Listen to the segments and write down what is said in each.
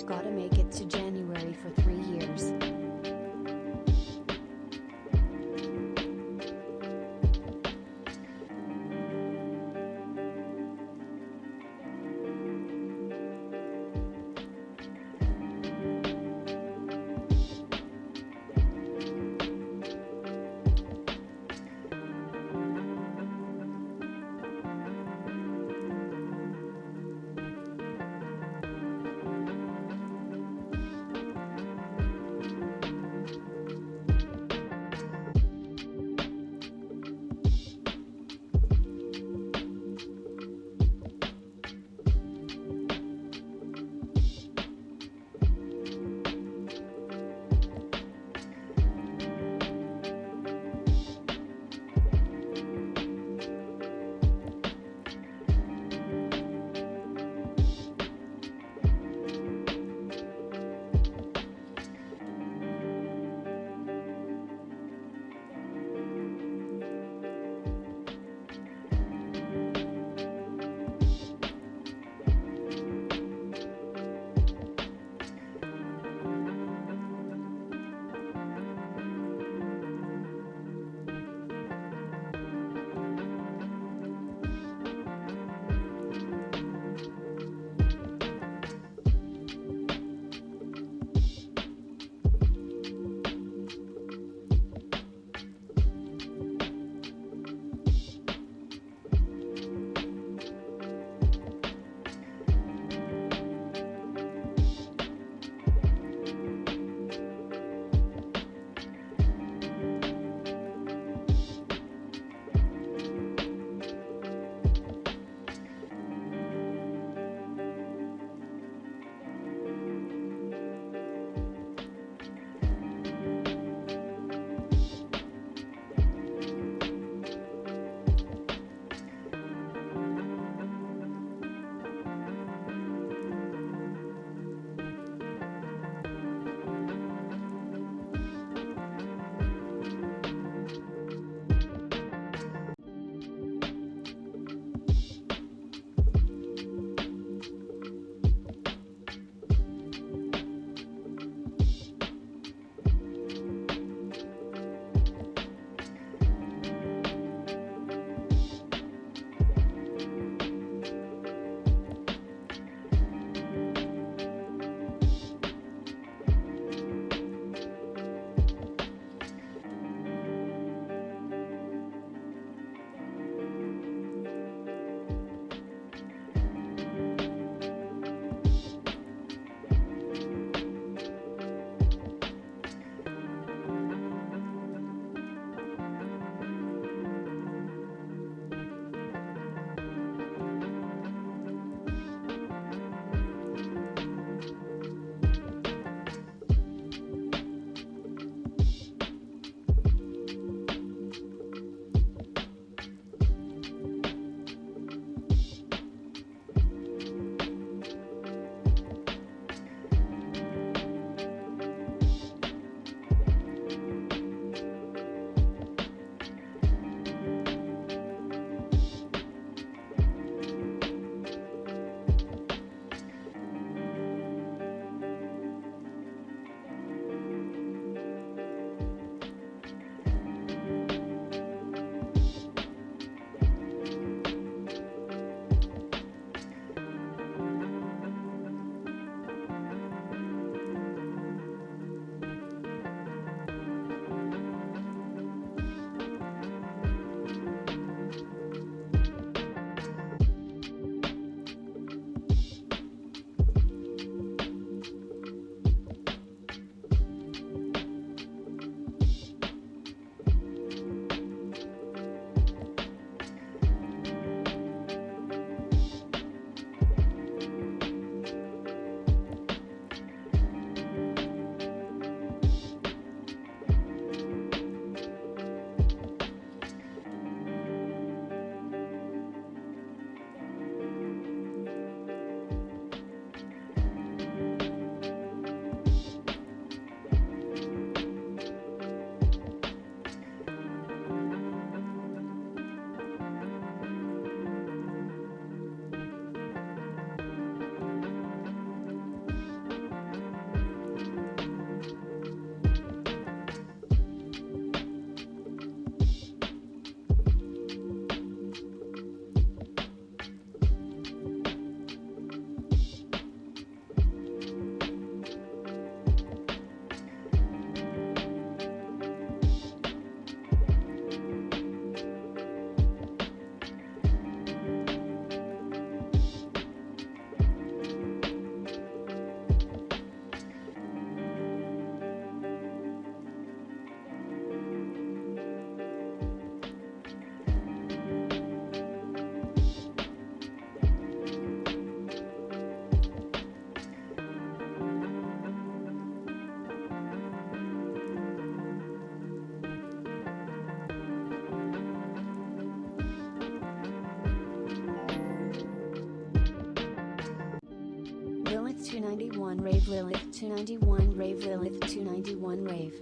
just gotta make it to January for 3 years. Rave Lilith 291 Rave Lilith 291 Rave.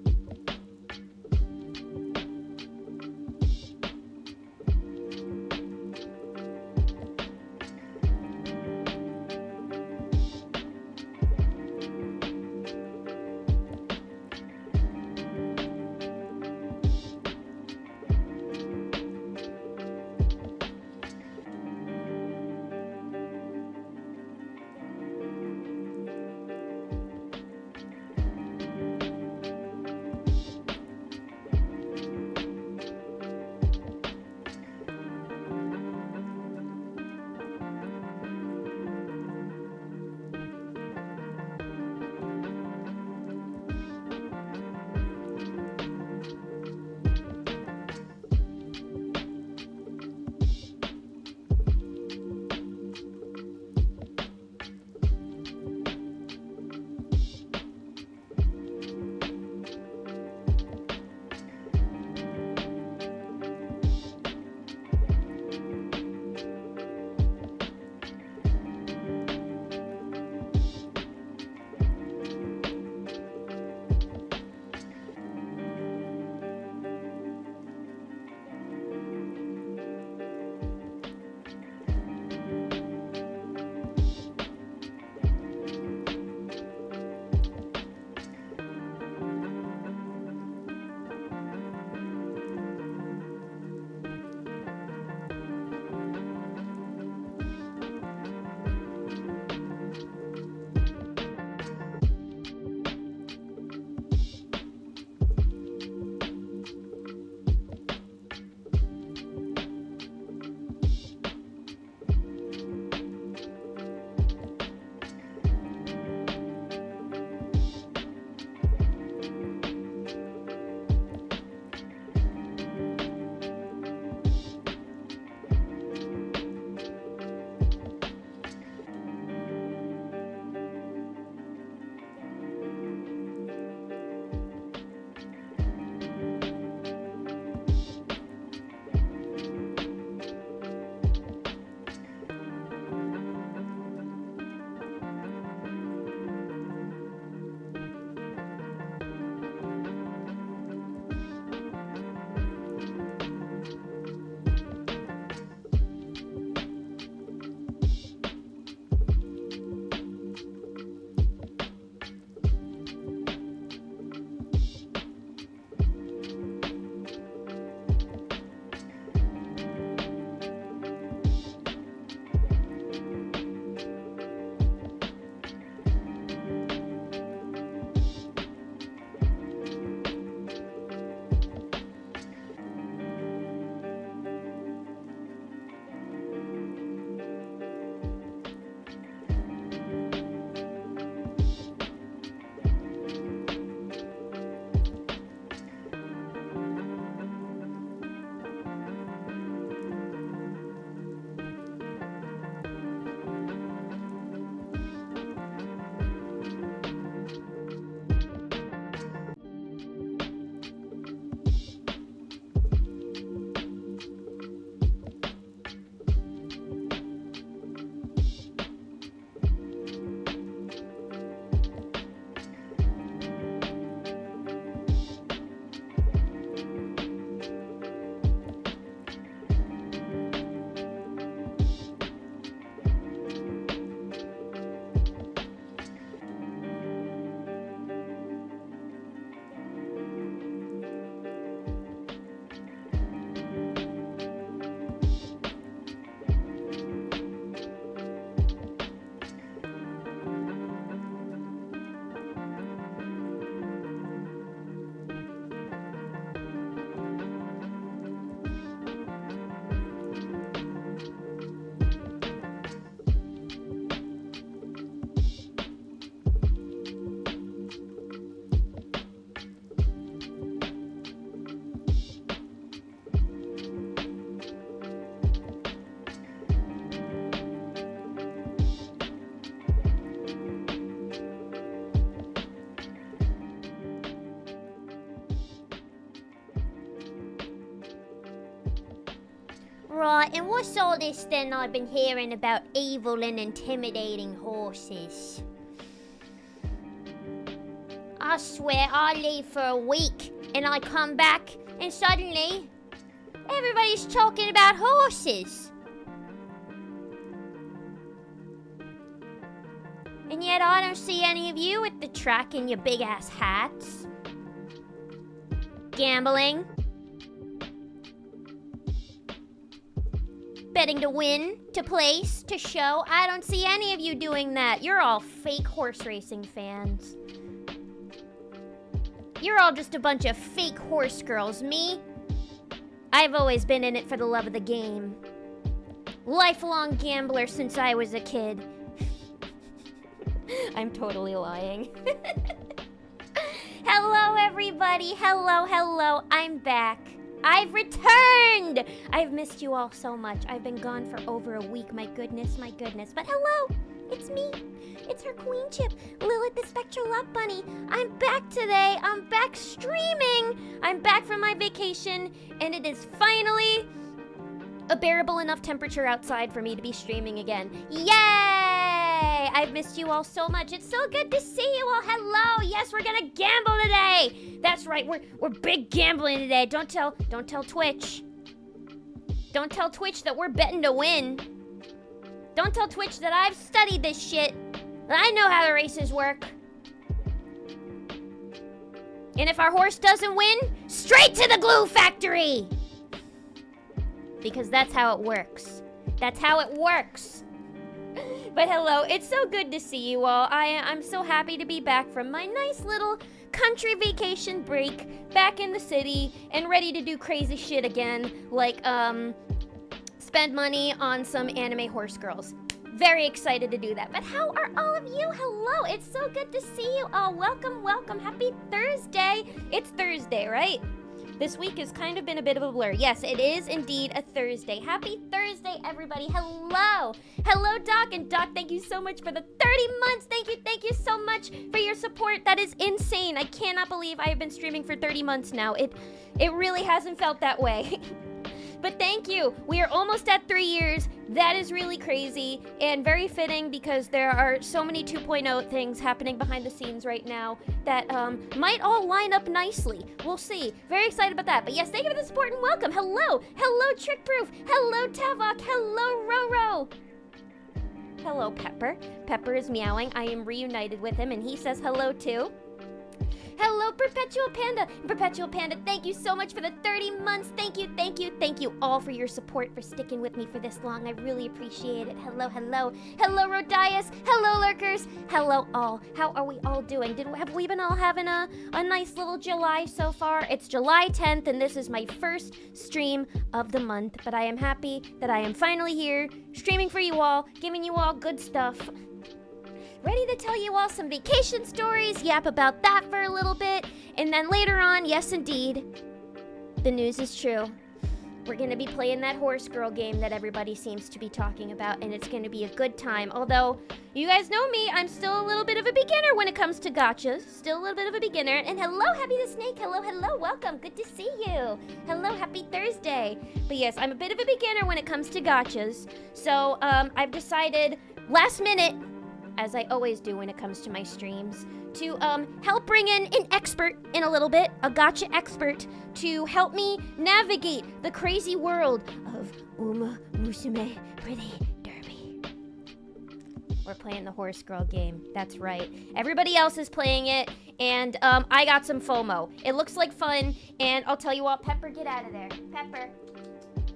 Right, and what's all this then I've been hearing about evil and intimidating horses? I swear, I leave for a week, and I come back, and suddenly, everybody's talking about horses. And yet I don't see any of you at the track in your big-ass hats. Gambling. Betting to win, to place, to show. I don't see any of you doing that. You're all fake horse racing fans. You're all just a bunch of fake horse girls. Me? I've always been in it for the love of the game. Lifelong gambler since I was a kid. I'm totally lying. Hello, everybody. Hello, hello. I'm back. I've returned. I've missed you all so much. I've been gone for over a week. My goodness, my goodness. But hello, it's me. It's her queen chip, Lilith the Spectral Love Bunny. I'm back today. I'm back streaming. I'm back from my vacation, and it is finally a bearable enough temperature outside for me to be streaming again. Yay! I've missed you all so much. It's so good to see you all. Hello. Yes, we're gonna gamble today. That's right. We're big gambling today. Don't tell Twitch. Don't tell Twitch that we're betting to win. Don't tell Twitch that I've studied this shit. I know how the races work. And if our horse doesn't win, straight to the glue factory. Because that's how it works. That's how it works. But hello, it's so good to see you all. I'm so happy to be back from my nice little country vacation break, back in the city, and ready to do crazy shit again, like, spend money on some anime horse girls. Very excited to do that. But how are all of you? Hello, it's so good to see you all. Welcome, welcome. Happy Thursday. It's Thursday, right? This week has kind of been a bit of a blur. Yes, it is indeed a Thursday. Happy Thursday, everybody. Hello. Hello, Doc. And Doc, thank you so much for the 30 months. Thank you so much for your support. That is insane. I cannot believe I have been streaming for 30 months now. It really hasn't felt that way. But thank you. We are almost at 3 years. That is really crazy and very fitting because there are so many 2.0 things happening behind the scenes right now that might all line up nicely. We'll see. Very excited about that. But yes, thank you for the support and welcome. Hello. Hello, Trickproof. Hello, Tavok. Hello, Roro. Hello, Pepper. Pepper is meowing. I am reunited with him and he says hello too. Hello, Perpetual Panda. Perpetual Panda, thank you so much for the 30 months. Thank you all for your support, for sticking with me for this long. I really appreciate it. Hello, hello. Hello, Rodias. Hello, Lurkers. Hello, all. How are we all doing? Have we been all having a nice little July so far? It's July 10th, and this is my first stream of the month. But I am happy that I am finally here, streaming for you all, giving you all good stuff. Ready to tell you all some vacation stories, yap about that for a little bit, and then later on, yes indeed, the news is true. We're gonna be playing that horse girl game that everybody seems to be talking about, and it's gonna be a good time. Although, you guys know me, I'm still a little bit of a beginner when it comes to gotchas. Still a little bit of a beginner. And hello, Happy the Snake. Hello, hello, welcome. Good to see you. Hello, happy Thursday. But yes, I'm a bit of a beginner when it comes to gotchas. So, I've decided, last minute, as I always do when it comes to my streams, to help bring in an expert in a little bit, a gotcha expert, to help me navigate the crazy world of Uma Musume Pretty Derby. We're playing the horse girl game. That's right. Everybody else is playing it, and I got some FOMO. It looks like fun, and I'll tell you what, Pepper, get out of there. Pepper.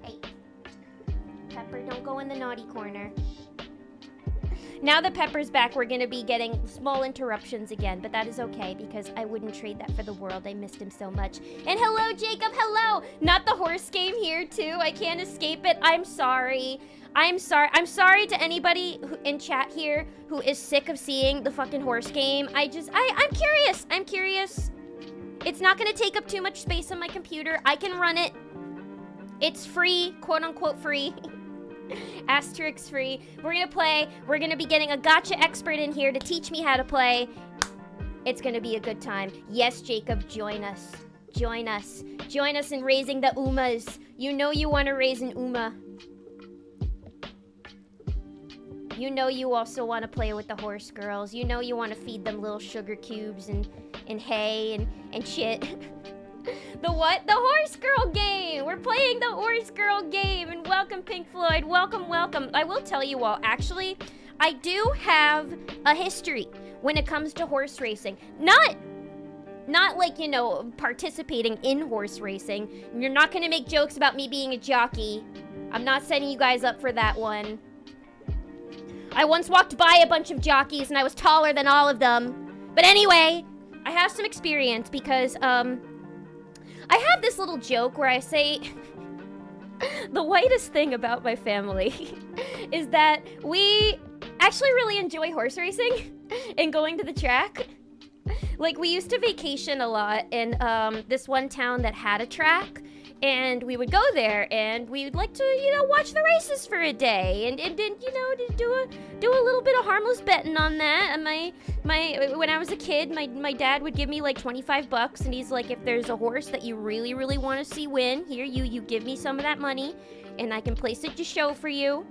Hey. Pepper, don't go in the naughty corner. Now that Pepper's back, we're going to be getting small interruptions again, but that is okay because I wouldn't trade that for the world. I missed him so much. And hello, Jacob. Hello. Not the horse game here, too. I can't escape it. I'm sorry. I'm sorry to anybody in chat here who is sick of seeing the fucking horse game. I'm curious. I'm curious. It's not going to take up too much space on my computer. I can run it. It's free, quote unquote free. Asterisk free. We're gonna play. We're gonna be getting a gotcha expert in here to teach me how to play. It's gonna be a good time. Yes, Jacob, join us. Join us. Join us in raising the Umas. You know you want to raise an Uma. You know you also want to play with the horse girls. You know you want to feed them little sugar cubes and and hay and shit. The what? The horse girl game! We're playing the horse girl game, and welcome Pink Floyd, welcome, welcome. I will tell you all, actually, I do have a history when it comes to horse racing. Not like, you know, participating in horse racing. You're not gonna make jokes about me being a jockey. I'm not setting you guys up for that one. I once walked by a bunch of jockeys and I was taller than all of them. But anyway, I have some experience because, I have this little joke where I say, the whitest thing about my family is that we actually really enjoy horse racing and going to the track. Like, we used to vacation a lot in this one town that had a track, and we would go there, and we would like to, you know, watch the races for a day, and you know, to do a little bit of harmless betting on that. And when I was a kid, my dad would give me like $25, and he's like, if there's a horse that you really, really want to see win, here, you give me some of that money, and I can place it to show for you.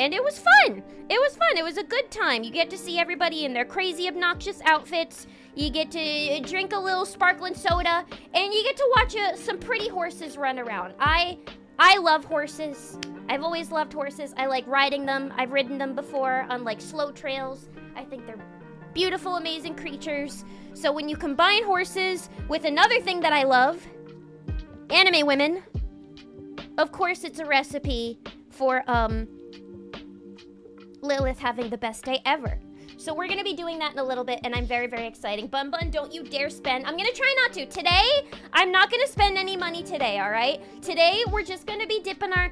And it was fun. It was fun. It was a good time. You get to see everybody in their crazy, obnoxious outfits. You get to drink a little sparkling soda, and you get to watch some pretty horses run around. I love horses. I've always loved horses. I like riding them. I've ridden them before on like slow trails. I think they're beautiful, amazing creatures. So when you combine horses with another thing that I love, anime women, of course it's a recipe for Lilith having the best day ever. So we're gonna be doing that in a little bit, and I'm very, very excited. Bun Bun, don't you dare spend. I'm gonna try not to. Today, I'm not gonna spend any money today, all right? Today, we're just gonna be dipping our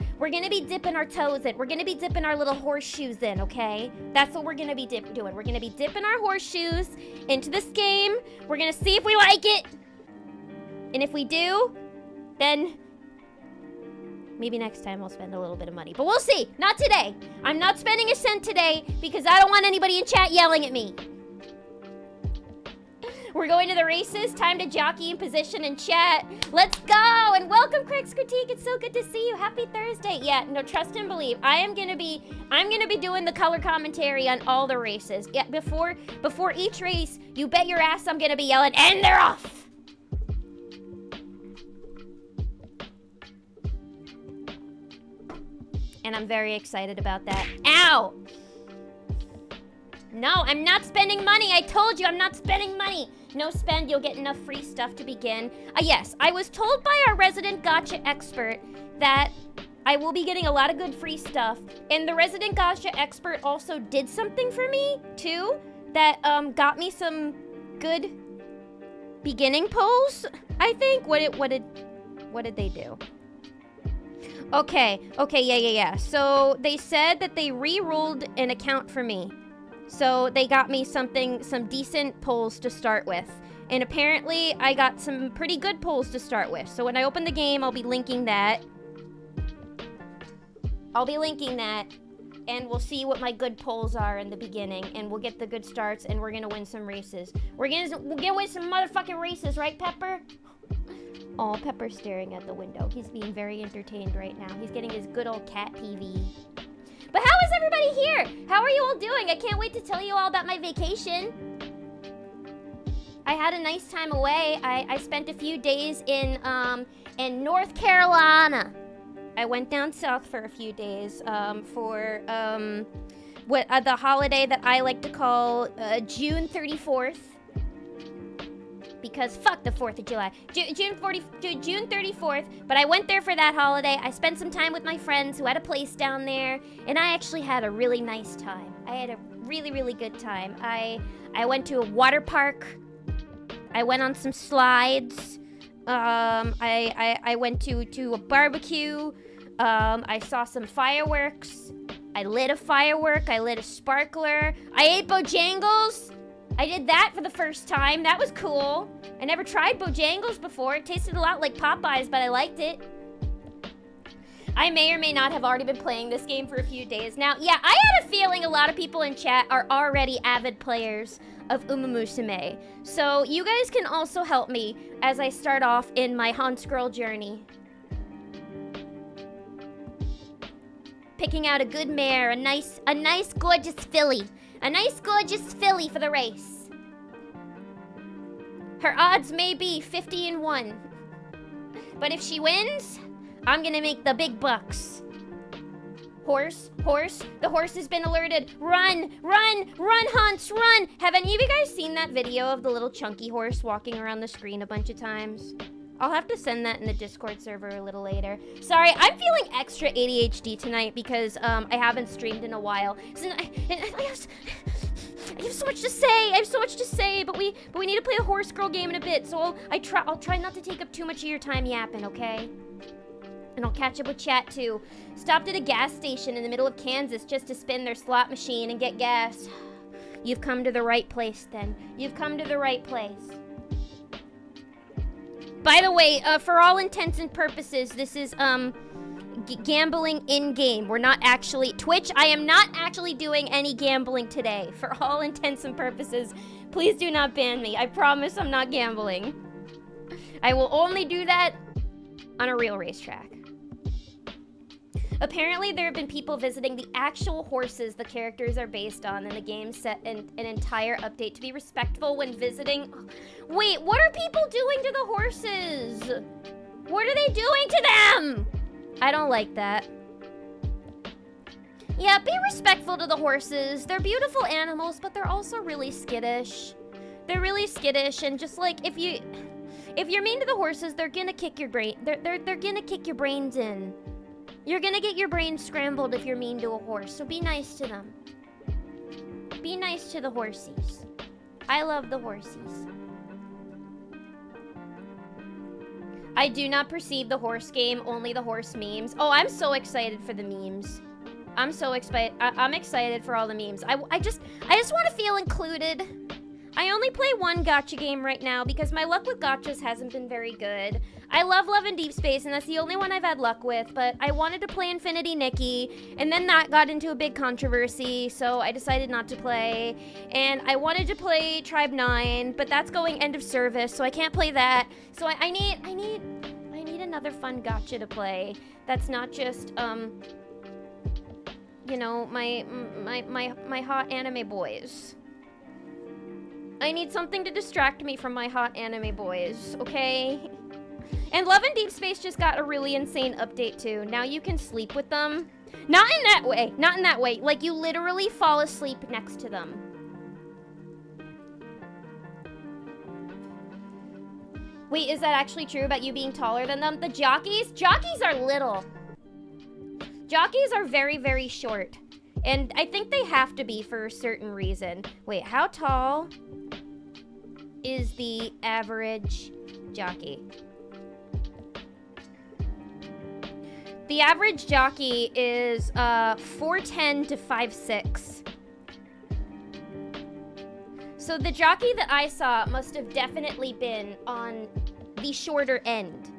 toes in. We're gonna be dipping our little horseshoes in, okay? That's what we're gonna be doing. We're gonna be dipping our horseshoes into this game. We're gonna see if we like it. And if we do, then maybe next time I'll spend a little bit of money. But we'll see. Not today. I'm not spending a cent today because I don't want anybody in chat yelling at me. We're going to the races. Time to jockey in position and chat. Let's go. And welcome, Craig's Critique. It's so good to see you. Happy Thursday. Yeah, no, trust and believe. I'm gonna be doing the color commentary on all the races. Yeah, before each race, you bet your ass I'm gonna be yelling, and they're off. And I'm very excited about that. Ow! No, I'm not spending money. I told you I'm not spending money. No spend, you'll get enough free stuff to begin. Yes, I was told by our resident gacha expert that I will be getting a lot of good free stuff. And the resident gacha expert also did something for me, too, that got me some good beginning polls, I think. What did they do? Okay, yeah. So they said that they re-rolled an account for me. So they got me some decent polls to start with. And apparently I got some pretty good polls to start with. So when I open the game, I'll be linking that. And we'll see what my good polls are in the beginning. And we'll get the good starts, and we're gonna win some races. We're gonna win some motherfucking races, right, Pepper? Oh, Pepper's staring at the window. He's being very entertained right now. He's getting his good old cat PV. But how is everybody here? How are you all doing? I can't wait to tell you all about my vacation. I had a nice time away. I spent a few days in North Carolina. I went down south for a few days for the holiday that I like to call June 34th. Because fuck the 4th of July. June 34th, but I went there for that holiday. I spent some time with my friends who had a place down there, and I actually had a really nice time. I had a really, really good time. I went to a water park. I went on some slides. I went to a barbecue. I saw some fireworks. I lit a firework. I lit a sparkler. I ate Bojangles. I did that for the first time. That was cool. I never tried Bojangles before. It tasted a lot like Popeyes, but I liked it. I may or may not have already been playing this game for a few days now. Yeah, I had a feeling a lot of people in chat are already avid players of Uma Musume. So you guys can also help me as I start off in my Honse Girl journey. Picking out a good mare, a nice gorgeous filly. A nice gorgeous filly for the race. Her odds may be 50-1. But if she wins, I'm gonna make the big bucks. Horse, the horse has been alerted. Run, Hans, run! Have any of you guys seen that video of the little chunky horse walking around the screen a bunch of times? I'll have to send that in the Discord server a little later. Sorry, I'm feeling extra ADHD tonight because I haven't streamed in a while. So I have so much to say. But we need to play a horse girl game in a bit. So I'll try not to take up too much of your time yapping, okay? And I'll catch up with chat too. Stopped at a gas station in the middle of Kansas just to spin their slot machine and get gas. You've come to the right place then. You've come to the right place. By the way, for all intents and purposes, this is gambling in-game. We're not actually... Twitch, I am not actually doing any gambling today. For all intents and purposes, please do not ban me. I promise I'm not gambling. I will only do that on a real racetrack. Apparently, there have been people visiting the actual horses the characters are based on, and the game set an entire update to be respectful when visiting. Wait, what are people doing to the horses? What are they doing to them? I don't like that. Yeah, be respectful to the horses. They're beautiful animals, but they're also really skittish. They're really skittish, and just like if you're mean to the horses, they're gonna kick your brain. They're gonna kick your brains in. You're gonna get your brain scrambled if you're mean to a horse, so be nice to them. Be nice to the horsies. I love the horsies. I do not perceive the horse game, only the horse memes. Oh, I'm so excited for the memes. I'm so excited. I'm excited for all the memes. I just want to feel included. I only play one gacha game right now because my luck with gachas hasn't been very good. I love Love and Deep Space, and that's the only one I've had luck with, but I wanted to play Infinity Nikki, and then that got into a big controversy, so I decided not to play. And I wanted to play Tribe 9, but that's going end of service, so I can't play that. So I need another fun gacha to play that's not just, you know, my hot anime boys. I need something to distract me from my hot anime boys, okay? And Love and Deep Space just got a really insane update too. Now you can sleep with them. Not in that way. Not in that way. Like, you literally fall asleep next to them. Wait, is that actually true about you being taller than them? The jockeys? Jockeys are little. Jockeys are very, very short. And I think they have to be for a certain reason. Wait, how tall is the average jockey? The average jockey is 4'10" to 5'6". So the jockey that I saw must have definitely been on the shorter end.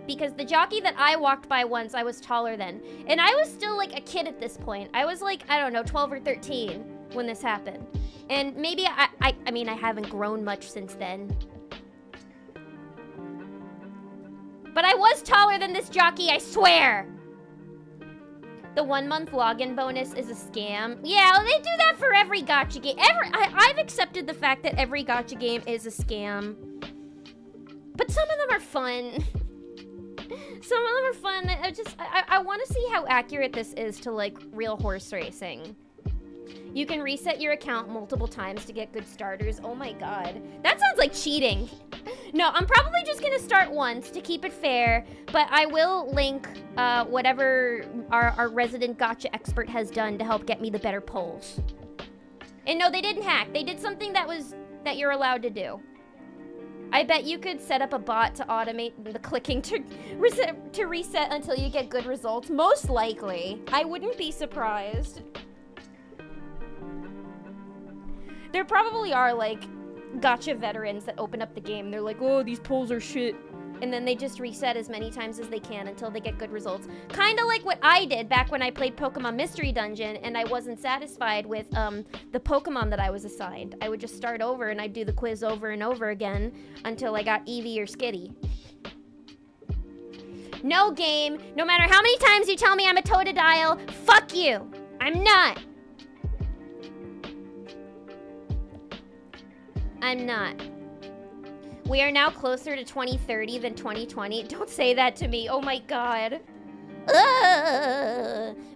Because the jockey that I walked by once, I was taller than. And I was still like a kid at this point. I was like, I don't know, 12 or 13 when this happened. And maybe I mean, I haven't grown much since then. But I was taller than this jockey, I swear! The 1-month login bonus is a scam. Yeah, well, they do that for every gacha game. I've accepted the fact that every gacha game is a scam. But some of them are fun. Some of them are fun. I want to see how accurate this is to, like, real horse racing. You can reset your account multiple times to get good starters. Oh my god. That sounds like cheating. No, I'm probably just gonna start once to keep it fair, but I will link whatever our resident gacha expert has done to help get me the better polls. And no, they didn't hack. They did something that you're allowed to do. I bet you could set up a bot to automate the clicking to reset until you get good results. Most likely. I wouldn't be surprised. There probably are, like, gacha veterans that open up the game. They're like, oh, these polls are shit. And then they just reset as many times as they can until they get good results. Kind of like what I did back when I played Pokemon Mystery Dungeon and I wasn't satisfied with the Pokemon that I was assigned. I would just start over and I'd do the quiz over and over again until I got Eevee or Skitty. No game, no matter how many times you tell me I'm a Totodile, fuck you. I'm not. I'm not. We are now closer to 2030 than 2020. Don't say that to me. Oh my god.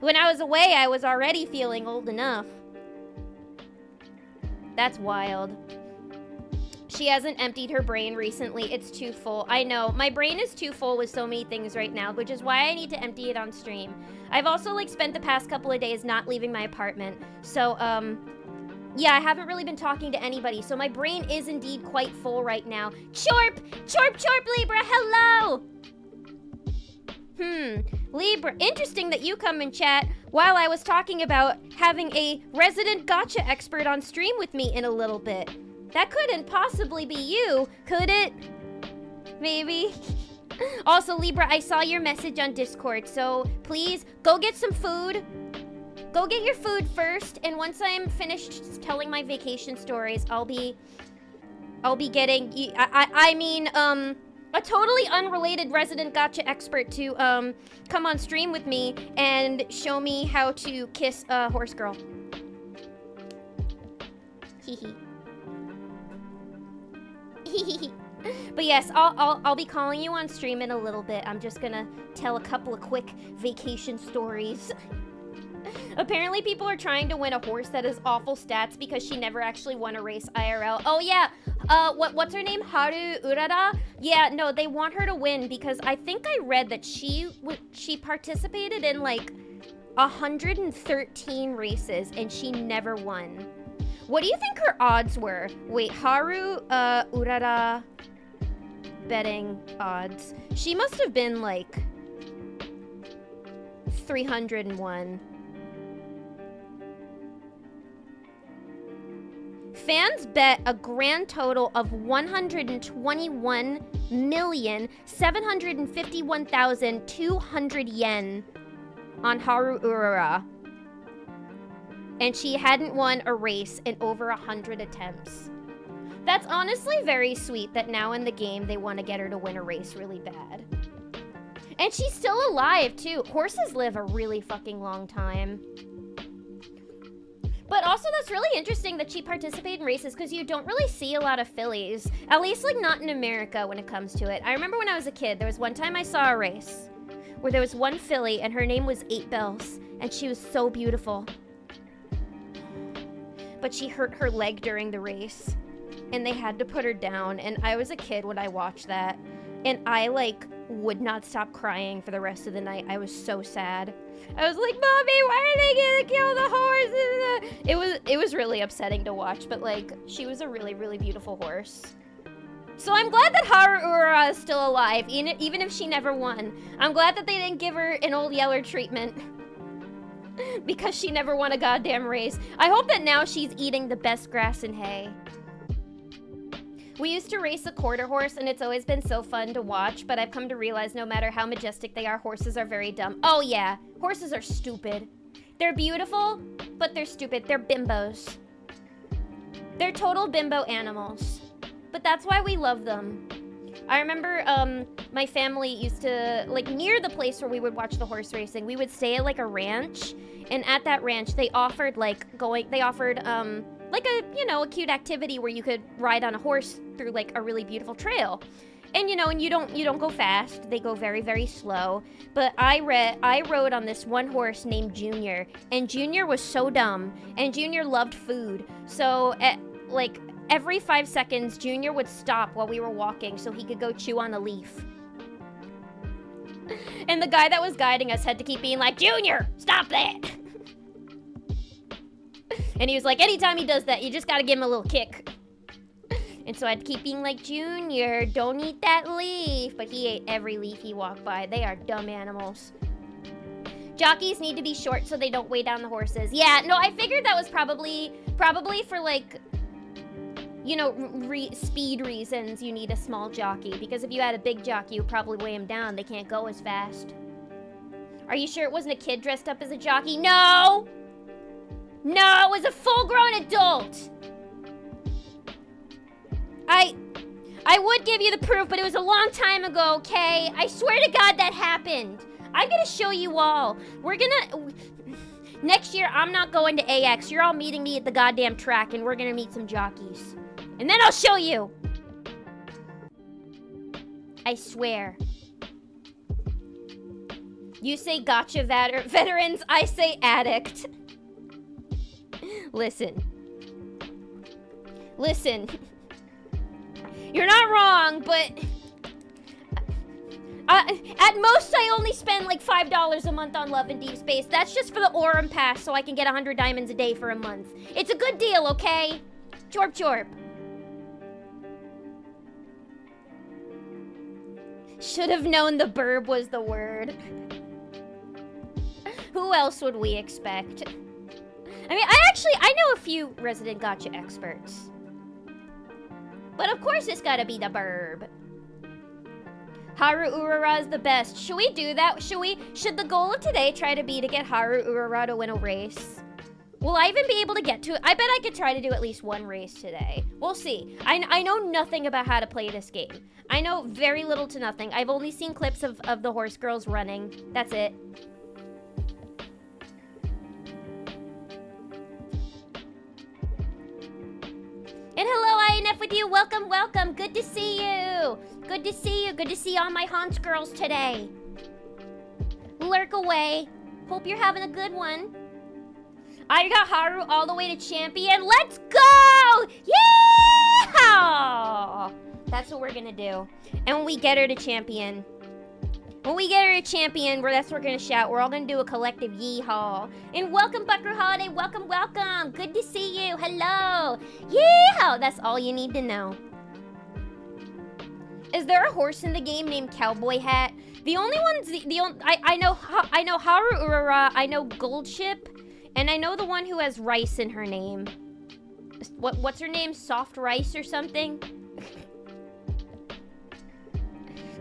When I was away, I was already feeling old enough. That's wild. She hasn't emptied her brain recently. It's too full. I know. My brain is too full with so many things right now, which is why I need to empty it on stream. I've also, like, spent the past couple of days not leaving my apartment. So, yeah, I haven't really been talking to anybody, so my brain is indeed quite full right now. Chorp! Chorp, chorp, Libra! Hello! Libra, interesting that you come and chat while I was talking about having a resident gotcha expert on stream with me in a little bit. That couldn't possibly be you, could it? Maybe. Also, Libra, I saw your message on Discord, so please go get some food. Go get your food first, and once I'm finished telling my vacation stories, I'll be getting, a totally unrelated resident gotcha expert to come on stream with me and show me how to kiss a horse girl. Hee hee. But yes, I'll be calling you on stream in a little bit. I'm just gonna tell a couple of quick vacation stories. Apparently people are trying to win a horse that has awful stats because she never actually won a race IRL. Oh yeah, what's her name? Haru Urara? Yeah, no, they want her to win because I think I read that she participated in like 113 races and she never won. What do you think her odds were? Wait, Haru Urara betting odds. She must have been like 301. Fans bet a grand total of 121,751,200 yen on Haru Urara. And she hadn't won a race in over 100 attempts. That's honestly very sweet that now in the game they want to get her to win a race really bad. And she's still alive too. Horses live a really fucking long time. But also that's really interesting that she participated in races because you don't really see a lot of fillies. At least like not in America when it comes to it. I remember when I was a kid, there was one time I saw a race where there was one filly and her name was 8 Bells and she was so beautiful. But she hurt her leg during the race and they had to put her down, and I was a kid when I watched that and I like would not stop crying for the rest of the night. I was so sad. I was like, Mommy, why are they gonna kill the horse? It was really upsetting to watch, but like she was a really, really beautiful horse. So I'm glad that Haru Urara is still alive, even if she never won. I'm glad that they didn't give her an old Yeller treatment because she never won a goddamn race. I hope that now she's eating the best grass and hay. We used to race a quarter horse, and it's always been so fun to watch, but I've come to realize no matter how majestic they are, horses are very dumb. Oh yeah, horses are stupid. They're beautiful, but they're stupid. They're bimbos. They're total bimbo animals. But that's why we love them. I remember my family used to, like near the place where we would watch the horse racing, we would stay at like a ranch, and at that ranch they offered like like a, you know, a cute activity where you could ride on a horse through like a really beautiful trail. And you know, and you don't go fast. They go very, very slow. But I rode on this one horse named Junior, and Junior was so dumb, and Junior loved food. So like every 5 seconds, Junior would stop while we were walking so he could go chew on a leaf. And the guy that was guiding us had to keep being like, Junior, stop that. And he was like, anytime he does that, you just gotta give him a little kick. And so I'd keep being like, Junior, don't eat that leaf. But he ate every leaf he walked by. They are dumb animals. Jockeys need to be short so they don't weigh down the horses. Yeah, no, I figured that was probably for like, you know, speed reasons you need a small jockey. Because if you had a big jockey, you would probably weigh him down. They can't go as fast. Are you sure it wasn't a kid dressed up as a jockey? No! No, it was a full-grown adult. I would give you the proof, but it was a long time ago, okay? I swear to God that happened. I'm gonna show you all. Next year, I'm not going to AX. You're all meeting me at the goddamn track, and we're gonna meet some jockeys. And then I'll show you. I swear. You say gotcha veterans, I say addict. Listen. Listen. You're not wrong, but... at most, I only spend like $5 a month on Love in Deep Space. That's just for the Aurum Pass, so I can get 100 diamonds a day for a month. It's a good deal, okay? Chorp chorp. Should have known the burb was the word. Who else would we expect? I mean, I know a few Resident Gacha experts. But of course it's gotta be the burb. Haru Urara is the best. Should we do that? Should the goal of today try to be to get Haru Urara to win a race? Will I even be able to get to it? I bet I could try to do at least one race today. We'll see. I know nothing about how to play this game. I know very little to nothing. I've only seen clips of the horse girls running. That's it. And hello, INF with you. Welcome, welcome. Good to see you. Good to see you. Good to see all my HONSE girls today. Lurk away. Hope you're having a good one. I got Haru all the way to champion. Let's go! Yeah! That's what we're gonna do. And when we get her to champion, that's what we're gonna shout. We're all gonna do a collective yeehaw. And welcome, Bucker Holiday. Welcome, welcome. Good to see you. Hello. Yeehaw! That's all you need to know. Is there a horse in the game named Cowboy Hat? The only ones, I know Haru Urara, I know Goldship, and I know the one who has rice in her name. What's her name? Soft Rice or something?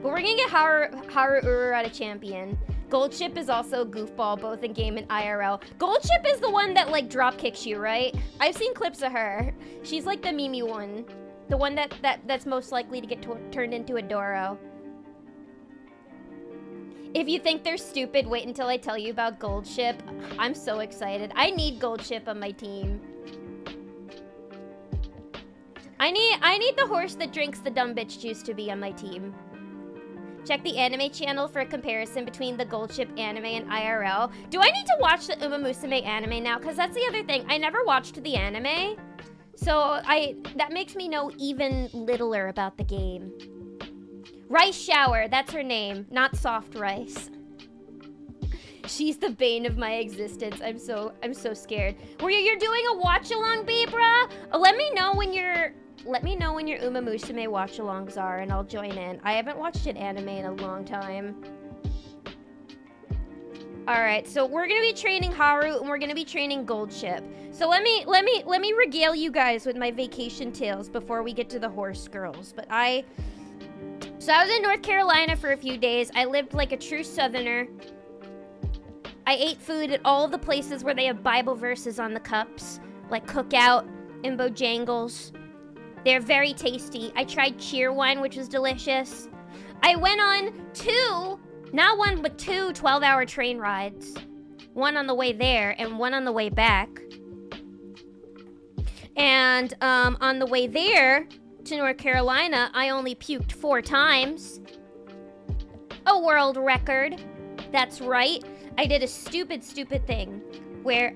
But we're gonna get Haru Urara to champion. Goldship is also a goofball, both in game and IRL. Goldship is the one that like drop kicks you, right? I've seen clips of her. She's like the Mimi one. The one that's most likely to get turned into a Doro. If you think they're stupid, wait until I tell you about Goldship. I'm so excited. I need Goldship on my team. I need the horse that drinks the dumb bitch juice to be on my team. Check the anime channel for a comparison between the Goldship anime and IRL. Do I need to watch the Uma Musume anime now? Because that's the other thing. I never watched the anime. So that makes me know even littler about the game. Rice Shower, that's her name, not Soft Rice. She's the bane of my existence. I'm so scared. You're doing a watch along, Bibra? Let me know when your Uma Musume watch alongs are, and I'll join in. I haven't watched an anime in a long time. All right, so we're gonna be training Haru, and we're gonna be training Goldship. So let me regale you guys with my vacation tales before we get to the horse girls. So I was in North Carolina for a few days. I lived like a true Southerner. I ate food at all of the places where they have Bible verses on the cups, like Cookout and Bojangles. They're very tasty. I tried cheer wine, which was delicious. I went on not one, but two 12-hour train rides. One on the way there and one on the way back. And on the way there to North Carolina, I only puked 4 times. A world record. That's right. I did a stupid thing where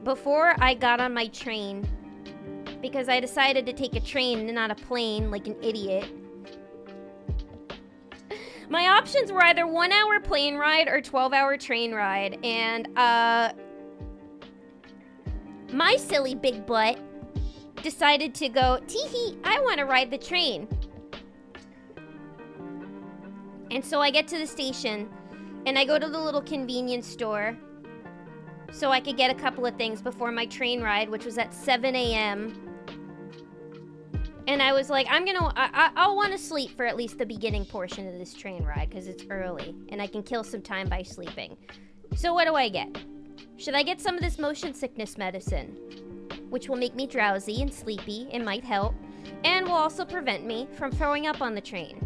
before I got on my train, because I decided to take a train and not a plane like an idiot. My options were either 1-hour plane ride or 12-hour train ride, and my silly big butt decided to go, tee-hee, I want to ride the train. And so I get to the station, and I go to the little convenience store so I could get a couple of things before my train ride, which was at 7 a.m. And I was like, I'll want to sleep for at least the beginning portion of this train ride because it's early, and I can kill some time by sleeping. So what do I get? Should I get some of this motion sickness medicine, which will make me drowsy and sleepy and might help, and will also prevent me from throwing up on the train?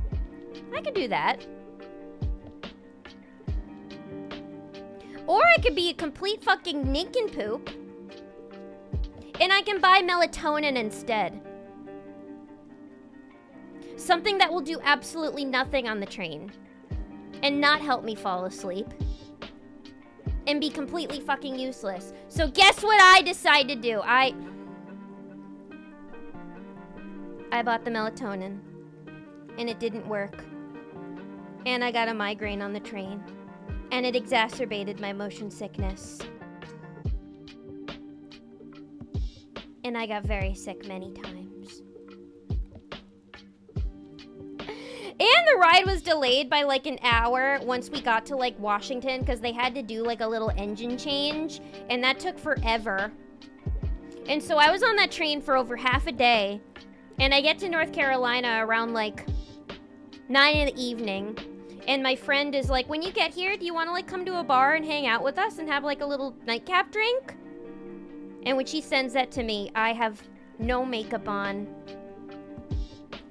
I could do that. Or I could be a complete fucking nincompoop, and I can buy melatonin instead. Something that will do absolutely nothing on the train. And not help me fall asleep. And be completely fucking useless. So guess what I decide to do? I bought the melatonin. And it didn't work. And I got a migraine on the train. And it exacerbated my motion sickness. And I got very sick many times. And the ride was delayed by like an hour once we got to like Washington because they had to do like a little engine change. And that took forever. And so I was on that train for over half a day. And I get to North Carolina around like 9 in the evening. And my friend is like, when you get here, do you want to like come to a bar and hang out with us and have like a little nightcap drink? And when she sends that to me, I have no makeup on.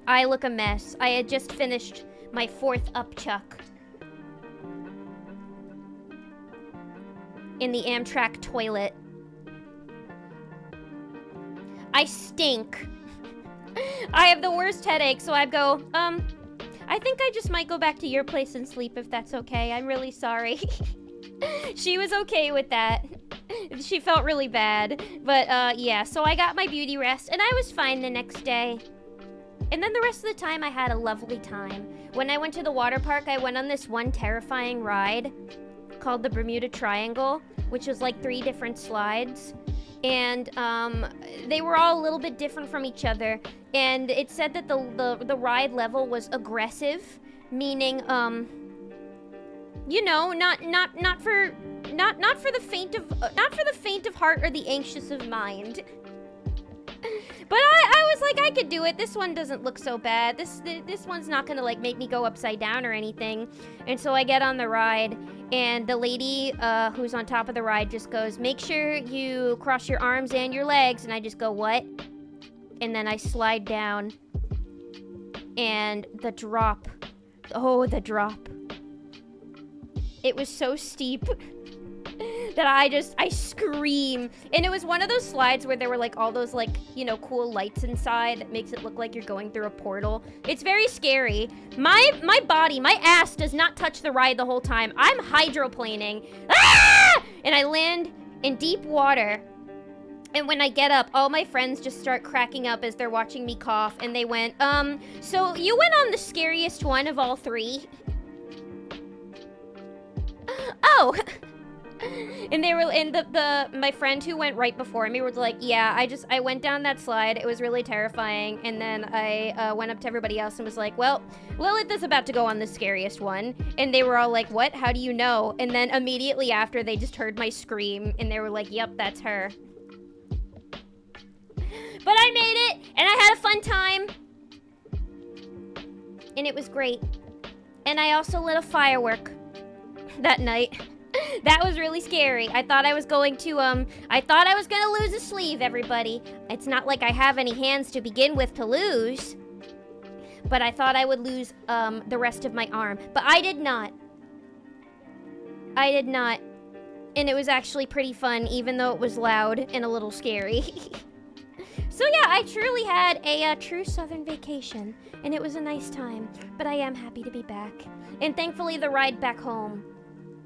I look a mess. I had just finished my 4th upchuck in the Amtrak toilet. I stink. I have the worst headache, so I go, I think I just might go back to your place and sleep if that's okay. I'm really sorry. She was okay with that. She felt really bad. But, yeah, so I got my beauty rest, and I was fine the next day. And then the rest of the time, I had a lovely time. When I went to the water park, I went on this one terrifying ride called the Bermuda Triangle, which was like 3 different slides. And they were all a little bit different from each other. And it said that the ride level was aggressive, meaning, you know, not for the faint of heart or the anxious of mind. But I was like, I could do it. This one doesn't look so bad. This one's not gonna like make me go upside down or anything. And so I get on the ride, and the lady who's on top of the ride just goes, make sure you cross your arms and your legs. And I just go, what? And then I slide down, and the drop. Oh, the drop. It was so steep that I scream. And it was one of those slides where there were like all those like, you know, cool lights inside that makes it look like you're going through a portal. It's very scary. My body, my ass does not touch the ride the whole time. I'm hydroplaning. Ah! And I land in deep water. And when I get up, all my friends just start cracking up as they're watching me cough. And they went, so you went on the scariest one of all 3. Oh. And they were, and my friend who went right before me was like, yeah, I went down that slide. It was really terrifying. And then I went up to everybody else and was like, well, Lilith is about to go on the scariest one. And they were all like, what? How do you know? And then immediately after, they just heard my scream and they were like, yep, that's her. But I made it, and I had a fun time. And it was great. And I also lit a firework that night. That was really scary. I thought I was going to, lose a sleeve, everybody. It's not like I have any hands to begin with to lose. But I thought I would lose, the rest of my arm. But I did not. I did not. And it was actually pretty fun, even though it was loud and a little scary. So yeah, I truly had a true southern vacation. And it was a nice time. But I am happy to be back. And thankfully, the ride back home,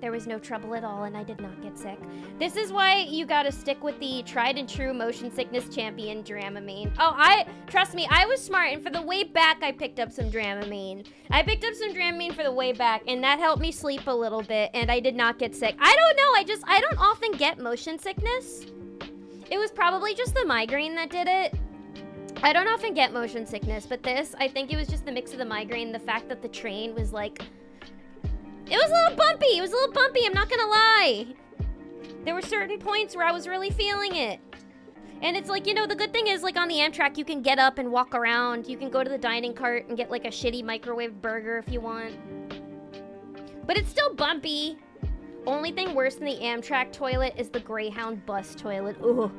there was no trouble at all, and I did not get sick. This is why you gotta stick with the tried and true motion sickness champion, Dramamine. Oh, trust me, I was smart, and for the way back, I picked up some Dramamine. I picked up some Dramamine for the way back, and that helped me sleep a little bit, and I did not get sick. I don't know, I don't often get motion sickness. It was probably just the migraine that did it. I don't often get motion sickness, but this, I think it was just the mix of the migraine, the fact that the train was like, it was a little bumpy. It was a little bumpy, I'm not gonna lie. There were certain points where I was really feeling it. And it's like, you know, the good thing is, like, on the Amtrak, you can get up and walk around. You can go to the dining cart and get, like, a shitty microwave burger if you want. But it's still bumpy. Only thing worse than the Amtrak toilet is the Greyhound bus toilet. Ugh.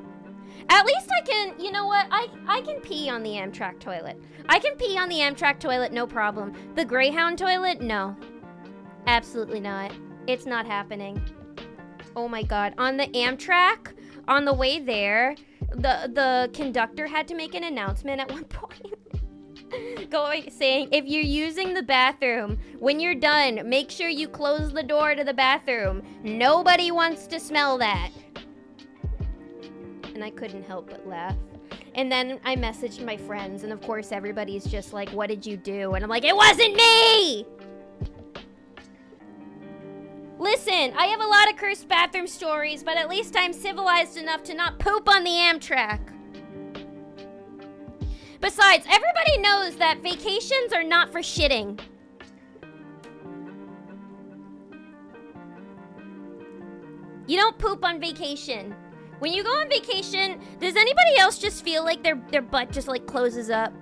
At least I can, you know what? I can pee on the Amtrak toilet. I can pee on the Amtrak toilet, no problem. The Greyhound toilet, no. Absolutely not. It's not happening. Oh my god. On the Amtrak, on the way there, the conductor had to make an announcement at one point. saying, if you're using the bathroom, when you're done, make sure you close the door to the bathroom. Nobody wants to smell that. And I couldn't help but laugh. And then I messaged my friends, and of course everybody's just like, what did you do? And I'm like, it wasn't me! Listen, I have a lot of cursed bathroom stories, but at least I'm civilized enough to not poop on the Amtrak. Besides, everybody knows that vacations are not for shitting. You don't poop on vacation. When you go on vacation, does anybody else just feel like their butt just like closes up?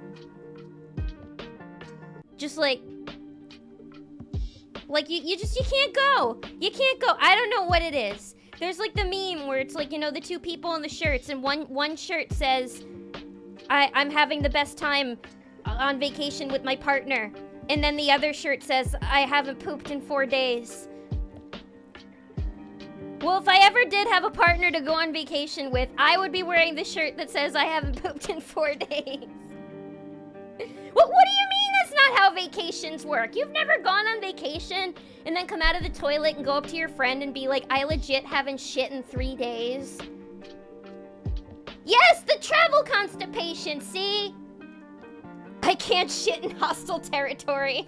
Just like you can't go. You can't go. I don't know what it is. There's like the meme where it's like, you know, the two people in the shirts, and one shirt says, I'm having the best time on vacation with my partner. And then the other shirt says, I haven't pooped in 4 days. Well, if I ever did have a partner to go on vacation with, I would be wearing the shirt that says I haven't pooped in 4 days. What do you mean that's not how vacations work? You've never gone on vacation and then come out of the toilet and go up to your friend and be like, I legit haven't shit in 3 days? Yes, the travel constipation, see? I can't shit in hostile territory.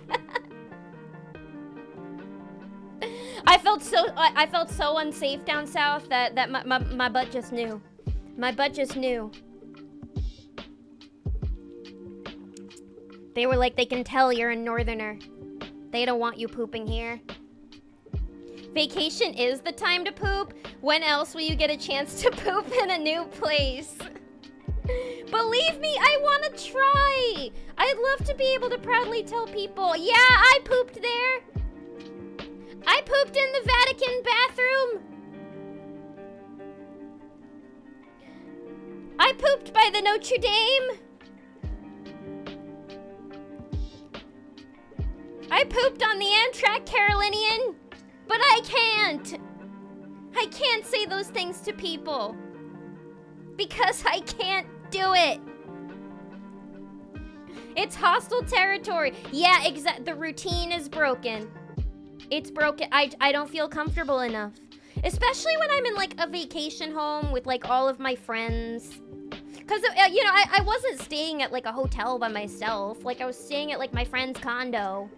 I felt so unsafe down south that my butt just knew. My butt just knew. They were like, they can tell you're a northerner. They don't want you pooping here. Vacation is the time to poop. When else will you get a chance to poop in a new place? Believe me, I want to try. I'd love to be able to proudly tell people, yeah, I pooped there. I pooped in the Vatican bathroom. I pooped by the Notre Dame. I pooped on the Amtrak Carolinian, but I can't. I can't say those things to people because I can't do it. It's hostile territory. Yeah, the routine is broken. It's broken. I don't feel comfortable enough. Especially when I'm in like a vacation home with like all of my friends. Because, you know, I wasn't staying at like a hotel by myself. Like I was staying at like my friend's condo.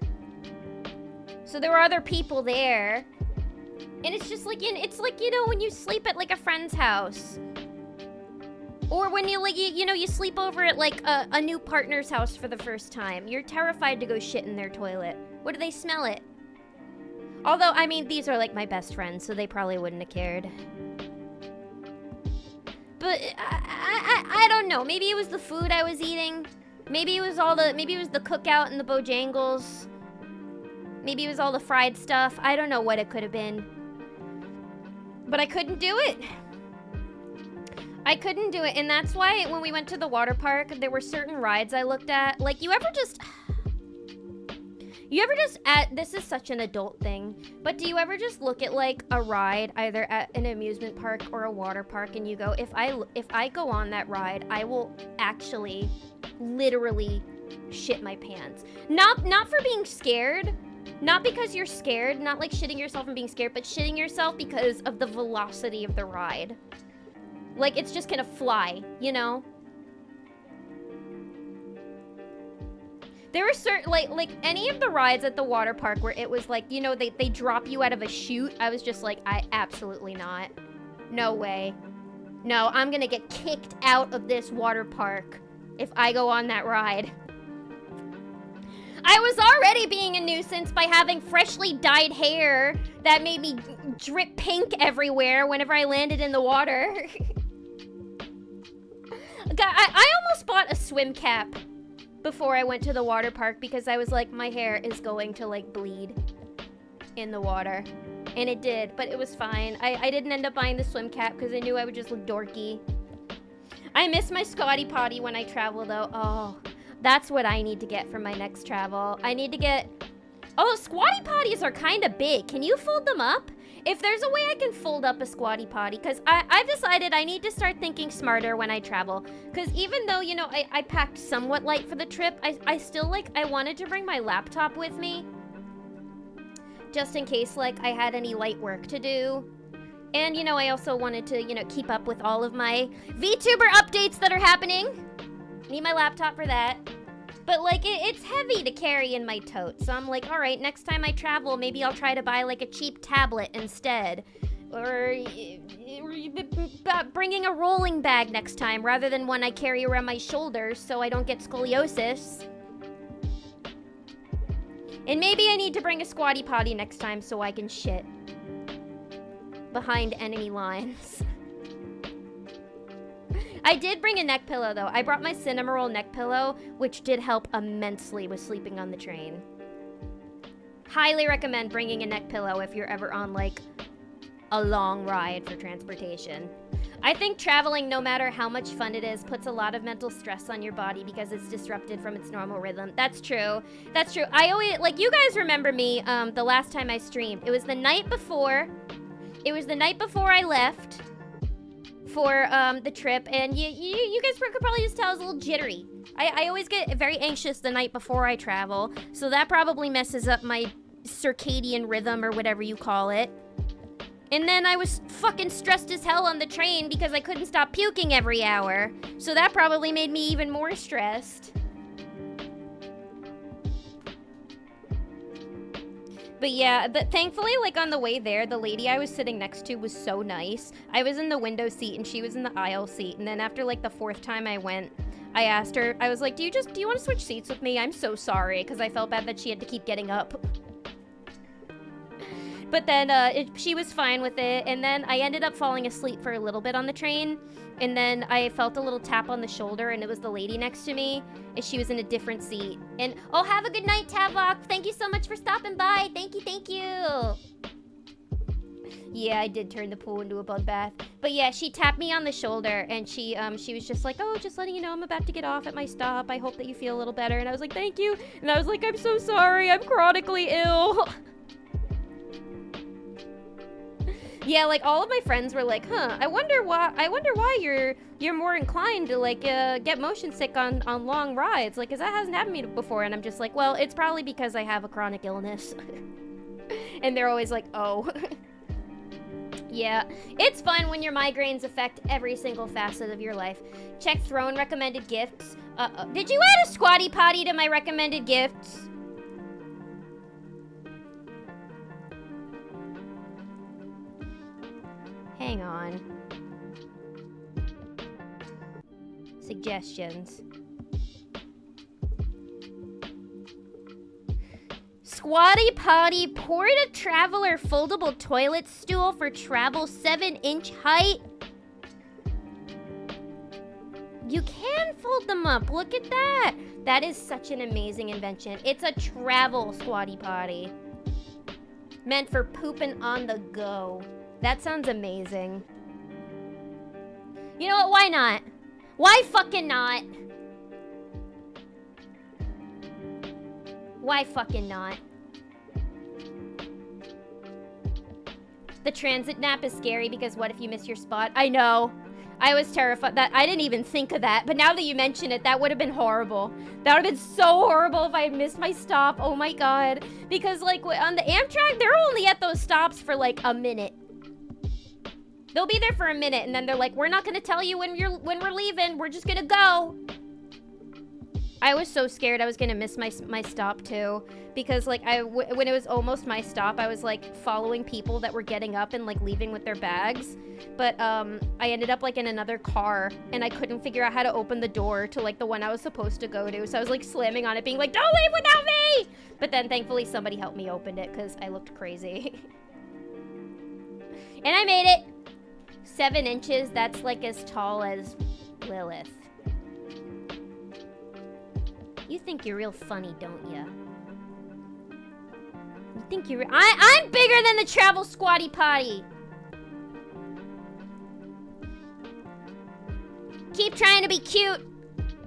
So there were other people there. And it's just like, it's like, you know, when you sleep at like a friend's house. Or when you like, you know, you sleep over at like a new partner's house for the first time. You're terrified to go shit in their toilet. What do they smell it? Although, I mean, these are like my best friends, so they probably wouldn't have cared. But I don't know. Maybe it was the food I was eating. Maybe it was the cookout and the Bojangles. Maybe it was all the fried stuff. I don't know what it could have been. But I couldn't do it. I couldn't do it. And that's why when we went to the water park, there were certain rides I looked at. Like, this is such an adult thing, but do you ever just look at like a ride, either at an amusement park or a water park, and you go, if I go on that ride, I will actually literally shit my pants. Not for being scared, not because you're scared, not like shitting yourself and being scared, but shitting yourself because of the velocity of the ride. Like, it's just gonna fly, you know? There were certain, like any of the rides at the water park where it was like, you know, they drop you out of a chute. I was just like, absolutely not. No way. No, I'm gonna get kicked out of this water park if I go on that ride. I was already being a nuisance by having freshly dyed hair that made me drip pink everywhere whenever I landed in the water. I almost bought a swim cap before I went to the water park because I was like, my hair is going to like bleed in the water. And it did, but it was fine. I didn't end up buying the swim cap because I knew I would just look dorky. I miss my Scotty Potty when I travel though. Oh, that's what I need to get for my next travel. I need to get... Oh, Squatty Potties are kind of big. Can you fold them up? If there's a way I can fold up a squatty potty, because I've decided I need to start thinking smarter when I travel. Because even though, you know, I packed somewhat light for the trip, I still, like, I wanted to bring my laptop with me. Just in case, like, I had any light work to do. And, you know, I also wanted to, you know, keep up with all of my VTuber updates that are happening. Need my laptop for that. But, like, it's heavy to carry in my tote. So I'm like, all right, next time I travel, maybe I'll try to buy, like, a cheap tablet instead. Or bringing a rolling bag next time rather than one I carry around my shoulders so I don't get scoliosis. And maybe I need to bring a squatty potty next time so I can shit behind enemy lines. I did bring a neck pillow, though. I brought my cinema roll neck pillow, which did help immensely with sleeping on the train. Highly recommend bringing a neck pillow if you're ever on, like, a long ride for transportation. I think traveling, no matter how much fun it is, puts a lot of mental stress on your body because it's disrupted from its normal rhythm. That's true. That's true. I always, like, you guys remember me, the last time I streamed. It was the night before. It was the night before I left for the trip, and you guys could probably just tell I was a little jittery. I always get very anxious the night before I travel, so that probably messes up my circadian rhythm or whatever you call it. And then I was fucking stressed as hell on the train because I couldn't stop puking every hour, so that probably made me even more stressed. But yeah, but thankfully, like, on the way there, the lady I was sitting next to was so nice. I was in the window seat and she was in the aisle seat. And then after, like, the 4th time I went, I asked her, I was like, do you want to switch seats with me? I'm so sorry, because I felt bad that she had to keep getting up. But then she was fine with it, and then I ended up falling asleep for a little bit on the train, and then I felt a little tap on the shoulder, and it was the lady next to me, and she was in a different seat. And, oh, have a good night, Tavok. Thank you so much for stopping by. Thank you. Yeah, I did turn the pool into a bug bath. But yeah, she tapped me on the shoulder, and she was just like, oh, just letting you know I'm about to get off at my stop. I hope that you feel a little better. And I was like, thank you. And I was like, I'm so sorry. I'm chronically ill. Yeah, like, all of my friends were like, huh, I wonder why you're more inclined to, like, get motion sick on long rides, like, 'cause that hasn't happened to me before. And I'm just like, well, it's probably because I have a chronic illness. And they're always like, oh. Yeah, it's fun when your migraines affect every single facet of your life. Check Throne recommended gifts. Did you add a squatty potty to my recommended gifts? Hang on. Suggestions. Squatty potty, Porta Traveler foldable toilet stool for travel 7-inch height. You can fold them up. Look at that. That is such an amazing invention. It's a travel squatty potty. Meant for pooping on the go. That sounds amazing. You know what? Why not? Why fucking not? Why fucking not? The transit nap is scary because what if you miss your spot? I know. I was terrified. I didn't even think of that. But now that you mention it, that would have been horrible. That would have been so horrible if I had missed my stop. Oh my god. Because, like, on the Amtrak, they're only at those stops for, like, a minute. They'll be there for a minute, and then they're like, we're not gonna tell you when we're leaving. We're just gonna go. I was so scared I was gonna miss my stop, too. Because, like, when it was almost my stop, I was, like, following people that were getting up and, like, leaving with their bags. But, I ended up, like, in another car, and I couldn't figure out how to open the door to, like, the one I was supposed to go to. So I was, like, slamming on it, being like, don't leave without me! But then, thankfully, somebody helped me open it, because I looked crazy. And I made it! 7 inches, that's like as tall as Lilith. You think you're real funny, don't ya? You think you're I'm bigger than the travel squatty potty! Keep trying to be cute,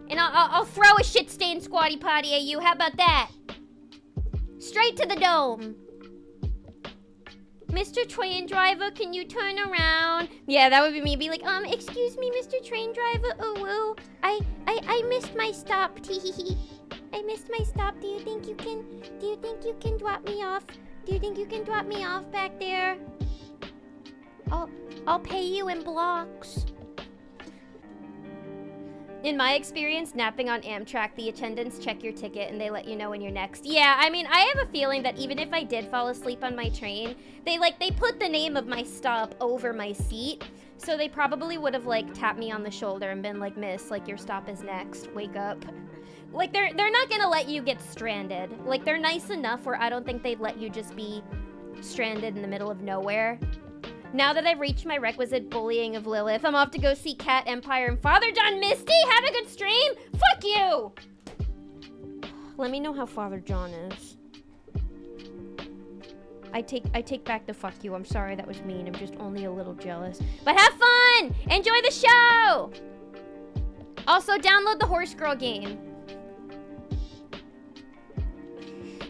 and I'll throw a shit-stained squatty potty at you, how about that? Straight to the dome. Mr. Train Driver, can you turn around? Yeah, that would be me. Be like, excuse me, Mr. Train Driver. Ooh, I missed my stop. Tee. I missed my stop. Do you think you can drop me off? Do you think you can drop me off back there? I'll pay you in blocks. In my experience, napping on Amtrak, the attendants check your ticket and they let you know when you're next. Yeah, I mean, I have a feeling that even if I did fall asleep on my train, they put the name of my stop over my seat. So they probably would have like tapped me on the shoulder and been like, "Miss, like your stop is next. Wake up." Like they're not gonna let you get stranded. Like they're nice enough where I don't think they'd let you just be stranded in the middle of nowhere. Now that I've reached my requisite bullying of Lilith, I'm off to go see Cat Empire and Father John Misty. Have a good stream. Fuck you. Let me know how Father John is. I take back the fuck you. I'm sorry, that was mean. I'm just only a little jealous. But have fun. Enjoy the show. Also, download the Horse Girl game.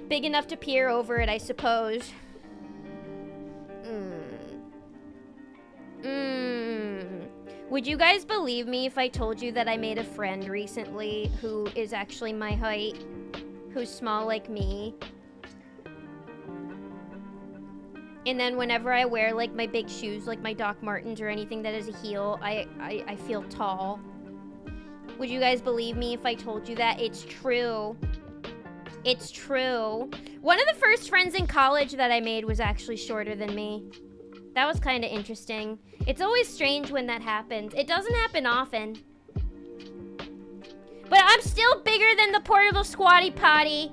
Big enough to peer over it, I suppose. Would you guys believe me if I told you that I made a friend recently who is actually my height, who's small like me? And then whenever I wear like my big shoes, like my Doc Martens or anything that is a heel, I feel tall. Would you guys believe me if I told you that? It's true. It's true. One of the first friends in college that I made was actually shorter than me. That was kind of interesting. It's always strange when that happens. It doesn't happen often. But I'm still bigger than the portable squatty potty.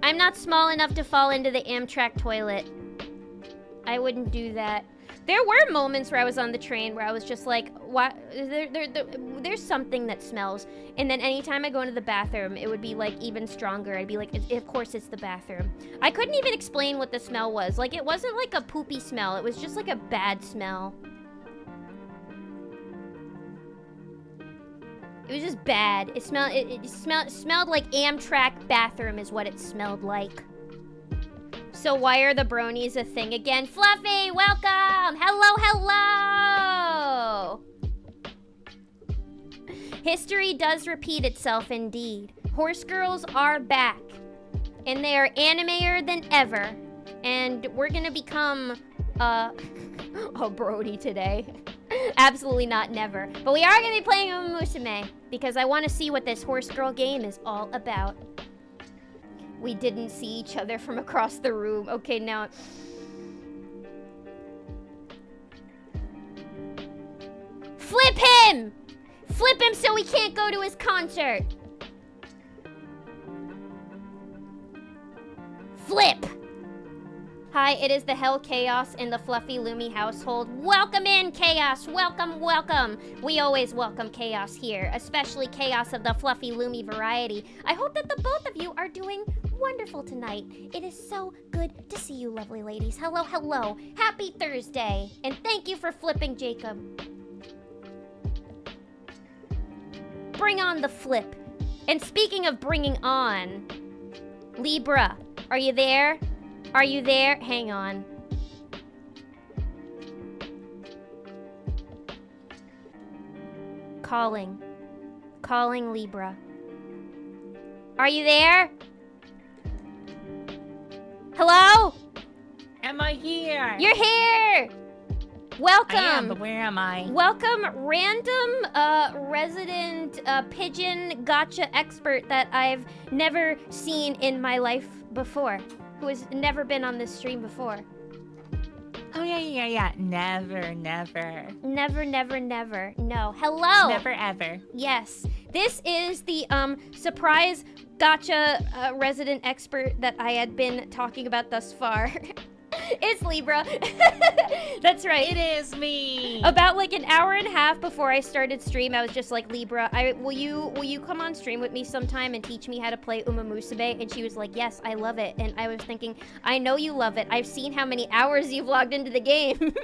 I'm not small enough to fall into the Amtrak toilet. I wouldn't do that. There were moments where I was on the train where I was just like, what? There's something that smells. And then anytime I go into the bathroom, it would be like even stronger. I'd be like, of course it's the bathroom. I couldn't even explain what the smell was. Like it wasn't like a poopy smell. It was just like a bad smell. It was just bad. It smelled like Amtrak bathroom is what it smelled like. So why are the bronies a thing again? Fluffy, welcome! Hello, hello! History does repeat itself indeed. Horse Girls are back. And they are animier than ever. And we're gonna become, a brony today. Absolutely not, never. But we are gonna be playing Musume because I want to see what this Horse Girl game is all about. We didn't see each other from across the room. Okay, now... Flip him! Flip him so he can't go to his concert! Flip! Hi, it is the Hell Chaos in the Fluffy Lumi household. Welcome in, Chaos! Welcome, welcome! We always welcome Chaos here, especially Chaos of the Fluffy Lumi variety. I hope that the both of you are doing wonderful tonight. It is so good to see you, lovely ladies. Hello, hello. Happy Thursday. And thank you for flipping, Jacob. Bring on the flip. And speaking of bringing on, Libra, are you there? Are you there? Hang on. Calling. Calling Libra. Are you there? Hello? Am I here? You're here! Welcome. I am, but where am I? Welcome, random resident pigeon gotcha expert that I've never seen in my life before, who has never been on this stream before. Oh, yeah. Never. Never. No. Hello. Never, ever. Yes. This is the surprise gotcha resident expert that I had been talking about thus far. It's Libra. That's right. It is me. About like an hour and a half before I started stream, I was just like, Libra, will you come on stream with me sometime and teach me how to play Uma Musume? And she was like, yes, I love it. And I was thinking, I know you love it. I've seen how many hours you've logged into the game.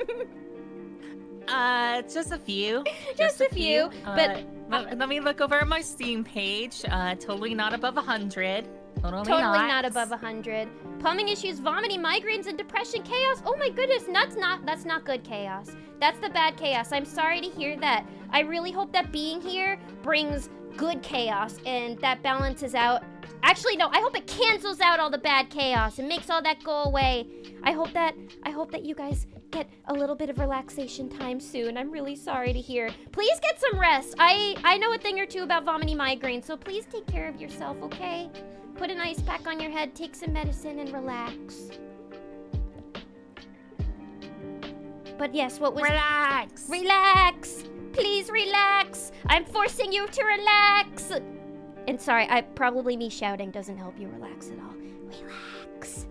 Just a few. Just a few, but let me look over at my Steam page. Totally not above 100. Totally not above 100. Plumbing issues, vomiting, migraines, and depression, chaos. Oh my goodness, that's not good chaos. That's the bad chaos. I'm sorry to hear that. I really hope that being here brings good chaos and that balances out. Actually, no, I hope it cancels out all the bad chaos and makes all that go away. I hope that you guys get a little bit of relaxation time soon. I'm really sorry to hear. Please get some rest. I know a thing or two about vomiting migraines, so please take care of yourself, okay? Put an ice pack on your head, take some medicine, and relax. But yes, what was... Relax! Relax! Please relax! I'm forcing you to relax! And sorry, probably me shouting doesn't help you relax at all. Relax.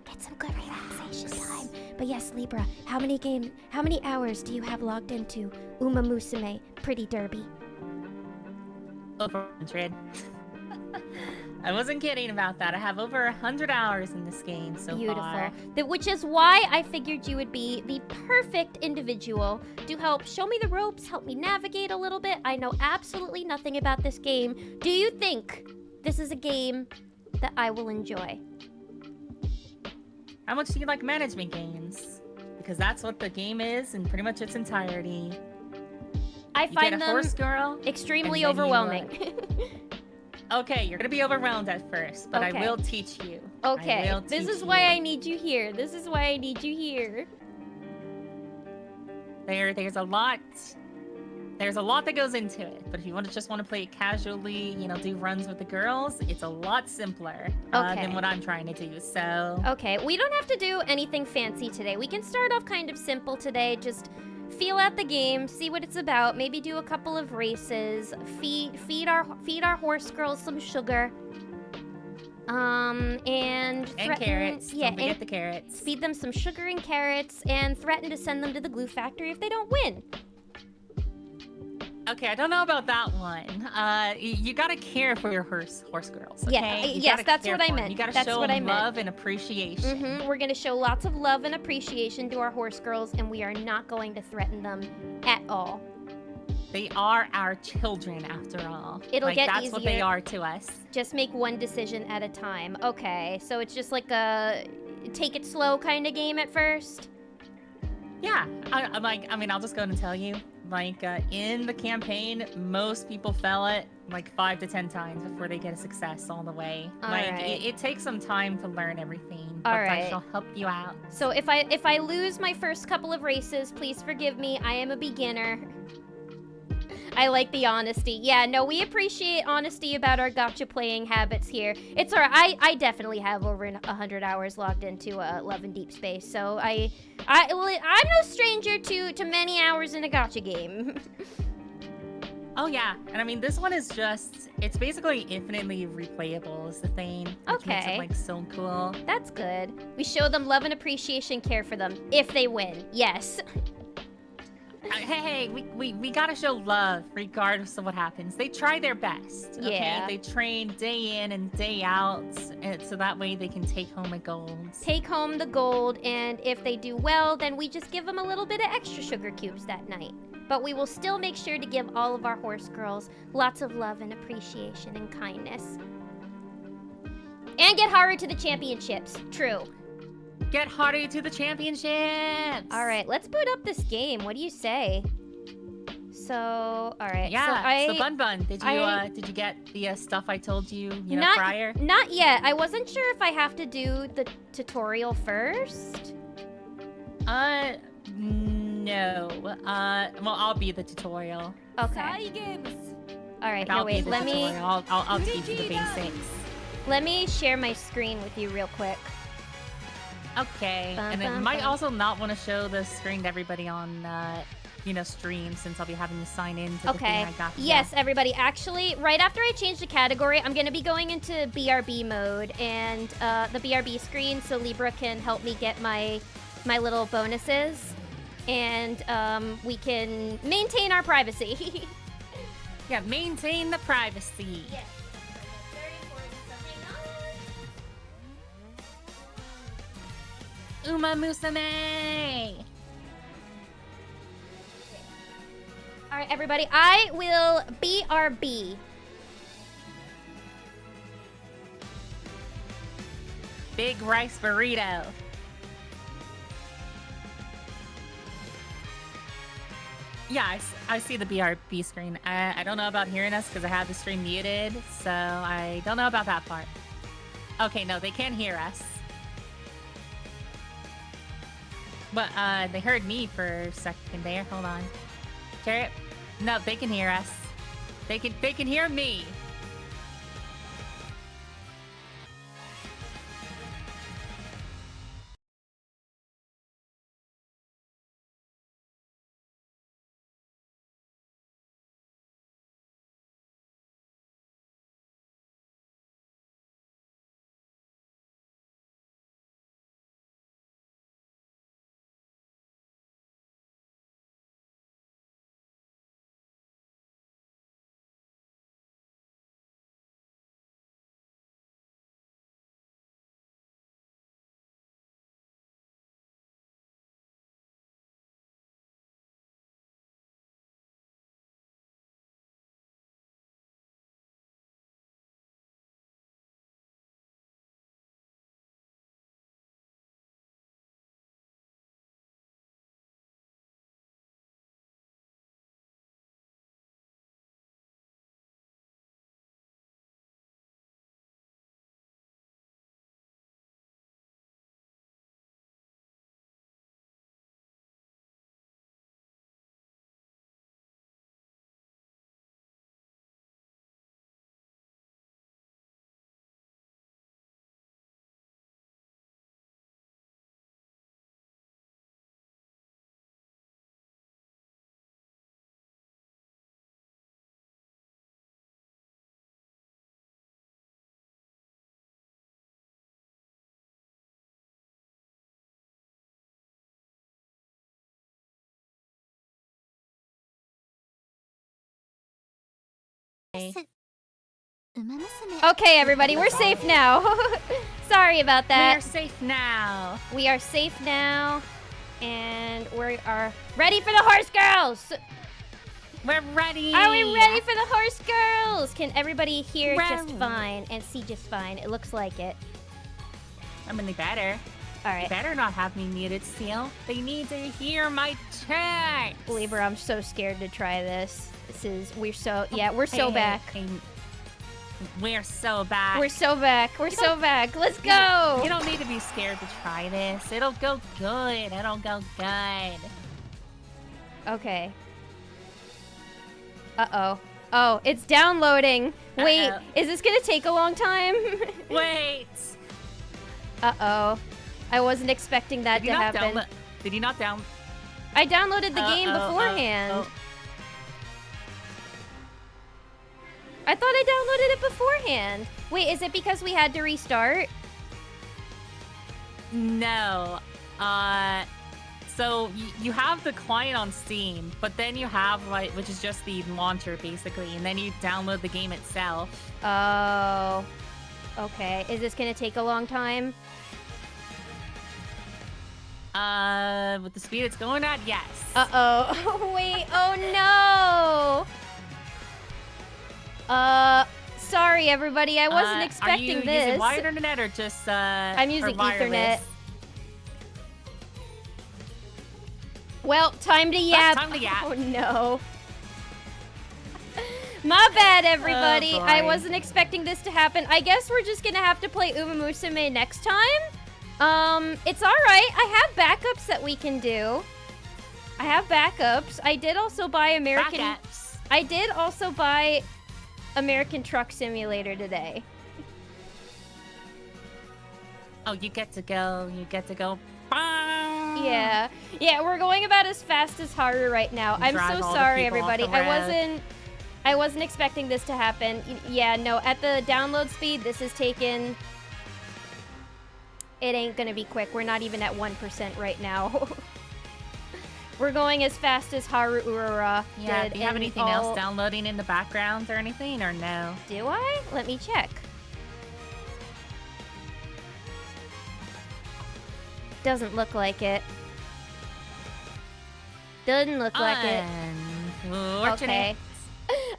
Get some good relaxation time. But yes, Libra, how many hours do you have logged into Uma Musume Pretty Derby? Over 100. I wasn't kidding about that. I have over 100 hours in this game so far. Beautiful. Which is why I figured you would be the perfect individual to help show me the ropes, help me navigate a little bit. I know absolutely nothing about this game. Do you think this is a game that I will enjoy? How much do you like management games? Because that's what the game is in pretty much its entirety. I find them horse girl extremely overwhelming. Okay, you're gonna be overwhelmed at first, but okay. I will teach you. Okay, this is why I need you here. This is why I need you here. There's a lot that goes into it, but if you just want to play it casually, do runs with the girls, it's a lot simpler than what I'm trying to do, so... Okay, we don't have to do anything fancy today. We can start off kind of simple today, just feel out the game, see what it's about, maybe do a couple of races, feed our horse girls some sugar. And carrots. Yeah, don't forget the carrots. Feed them some sugar and carrots, and threaten to send them to the glue factory if they don't win. Okay, I don't know about that one. You gotta care for your horse girls, okay? Yes, that's what I meant. You gotta show them love and appreciation. We're gonna show lots of love and appreciation to our horse girls, and we are not going to threaten them at all. They are our children, after all. It'll get easier. That's what they are to us. Just make one decision at a time. Okay, so it's just like a take it slow kind of game at first? Yeah, I'll just go ahead and tell you. In the campaign, most people fail it 5 to 10 times before they get a success all the way. It takes some time to learn everything, but I shall help you out. So if I lose my first couple of races, please forgive me. I am a beginner. I like the honesty. Yeah, no, we appreciate honesty about our gacha playing habits here. It's alright. I definitely have over 100 hours logged into Love and Deep Space, so I'm no stranger to many hours in a gacha game. Oh yeah, and this one is it's basically infinitely replayable is the thing. Which makes it so cool. That's good. We show them love and appreciation, care for them if they win. Yes. Hey, we gotta show love regardless of what happens. They try their best, okay? Yeah. They train day in and day out, so that way they can take home a gold. Take home the gold, and if they do well, then we just give them a little bit of extra sugar cubes that night. But we will still make sure to give all of our horse girls lots of love and appreciation and kindness. And get Haru to the championships. True. Get Haru to the championships! Alright, let's boot up this game. What do you say? So, alright. Yeah, so Bun, did you get the stuff I told you, prior? Not yet. I wasn't sure if I have to do the tutorial first. No. Well, I'll be the tutorial. Okay. Alright, no, wait, let me... I'll teach you the basics. Let me share my screen with you real quick. Okay, and I might also not want to show the screen to everybody on, stream, since I'll be having you sign in to the thing I got. Yes, everybody. Actually, right after I change the category, I'm going to be going into BRB mode and the BRB screen, so Libra can help me get my little bonuses, and we can maintain our privacy. Yeah, maintain the privacy. Yes. Uma Musume! All right, everybody. I will BRB. Big rice burrito. Yeah, I see the BRB screen. I don't know about hearing us because I have the stream muted, so I don't know about that part. Okay, no, they can hear us. But they heard me for a second there. Hold on. Carrot? No, they can hear us. They can hear me. Okay, everybody, we're safe now. Sorry about that. We're safe now. We are safe now, and we are ready for the horse girls. We're ready. Are we ready for the horse girls? Can everybody hear just fine and see just fine? It looks like it. I mean, they better. All right. They better not have me muted still. They need to hear my chat. Libra, I'm so scared to try this. We're so back. We're so back. We're so back. We're so back. Let's go. You don't need to be scared to try this. It'll go good. It'll go good. Okay. Uh-oh. Oh, it's downloading. Wait, is this gonna take a long time? Wait. Uh-oh. I wasn't expecting that to happen. Did you not down? I downloaded the game beforehand. I thought I downloaded it beforehand. Wait, is it because we had to restart? No. So you have the client on Steam, but then you have which is just the launcher basically, and then you download the game itself. Oh. Okay. Is this gonna take a long time? With the speed it's going at, yes. Uh-oh. Wait, oh no! Sorry everybody, I wasn't expecting this. Are you using wired internet or just, I'm using Ethernet. wireless? Well, time to yap. Time to yap. Oh no. My bad, everybody. Oh, boy. I wasn't expecting this to happen. I guess we're just gonna have to play Uma Musume next time. It's alright. I have backups that we can do. I have backups. I did also buy American... Backups. I did also buy American Truck Simulator today. Oh, you get to go. Yeah. Yeah, we're going about as fast as Haru right now. I'm so sorry, everybody. I wasn't expecting this to happen. Yeah, no, at the download speed, this is taken... It ain't gonna be quick. We're not even at 1% right now. We're going as fast as Haru Urara did. Yeah, do you have anything else downloading in the background or anything, or no? Do I? Let me check. Doesn't look like it. Doesn't look like it. Okay.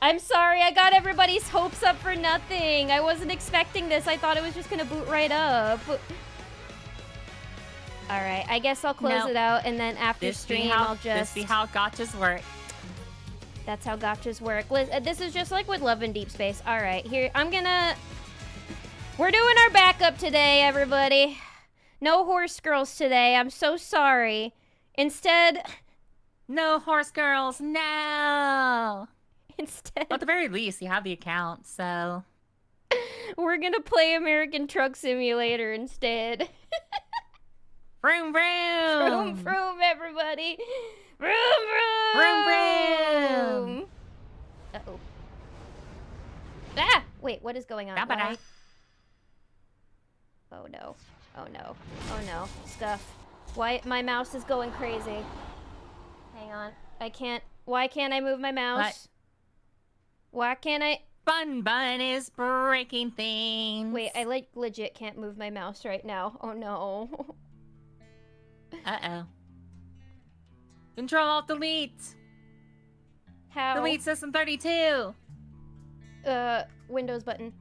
I'm sorry, I got everybody's hopes up for nothing. I wasn't expecting this. I thought it was just gonna boot right up. Alright, I guess I'll close it out, and then after stream, I'll just... This be how gotchas work. That's how gotchas work. This is just like with Love in Deep Space. Alright, here, I'm gonna... We're doing our backup today, everybody. No horse girls today. I'm so sorry. Instead... No horse girls, no! Instead... Well, at the very least, you have the account, so... We're gonna play American Truck Simulator instead. Vroom, vroom! Vroom, vroom, everybody! Vroom, Vroom, vroom! vroom! Uh-oh. Ah! Wait, what is going on? Why? Oh no. Oh no. Oh no. Stuff. Why? My mouse is going crazy. Hang on. I can't... Why can't I move my mouse? What? Why can't I... Bun Bun is breaking things. Wait, I like legit can't move my mouse right now. Oh no. Uh-oh. Control Alt Delete. How? Delete System 32. Windows button.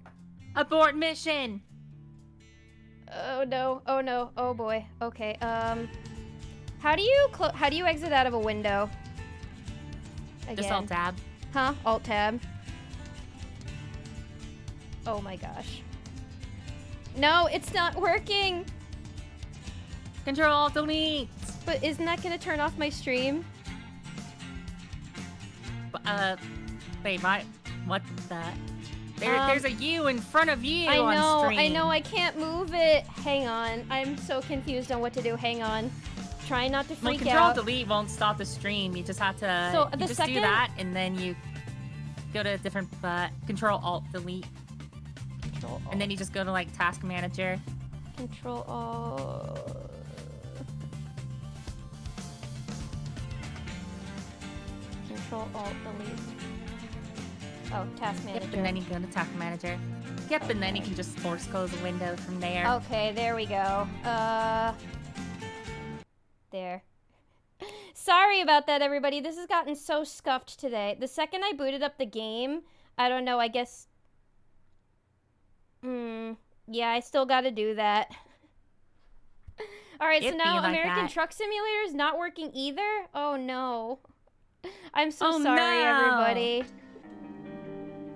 Abort mission. Oh no. Oh no. Oh boy. Okay. How do you exit out of a window? Again. Just Alt Tab. Huh? Alt Tab. Oh my gosh. No, it's not working. Control Alt Delete. But isn't that gonna turn off my stream? Wait, what's that? There's a U in front of you on stream. I know, I can't move it. Hang on, I'm so confused on what to do. Hang on. Try not to freak Control out. Delete won't stop the stream. You just have to So you just do that, and then you go to a different Control Alt Delete. Control Alt. And then you just go to like Task Manager. Control Alt. Control Alt Delete. Oh, Task Manager. Yep, and then you go to Task Manager. Yep, and then you can just force close a window from there. Okay, there we go. There. Sorry about that, everybody. This has gotten so scuffed today. The second I booted up the game, I don't know, I guess... yeah, I still gotta do that. Alright, so now like American that. Truck Simulator is not working either? Oh, no. I'm so sorry, no. everybody.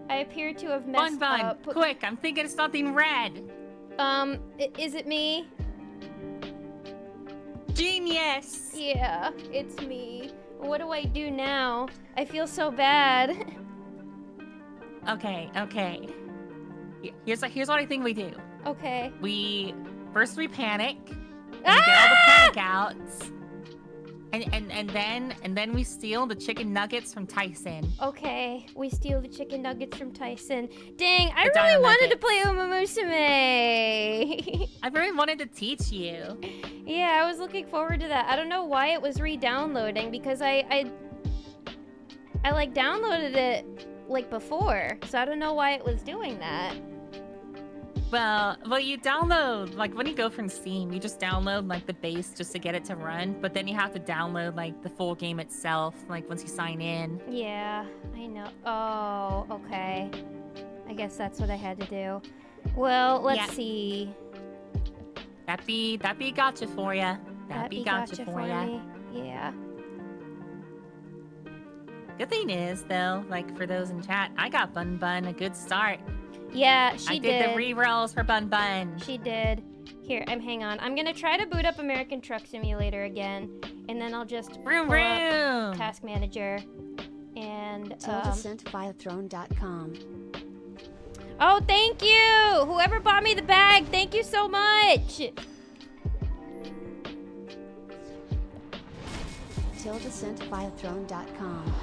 I appear to have messed Bun, up. quick, I'm thinking of something red. Is it me? Genius! Yeah, it's me. What do I do now? I feel so bad. Okay. Here's what I think we do. Okay. First we panic. And get all the panic out. And then we steal the chicken nuggets from Tyson. Okay, we steal the chicken nuggets from Tyson. Dang, I really wanted to play Uma Musume. I really wanted to teach you. Yeah, I was looking forward to that. I don't know why it was re-downloading, because I like downloaded it like before, so I don't know why it was doing that. Well, you download, like, when you go from Steam, you just download, like, the base just to get it to run, but then you have to download, like, the full game itself, like, once you sign in. Yeah, I know. Oh, okay. I guess that's what I had to do. Well, let's see. That be gotcha for ya. That be gotcha for ya. Me. Yeah. Good thing is, though, like, for those in chat, I got Bun Bun a good start. Yeah, she did. I did the re-rolls for Bun Bun. She did. Here, hang on. I'm gonna try to boot up American Truck Simulator again, and then I'll just vroom, pull vroom. up Task Manager and TildaSentViathrone.com. Oh, thank you! Whoever bought me the bag, thank you so much! TildaSentViathrone.com.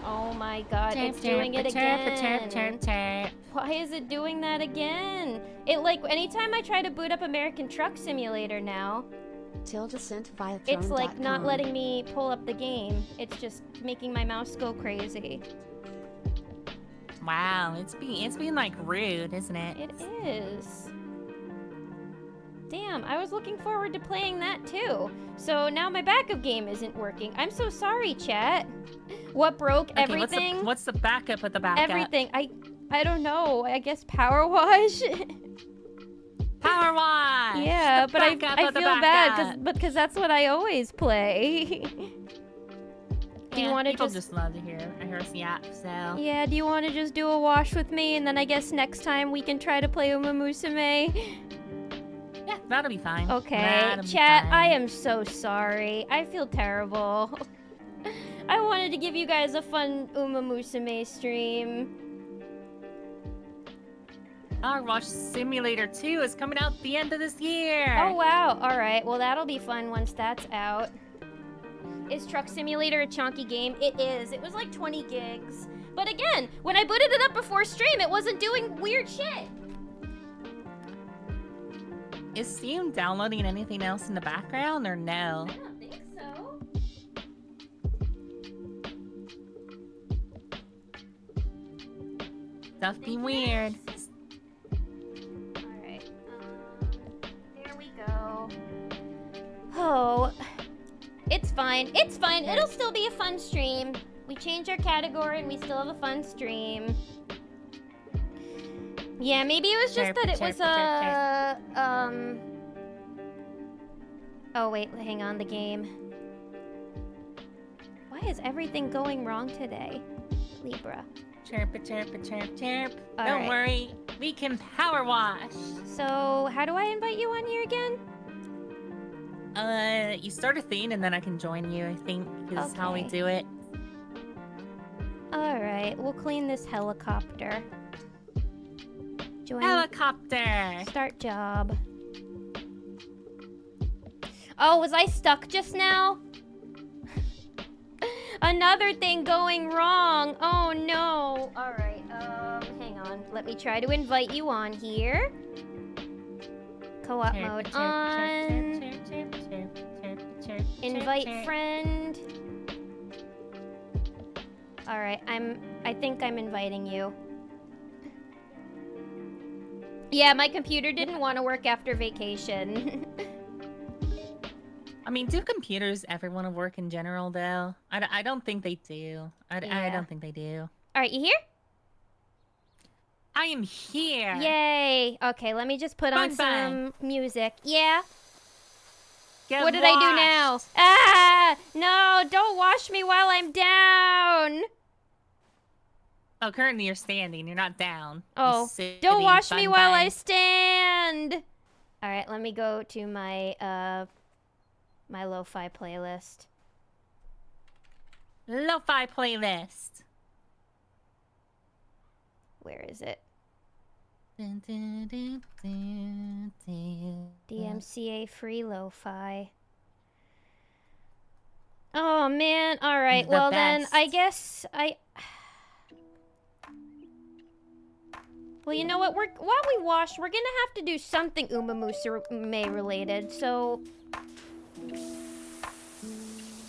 Oh my god, it's doing it again. Why is it doing that again? It, like, anytime I try to boot up American Truck Simulator now, TildaSentViathrone.com. it's like not letting me pull up the game. It's just making my mouse go crazy. Wow, it's being like rude, isn't it? It is. Damn, I was looking forward to playing that too. So now my backup game isn't working. I'm so sorry, chat. What broke? Okay, Everything? What's the backup of the backup? Everything. I don't know. I guess power wash. Power wash. Yeah, but I feel bad because that's what I always play. Do you want to just love to hear us yap, so. Yeah, do you want to just do a wash with me, and then I guess next time we can try to play Uma Musume? Yeah, that'll be fine. Okay, chat, I am so sorry. I feel terrible. I wanted to give you guys a fun Uma Musume stream. Power Wash Simulator 2 is coming out the end of this year. Oh, wow. All right. Well, that'll be fun once that's out. Is Truck Simulator a chunky game? It is. It was like 20 gigs. But again, when I booted it up before stream, it wasn't doing weird shit. Is Steam downloading anything else in the background or no? I don't think so. Stuff be weird. Alright. There we go. Oh. It's fine. It's fine. It'll still be a fun stream. We change our category and we still have a fun stream. Yeah, maybe it was just that it was Oh wait, hang on, the game. Why is everything going wrong today? Libra. Chirp, chirp, chirp, chirp. All Don't right. worry, we can power wash. So, how do I invite you on here again? You start a thing and then I can join you, I think, is how we do it. Alright, we'll clean this helicopter. Join. Helicopter! Start job. Oh, was I stuck just now? Another thing going wrong. Oh no. Alright, hang on. Let me try to invite you on here. Co-op mode on. Invite friend. Alright, I think I'm inviting you. Yeah, my computer didn't want to work after vacation. I mean, do computers ever want to work in general, though? I don't think they do. I don't think they do. Alright, you here? I am here! Yay! Okay, let me just put on some music. Yeah? Get What did I do now? Ah! No, don't wash me while I'm down! Oh, currently you're standing. You're not down. Oh, don't wash me while I stand! Alright, let me go to my, my lo-fi playlist. Lo-fi playlist. Where is it? DMCA free lo-fi. Oh man, alright, well then I guess well, you know what? While we wash, we're gonna have to do something Uma Musume related. So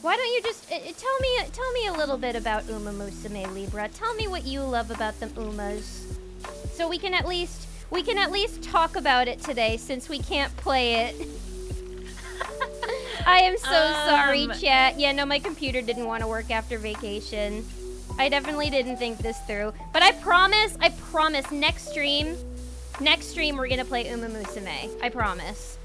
why don't you just tell me a little bit about Uma Musume, Libra? Tell me what you love about the Umas, so we can at least talk about it today, since we can't play it. I am so sorry, chat. Yeah, no, my computer didn't want to work after vacation. I definitely didn't think this through. But I promise, next stream we're gonna play Uma Musume. I promise.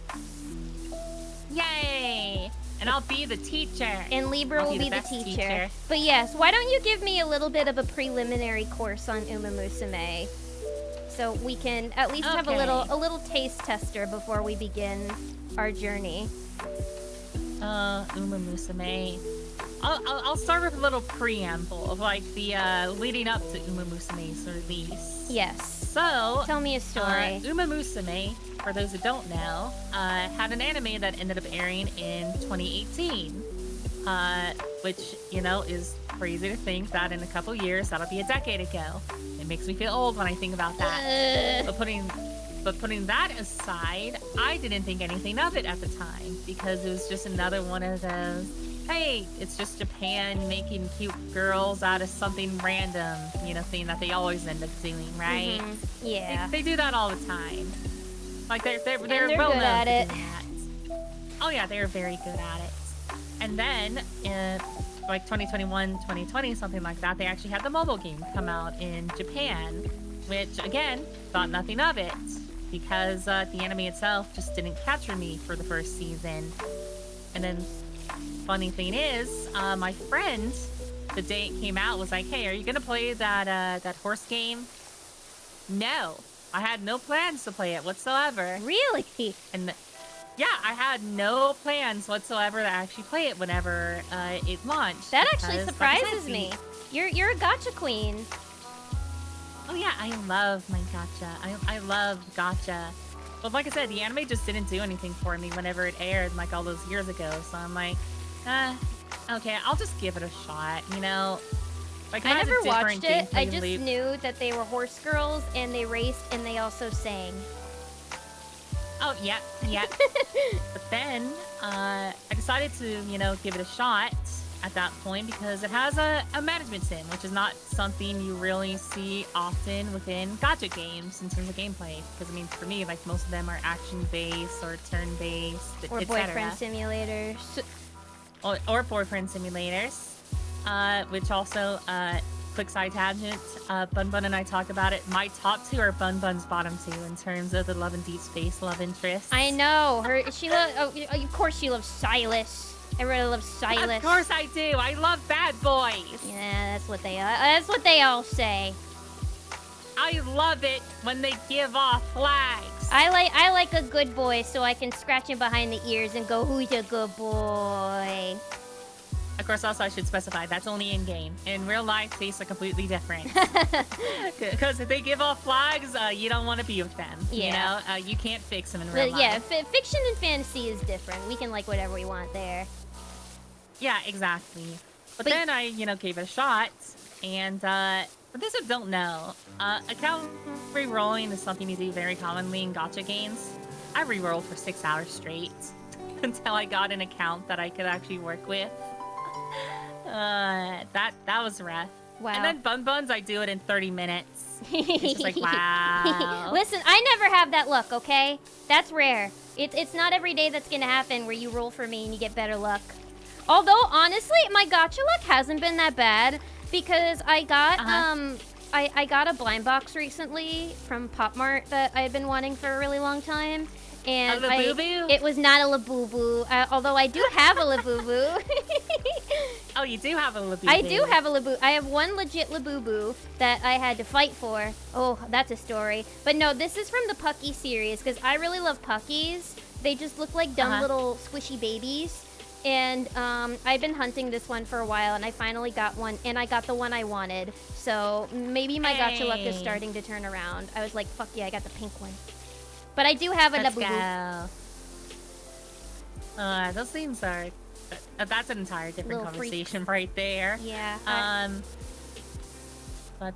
Yay! And I'll be the teacher. And Libra will be the teacher. But yes, why don't you give me a little bit of a preliminary course on Uma Musume, so we can at least have a little taste tester before we begin our journey. Uma Musume. I'll start with a little preamble of like the leading up to Uma Musume's release. Yes. So tell me a story. Uma Musume, for those who don't know, had an anime that ended up airing in 2018, which, you know, is crazy to think that in a couple years that'll be a decade ago. It makes me feel old when I think about that. But putting that aside, I didn't think anything of it at the time, because it was just another one of those, hey, it's just Japan making cute girls out of something random, you know, thing that they always end up doing, right? Mm-hmm. Yeah. They do that all the time. Like they're they're well good known at for it. doing that. Oh yeah, they're very good at it. And then in like 2021, 2020, something like that, they actually had the mobile game come out in Japan, which again, thought nothing of it because the anime itself just didn't capture me for the first season. And then funny thing is, my friend, the day it came out, was like, "Hey, are you gonna play that horse game?" No, I had no plans to play it whatsoever. Really? And yeah, I had no plans whatsoever to actually play it whenever it launched. That actually because, surprises me. You're a gacha queen. Oh yeah, I love my gacha. I love gacha. But like I said, the anime just didn't do anything for me whenever it aired, like all those years ago. So I'm like, okay, I'll just give it a shot. You know, like I never watched it. I just loop. knew that they were horse girls and they raced and they also sang. Oh yeah. But then I decided to, you know, give it a shot at that point because it has a management sim, which is not something you really see often within gacha games in terms of gameplay. Because I mean, for me, like most of them are action-based or turn-based, Or boyfriend simulators. Or boyfriend simulators, which also, quick side tangent, Bun Bun and I talked about it. My top two are Bun Bun's bottom two in terms of the Love and Deep Space love interest. I know her. She loves. Oh, of course she loves Silas. Everybody loves Silas. Of course I do. I love bad boys. Yeah, that's what they are. That's what they all say. I love it when they give off flags. I like a good boy, so I can scratch him behind the ears and go, "Who's a good boy?" Of course, also I should specify that's only in game. In real life, tastes are completely different. Because if they give off flags, you don't want to be with them. Yeah. You know, you can't fix them in real life. Yeah, fiction and fantasy is different. We can like whatever we want there. Yeah, exactly. But then I, you know, gave it a shot, and for those who don't know, account re-rolling is something you do very commonly in gacha games. I re-rolled for 6 hours straight until I got an account that I could actually work with. That was rough. Wow. And then Bun Buns, I do it in 30 minutes. It's just like, wow. Listen, I never have that luck, okay? That's rare. It's not every day that's gonna happen where you roll for me and you get better luck. Although, honestly, my gacha luck hasn't been that bad because I got, I got a blind box recently from Pop Mart that I had been wanting for a really long time. And a Labubu? it was not a Labubu, although I do have a Labubu. Oh, you do have a Labubu. I do have a Labubu. I have one legit Labubu that I had to fight for. Oh, that's a story. But no, this is from the Pucky series because I really love Puckies. They just look like dumb little squishy babies. And I've been hunting this one for a while, and I finally got one, and I got the one I wanted. So maybe my gacha luck is starting to turn around. I was like, fuck yeah, I got the pink one. But I do have a Labubu. Those things are... that's an entire different conversation right there. Yeah. But,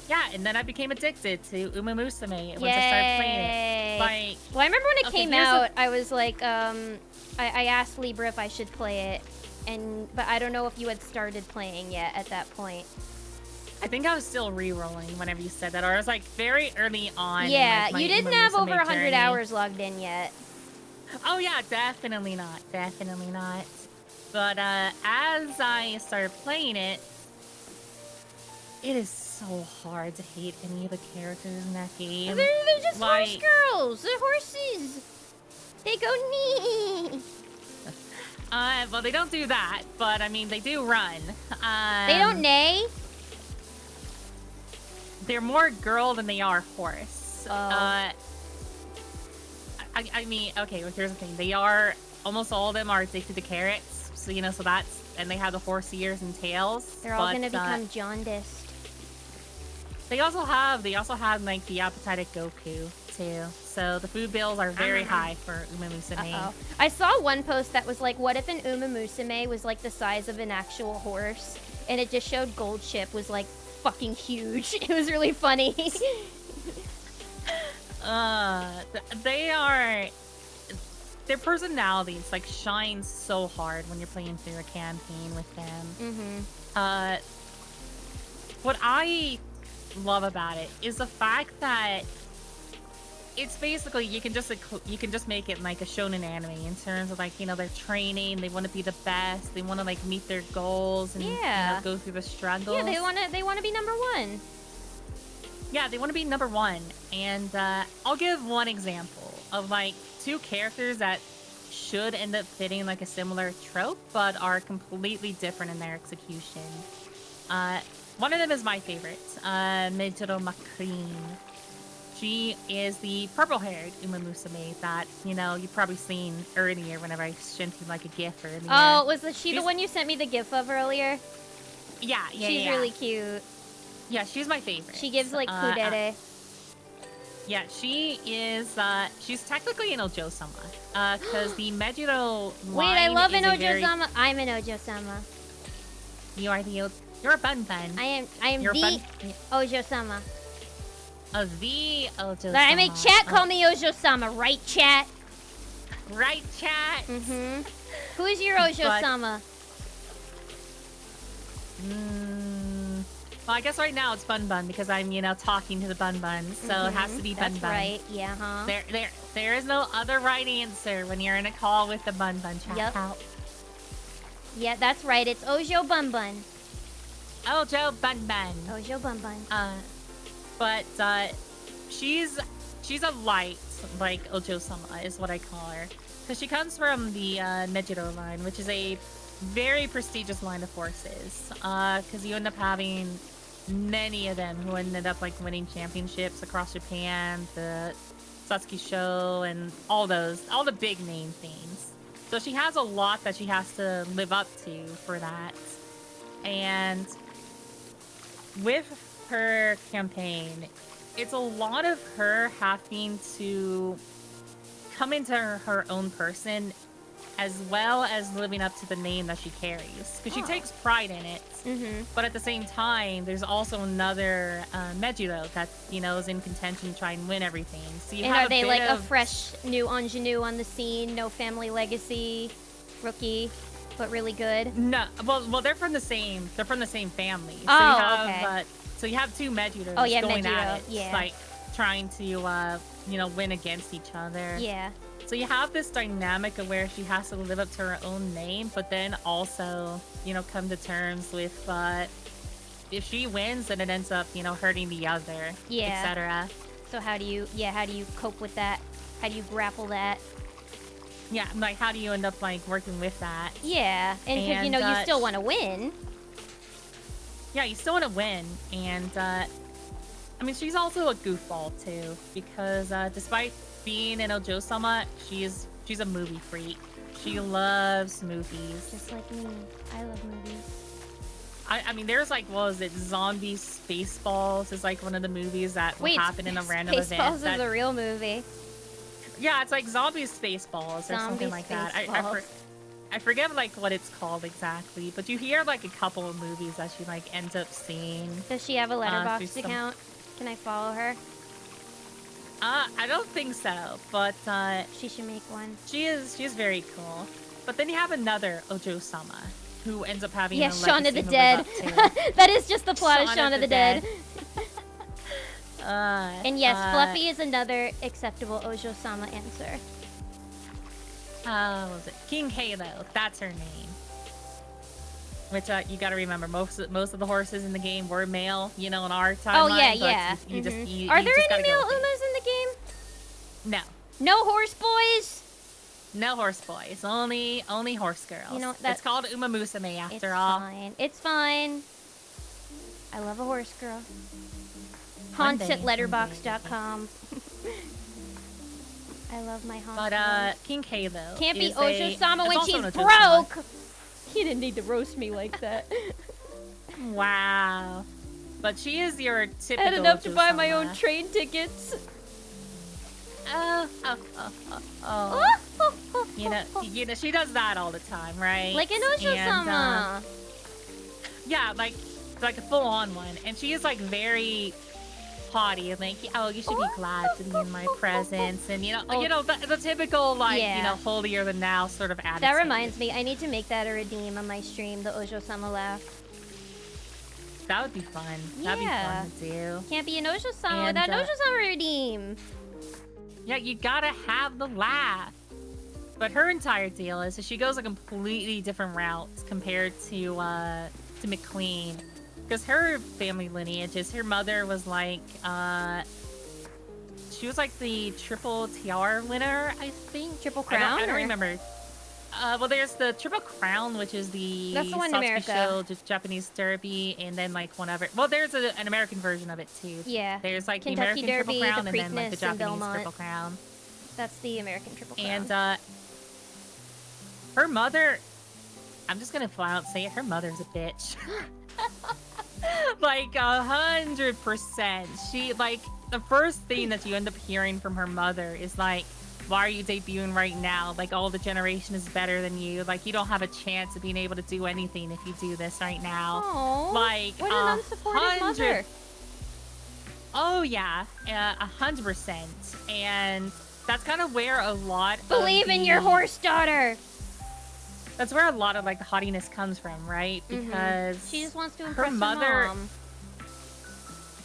yeah, and then I became addicted to Uma Musume once I started playing it. Like, well, I remember when it came out, I was like, I asked Libra if I should play it, but I don't know if you had started playing yet at that point. I think I was still re-rolling whenever you said that, or I was like very early on. Yeah, in, like, you didn't have over 100 hours logged in yet. Oh yeah, definitely not. But as I started playing it, it is so hard to hate any of the characters in that game. They're just horse girls. They're horses. They go nee. Well, they don't do that, but I mean, they do run. They don't neigh? They're more girl than they are horse. Oh. I mean, okay, well, here's the thing. They are, almost all of them are addicted to carrots. So, you know, so that's, and they have the horse ears and tails. They're all gonna become jaundiced. They also have, like, the appetitic Goku, too. So the food bills are very high for Uma Musume. I saw one post that was like, what if an Uma Musume was like the size of an actual horse? And it just showed Goldship was like fucking huge. It was really funny. Their personalities like shine so hard when you're playing through a campaign with them. What I love about it is the fact that it's basically you can just make it like a shonen anime in terms of like, you know, their training. They want to be the best. They want to like meet their goals and you know, go through the struggles. Yeah, they want to be number one. Yeah, they want to be number one. And I'll give one example of like two characters that should end up fitting like a similar trope, but are completely different in their execution. One of them is my favorite, Mejiro Makuin. She is the purple-haired Uma Musume that, you know, you've probably seen earlier whenever I sent you like a gif earlier. Oh, was she the one you sent me the gif of earlier? Yeah. She's really cute. Yeah, she's my favorite. She gives like kudere. Yeah, she is, she's technically an Ojo-sama. Because the Mejiro line Wait, I love an Ojo-sama. I'm an Ojo-sama. You're a bun-bun. I am the Ojo-sama. Oh, the Ojo-sama. I make chat call me Ojo-sama, right, chat? Right, chat? Mm-hmm. Who is your Ojo-sama? Well, I guess right now it's Bun Bun because I'm, you know, talking to the Bun Bun, so it has to be Bun Bun. That's right, yeah, huh? There is no other right answer when you're in a call with the Bun Bun chat. Yep. Yeah, that's right. It's Ojo Bun Bun. Ojo Bun Bun. Ojo Bun Bun. But she's a light, like Ojo-sama is what I call her, because she comes from the Mejiro line, which is a very prestigious line of horses. Because you end up having many of them who ended up like winning championships across Japan, the Satsuki Show, and all the big name things. So she has a lot that she has to live up to for that. And with her campaign, it's a lot of her having to come into her own person, as well as living up to the name that she carries, because she takes pride in it. But at the same time, there's also another Mejiro that, you know, is in contention to try and win everything. So you have are they like a fresh new ingenue on the scene? No family legacy, rookie, but really good. No, well, they're from the same family. So Oh, you have, okay. So you have two Mejiros going at it, like trying to, you know, win against each other. Yeah. So you have this dynamic of where she has to live up to her own name, but then also, you know, come to terms with if she wins, then it ends up, you know, hurting the other, etc. So how do you cope with that? How do you grapple that? Yeah, like how do you end up like working with that? Yeah, and because you know you still want to win. Yeah, you still want to win, and I mean she's also a goofball too, because despite being an Ojo-sama, she's a movie freak. She loves movies. Just like me. I love movies. I mean, there's like, what was it? Zombie Spaceballs is like one of the movies that will happen in a random event. Spaceballs is a real movie. Yeah, it's like Zombie Spaceballs or something like that. I forget like what it's called exactly, but you hear like a couple of movies that she like ends up seeing. Does she have a Letterboxd account? Can I follow her? I don't think so, but she should make one. She's very cool. But then you have another Ojo-sama who ends up having Shaun of the Dead. That is just the plot of Shaun of the Dead. And yes, Fluffy is another acceptable Ojo-sama answer. What was it? King Halo. That's her name. Which you gotta remember, most of the horses in the game were male, you know, in our timeline. Oh yeah, yeah. Are there any male Umas in the game? No. No horse boys? No horse boys. Only horse girls. You know, it's called Uma Musume after all. Fine. It's fine. I love a horse girl. Honse at letterboxd.com. I love my Honse. But King Halo can't be Ojo-sama when she's broke. You didn't need to roast me like that. Wow. But she is your typical I had enough to buy Ojo-sama. my own train tickets. You know, she does that all the time, right? Like an Ojo-sama. Yeah, like a full-on one. And she is like very haughty and like, oh, you should be glad to be in my presence, and you know the typical like you know holier than thou sort of attitude. That reminds me, I need to make that a redeem on my stream, the Ojo-sama laugh. That would be fun. That'd be fun to do. Can't be an Ojo-sama without an Ojo-sama redeem. Yeah, you gotta have the laugh. But her entire deal is that she goes a completely different route compared to McQueen. Because her family lineage is her mother was like, she was like the Triple TR winner, I think. Triple Crown? I don't remember. Well, there's the Triple Crown, which is That's the one in America. Show, Japanese Derby, and then like one other. Well, there's an American version of it too. Yeah. There's like Kentucky the American Derby, Triple Crown, the and then like the Preakness, and Japanese Belmont. Triple Crown. That's the American Triple Crown. And her mother, I'm just gonna flat out say it. Her mother's a bitch. Like 100%. She like the first thing that you end up hearing from her mother is like, why are you debuting right now? Like, all the generation is better than you. Like, you don't have a chance of being able to do anything if you do this right now. Aww, like, what an unsupportive mother. Oh, yeah. 100%. And that's kind of where a lot Believe in your horse daughter. That's where a lot of, like, the haughtiness comes from, right? Because she just wants to impress her mother. Mom.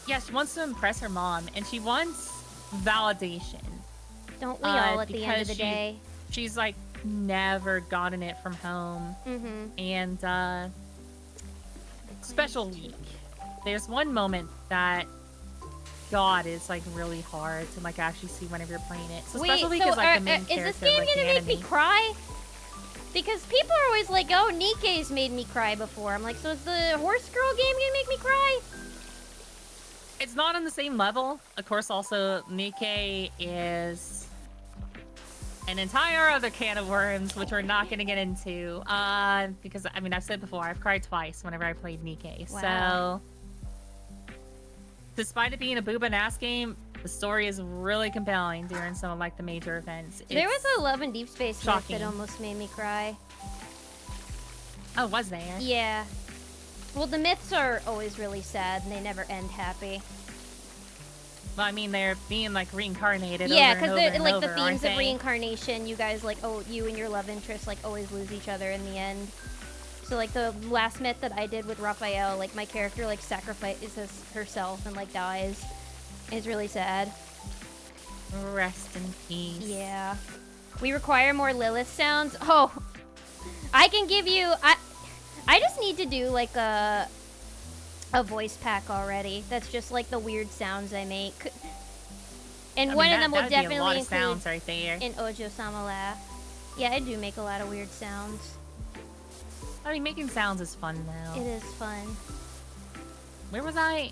Yeah, she wants to impress her mom. And she wants validation. Don't we all at the end of the day? She's like never gotten it from home. And special week. There's one moment that God is like really hard to like actually see whenever you're playing it. So special week is like the main character. Is this game gonna make me cry? Because people are always like, "Oh, Nikke's made me cry before." I'm like, so is the horse girl game gonna make me cry? It's not on the same level. Of course, also Nikke is an entire other can of worms, which we're not going to get into. Because, I mean, I've said before, I've cried twice whenever I played Nikke. Wow. So, despite it being a boob and ass game, the story is really compelling during some of, like, the major events. There was a Love in Deep Space myth that almost made me cry. Oh, was there? Yeah. Well, the myths are always really sad, and they never end happy. Well, I mean, they're being, like, reincarnated yeah, over and over and like over, the themes of aren't they? reincarnation, you guys, like, oh, you and your love interest, like, always lose each other in the end. So, like, the last myth that I did with Raphael, like, my character, like, sacrifices herself and, like, dies. It's really sad. Rest in peace. Yeah. We require more Lilith sounds. Oh, I can give you... I just need to do, like, a voice pack already. That's just, like, the weird sounds I make. And one of them will definitely be a lot of include sounds right there. an Ojo-sama laugh. Yeah, I do make a lot of weird sounds. I mean, making sounds is fun now. It is fun. Where was I?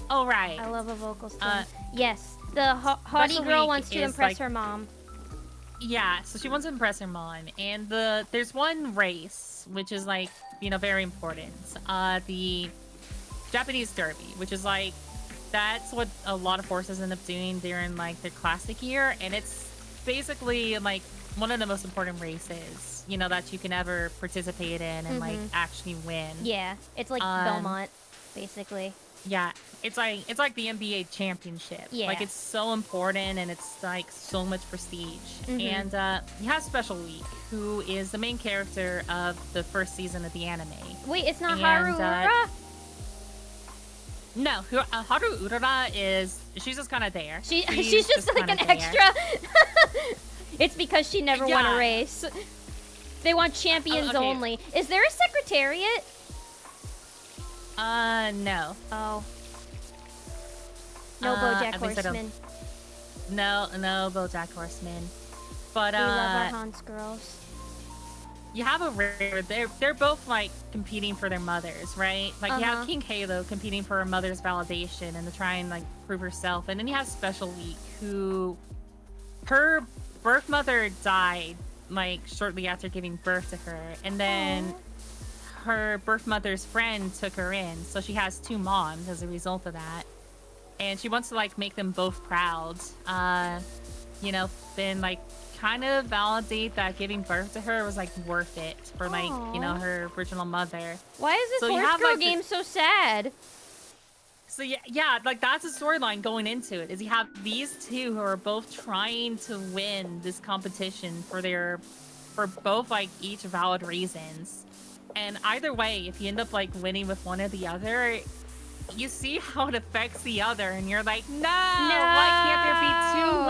Oh, right. I love a vocal sting. Yes, the haughty girl wants to impress her mom. Yeah, so she wants to impress her mom. And there's one race, which is, like, you know, very important. The Japanese Derby, which is, like, that's what a lot of horses end up doing during, like, their classic year. And it's basically, like, one of the most important races, you know, that you can ever participate in and, like, actually win. Yeah, it's like Belmont, basically. Yeah, it's like the NBA championship. Yeah. Like, it's so important and it's, like, so much prestige. And you have Special Week, who is the main character of the first season of the anime. Wait, it's not Haru Urara? No, Haru Urara is... She's just kind of there. She's just like an extra. It's because she never won a race. They want champions only. Is there a secretariat? No. Oh. No BoJack Horseman. No BoJack Horseman. But we love our HONSE girls. You have a rare. They're both like competing for their mothers, right? Like you have King Halo competing for her mother's validation and to try and like prove herself, and then you have Special Week, who her birth mother died like shortly after giving birth to her, and then her birth mother's friend took her in, so she has two moms as a result of that, and she wants to like make them both proud. You know, then like kind of validate that giving birth to her was like worth it for like, you know, her original mother. Why is this horse girl game so sad? So yeah, like that's a storyline going into it, is you have these two who are both trying to win this competition for both like each valid reasons. And either way, if you end up like winning with one or the other, you see how it affects the other, and you're like, no, why can't there be two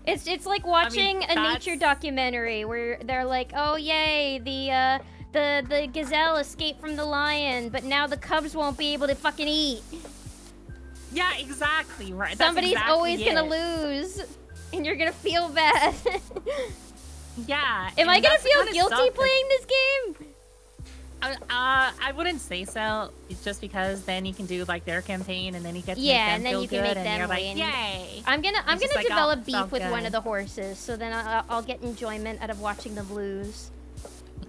It's like watching a nature documentary where they're like, oh yay, the gazelle escaped from the lion, but now the cubs won't be able to fucking eat. Yeah, exactly, right. Somebody's always gonna lose, and you're gonna feel bad. Yeah. Am I gonna feel guilty playing this game? I wouldn't say so. It's just because then you can do like their campaign, and then you get to make them and then feel you can good, make them like, win. yay! I'm gonna like, develop beef with one of the horses, so then I'll get enjoyment out of watching them lose.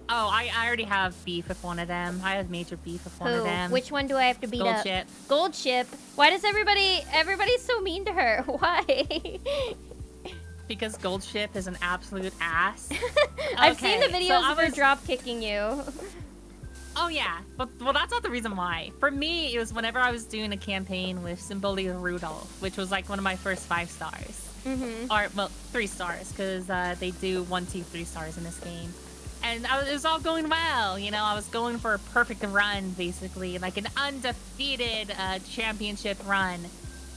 Oh, I already have beef with one of them. I have major beef with one of them. Which one do I have to beat up? Goldship. Goldship. Why does everybody's so mean to her? Why? Because Goldship is an absolute ass. I've seen the videos of her drop kicking you. Oh yeah, but well, that's not the reason why. For me, it was whenever I was doing a campaign with Symboli Rudolph, which was like one of my first 5 stars. Or well, 3 stars, because they do 1, 2, 3 stars in this game. And it was all going well, you know. I was going for a perfect run, basically, like an undefeated championship run.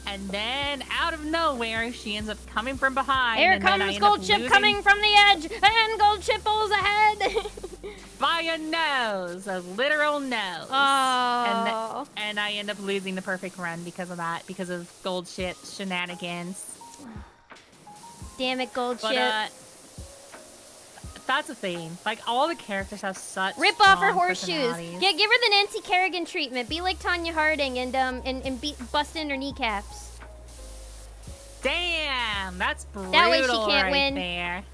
And then, out of nowhere, she ends up coming from behind. Here comes Goldship coming from the edge, and Goldship pulls ahead. By a nose, a literal nose. Oh. And I end up losing the perfect run because of that, because of Goldship shenanigans. Damn it, Goldship. But, that's the thing. Like, all the characters have such Rip off her horseshoes. Yeah, give her the Nancy Kerrigan treatment. Be like Tanya Harding and bust in her kneecaps. Damn, that's brutal. That way she can't win. There.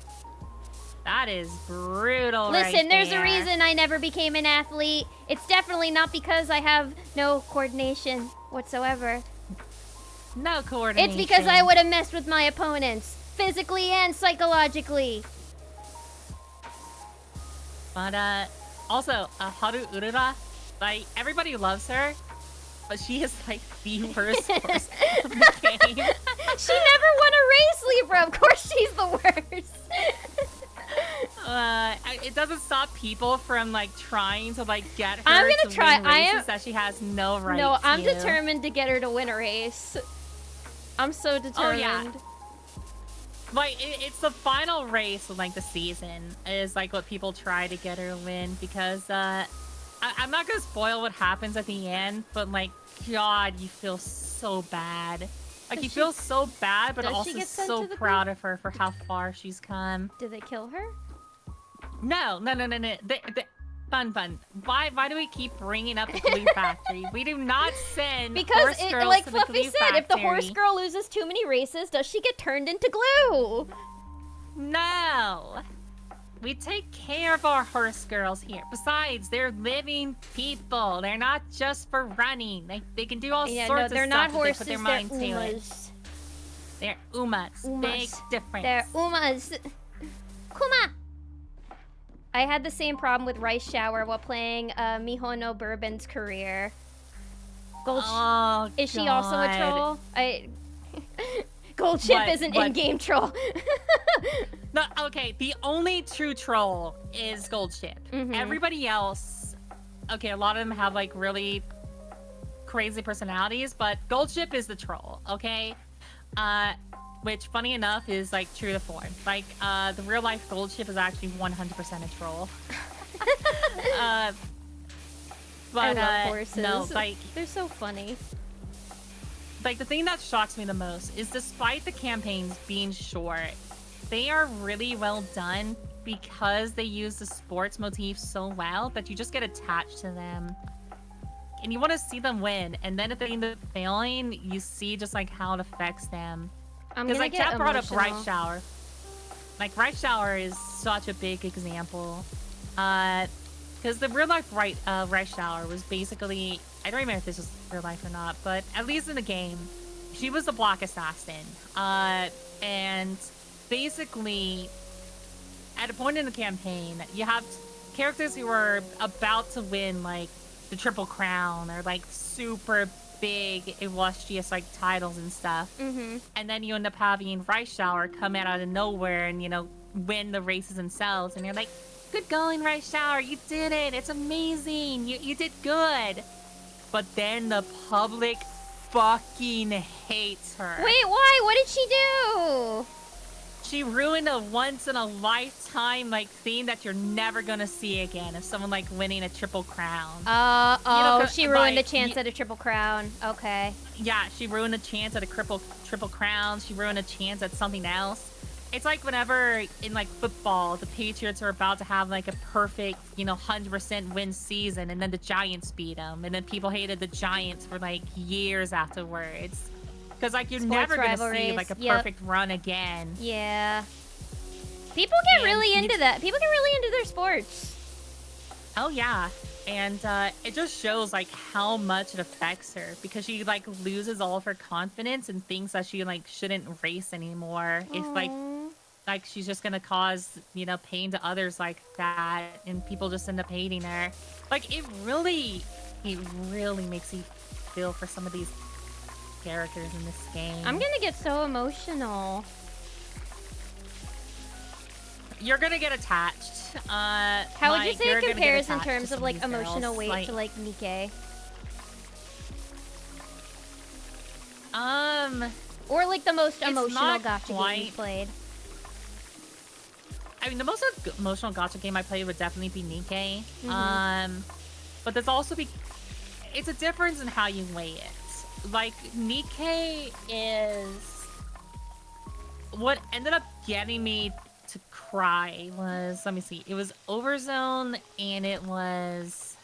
That is brutal. Listen, there's a reason I never became an athlete. It's definitely not because I have no coordination whatsoever. No coordination. It's because I would have messed with my opponents, physically and psychologically. But, also, Haru Urura, like, everybody loves her, but she is, like, the worst person in the game. She never won a race, Libra. Of course she's the worst. It doesn't stop people from, like, trying to, like, get her I'm gonna to try. win races that she has no right No, I'm to. determined to get her to win a race. I'm so determined. Oh, yeah. Like, it's the final race of, like, the season is, like, what people try to get her to win because, I'm not gonna spoil what happens at the end, but, like, God, you feel so bad. Like, you feel so bad, but also so proud of her for how far she's come. Did they kill her? No. Fun. Why do we keep bringing up the glue factory? We do not send horse girls like to Fluffy the glue said, factory. if the horse girl loses too many races, does she get turned into glue? No. We take care of our horse girls here. Besides, they're living people. They're not just for running. They can do all sorts of stuff. They're not horses, they put their mind they're to umas. it. They're umas. Big difference. They're umas. Kuma! I had the same problem with Rice Shower while playing Mihono Bourbon's career. Is she also a troll? Goldship is an in-game troll. No, okay, the only true troll is Goldship. Everybody else, okay, a lot of them have like really crazy personalities, but Goldship is the troll, okay? Which, funny enough, is like true to form. Like, the real life Goldship is actually 100% a troll. But, I love horses. No, like, they're so funny. Like, the thing that shocks me the most is despite the campaigns being short, they are really well done because they use the sports motif so well that you just get attached to them. And you want to see them win. And then at the end of failing, you see just like how it affects them. Because like Chat brought up Rice Shower. Like Rice Shower is such a big example. Because the real life Rice Shower was basically, I don't remember if this was real life or not, but at least in the game, she was a block assassin. And basically, at a point in the campaign, you have characters who are about to win like the Triple Crown or like super big illustrious like titles and stuff. And then you end up having Rice Shower come out of nowhere and, you know, win the races themselves. And you're like, good going, Rice Shower. You did it. It's amazing. You did good. But then the public fucking hates her. Wait, why? What did she do? she ruined a once-in-a-lifetime, like, thing that you're never gonna see again of someone, like, winning a Triple Crown. She ruined a chance at a Triple Crown. Okay. Yeah, she ruined a chance at a Triple Crown. She ruined a chance at something else. It's like whenever, in, like, football, the Patriots are about to have, like, a perfect, 100% win season, and then the Giants beat them, and then people hated the Giants for, like, years afterwards. Because, like, you're never going to see, like, a perfect run again. Yeah. People get really into that. People get really into their sports. Oh, yeah. And it just shows, like, how much it affects her. Because she, like, loses all of her confidence and thinks that she, like, shouldn't race anymore. If, like, she's just going to cause, pain to others like that. And people just end up hating her. Like, it really makes you feel for some of these characters in this game. I'm gonna get so emotional. You're gonna get attached. How would you say it compares in terms of like emotional weight to like Nikke? Or like the most emotional gacha game you played? I mean, the most emotional gacha game I played would definitely be Nikke. But there's also it's a difference in how you weigh it. Like, Nikke is... What ended up getting me to cry was... Let me see. It was Overzone, and it was...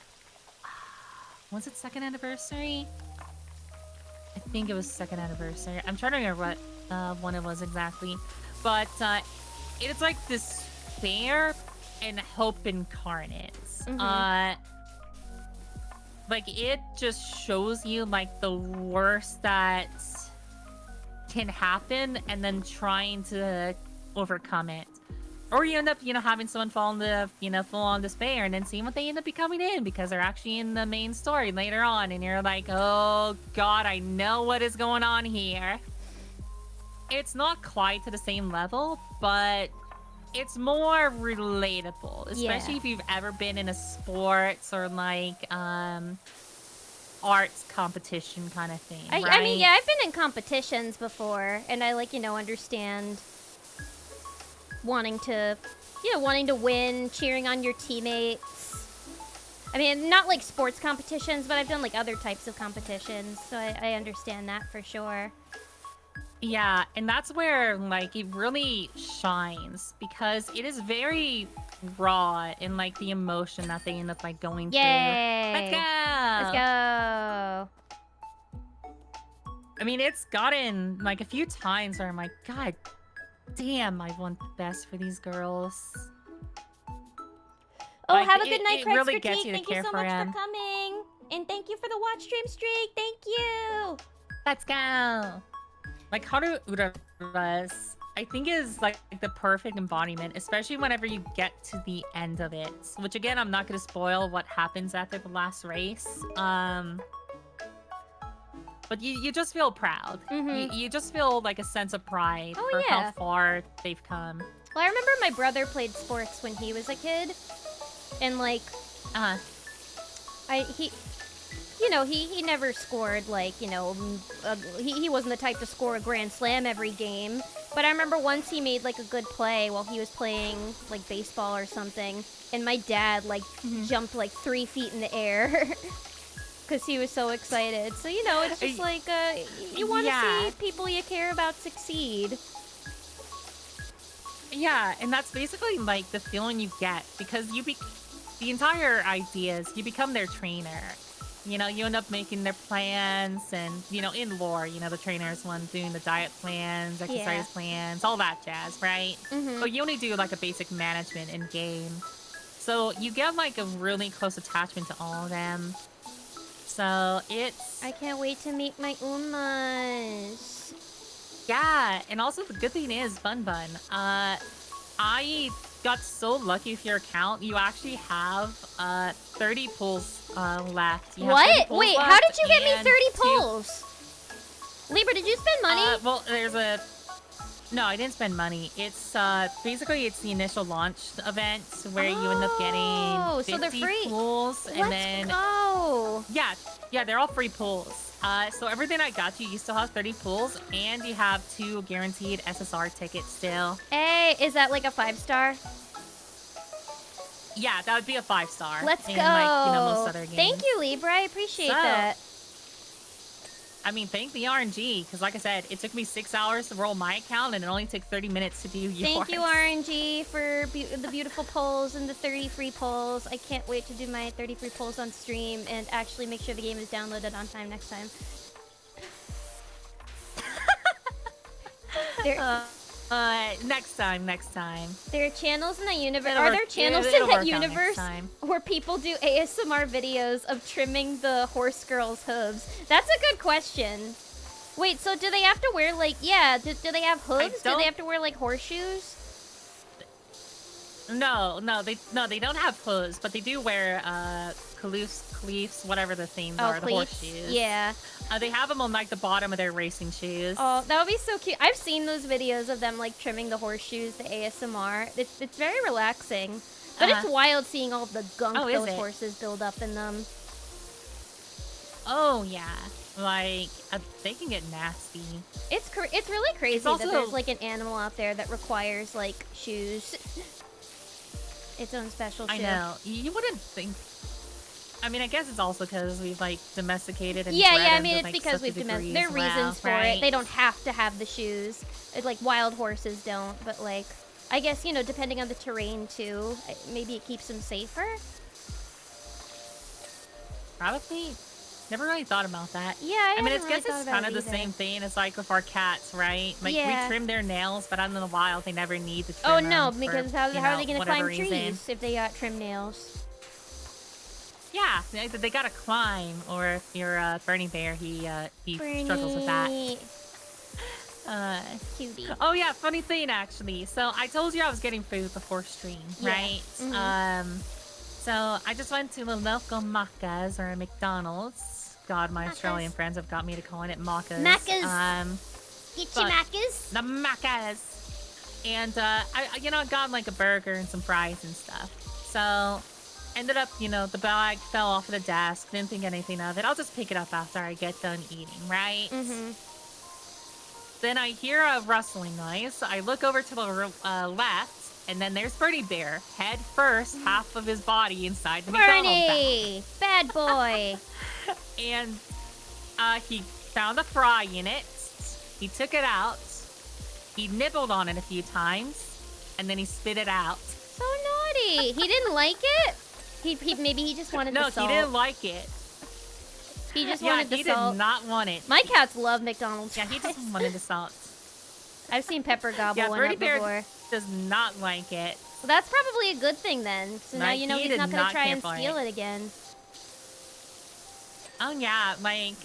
Was it second anniversary? I think it was second anniversary. I'm trying to remember what one it was exactly. But it's like despair and hope incarnate. Like, it just shows you, like, the worst that can happen and then trying to overcome it. Or you end up, having someone fall into, full-on despair and then seeing what they end up becoming in because they're actually in the main story later on. And you're like, oh, God, I know what is going on here. It's not quite to the same level, but it's more relatable, especially if you've ever been in a sports or like arts competition kind of thing. I mean, yeah, I've been in competitions before, and I like understand wanting to win, cheering on your teammates. I mean, not like sports competitions, but I've done like other types of competitions, so I understand that for sure. Yeah, and that's where, like, it really shines because it is very raw in, like, the emotion that they end up, like, going through. Let's go! Let's go! I mean, it's gotten, like, a few times where I'm like, God damn, I want the best for these girls. Oh, like, have a good night, Craig's really Critique. Thank you so much for coming. And thank you for the watch stream streak. Thank you! Let's go! Like, Haru Ura's, I think, is, like, the perfect embodiment, especially whenever you get to the end of it. Which, again, I'm not going to spoil what happens after the last race. But you just feel proud. You just feel, like, a sense of pride for how far they've come. Well, I remember my brother played sports when he was a kid. And, like... He never scored, like, he wasn't the type to score a grand slam every game. But I remember once he made, like, a good play while he was playing, like, baseball or something. And my dad, like, jumped, like, 3 feet in the air. Because he was so excited. So, it's just like, you want to see people you care about succeed. Yeah, and that's basically, like, the feeling you get. Because the entire idea is you become their trainer. You end up making their plans and, in lore, the trainer's one doing the diet plans, exercise plans, all that jazz, right? But you only do, like, a basic management in game. So you get, like, a really close attachment to all of them. So it's... I can't wait to meet my Umas. Yeah, and also the good thing is, Bun Bun, I got so lucky with your account. You actually have 30 pulls left. What? Wait, how did you get me 30 pulls? Libra, did you spend money? Well, there's a... No, I didn't spend money. It's basically it's the initial launch event where you end up getting 50 so they're free. pulls and Let's go. Yeah, they're all free pulls. So everything I got you still have 30 pulls, and you have 2 guaranteed SSR tickets still. Hey, is that like a 5-star? Yeah, that would be a 5-star. Let's go. Like, you know, most other games. Thank you, Libra. I appreciate that. I mean, thank the RNG, because like I said, it took me 6 hours to roll my account, and it only took 30 minutes to do yours. Thank you, RNG, for the beautiful polls and the 30 free polls. I can't wait to do my 30 free polls on stream and actually make sure the game is downloaded on time next time. Next time. There are channels in the universe. Are there channels in that universe where people do ASMR videos of trimming the horse girls' hooves? That's a good question. Wait, so do they have to wear like do they have hooves? Do they have to wear like horseshoes? No, they don't have hooves, but they do wear cleats, whatever the themes are, cleats? the horseshoes. Yeah. They have them on like the bottom of their racing shoes. Oh, that would be so cute. I've seen those videos of them like trimming the horseshoes, the ASMR. It's very relaxing. But it's wild seeing all the gunk those horses build up in them. Oh, yeah. Like, they can get nasty. It's really crazy that there's like an animal out there that requires like shoes. Its own special shoe. I know. You wouldn't think. I mean, I guess it's also because we've like domesticated and I mean, it's because we've domesticated. There are reasons for it. They don't have to have the shoes. It's like wild horses don't, but like, I guess, you know, depending on the terrain too, maybe it keeps them safer. Probably. Never really thought about that. Yeah, I mean, I guess it's kind of the same thing as like with our cats, right? Like we trim their nails, but out in the wild, they never need the trim. Oh no, because how are they gonna climb trees if they got trim nails? Yeah, they gotta climb, or if you're Bernie Bear, he struggles with that. Cutie. Oh yeah, funny thing actually. So I told you I was getting food before stream, right? So I just went to the local Macca's or McDonald's. God, my Australian friends have got me to calling it Macca's. Macca's. Get your Macca's. The Macca's. And I got like a burger and some fries and stuff. So ended up, the bag fell off of the desk. Didn't think anything of it. I'll just pick it up after I get done eating, right? Then I hear a rustling noise. I look over to the left, and then there's Bernie Bear, head first, half of his body inside the McDonald's bag. Bad boy. And he found a fry in it. He took it out. He nibbled on it a few times, and then he spit it out. So naughty. He didn't like it? Maybe he just wanted the salt. No, he didn't like it. He just wanted the salt. He did not want it. My cats love McDonald's. Yeah, he just wanted the salt. I've seen Pepper gobble one up before. Bear does not like it. Well, that's probably a good thing then. So now you know he's not going to try and steal it again. Oh yeah, like,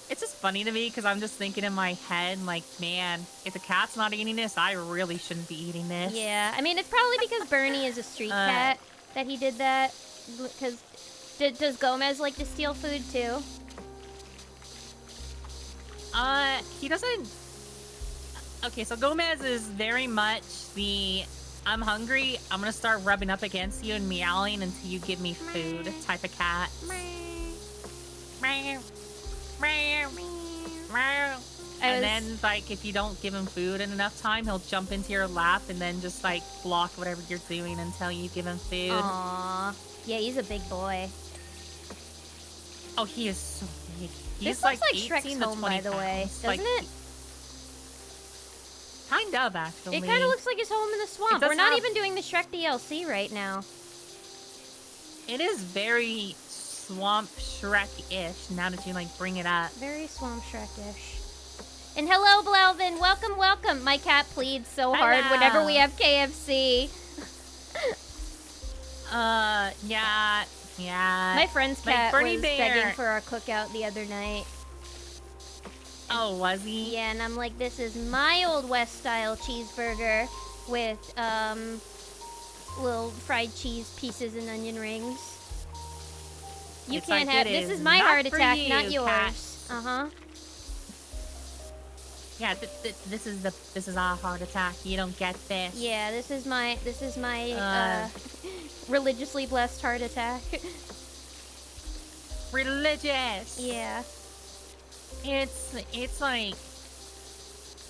it's just funny to me because I'm just thinking in my head, like, man, if the cat's not eating this, I really shouldn't be eating this. Yeah, I mean, it's probably because Bernie is a street cat that he did that. Because does Gomez like to steal food too? He doesn't. Okay, so Gomez is very much the I'm hungry, I'm gonna start rubbing up against you and meowing until you give me food type of cat. And then, like, if you don't give him food in enough time, he'll jump into your lap and then just, like, block whatever you're doing until you give him food. Aww. Yeah, he's a big boy. Oh, he is so big. This looks like Shrek's home, by the way, doesn't it? Kind of, actually. It kind of looks like his home in the swamp. We're not even doing the Shrek DLC right now. It is very Swamp Shrek-ish, now that you, like, bring it up. Very Swamp Shrek-ish. And hello, Blelvin. Welcome, welcome. My cat pleads so hard whenever we have KFC. Yeah. My friend's cat was begging for our cookout the other night. Oh, was he? Yeah, and I'm like, this is my old West-style cheeseburger with, little fried cheese pieces and onion rings. You can't have... This is my heart attack, not yours. Yeah, this is our heart attack. You don't get this. Yeah, this is my religiously blessed heart attack. Religious. Yeah. It's like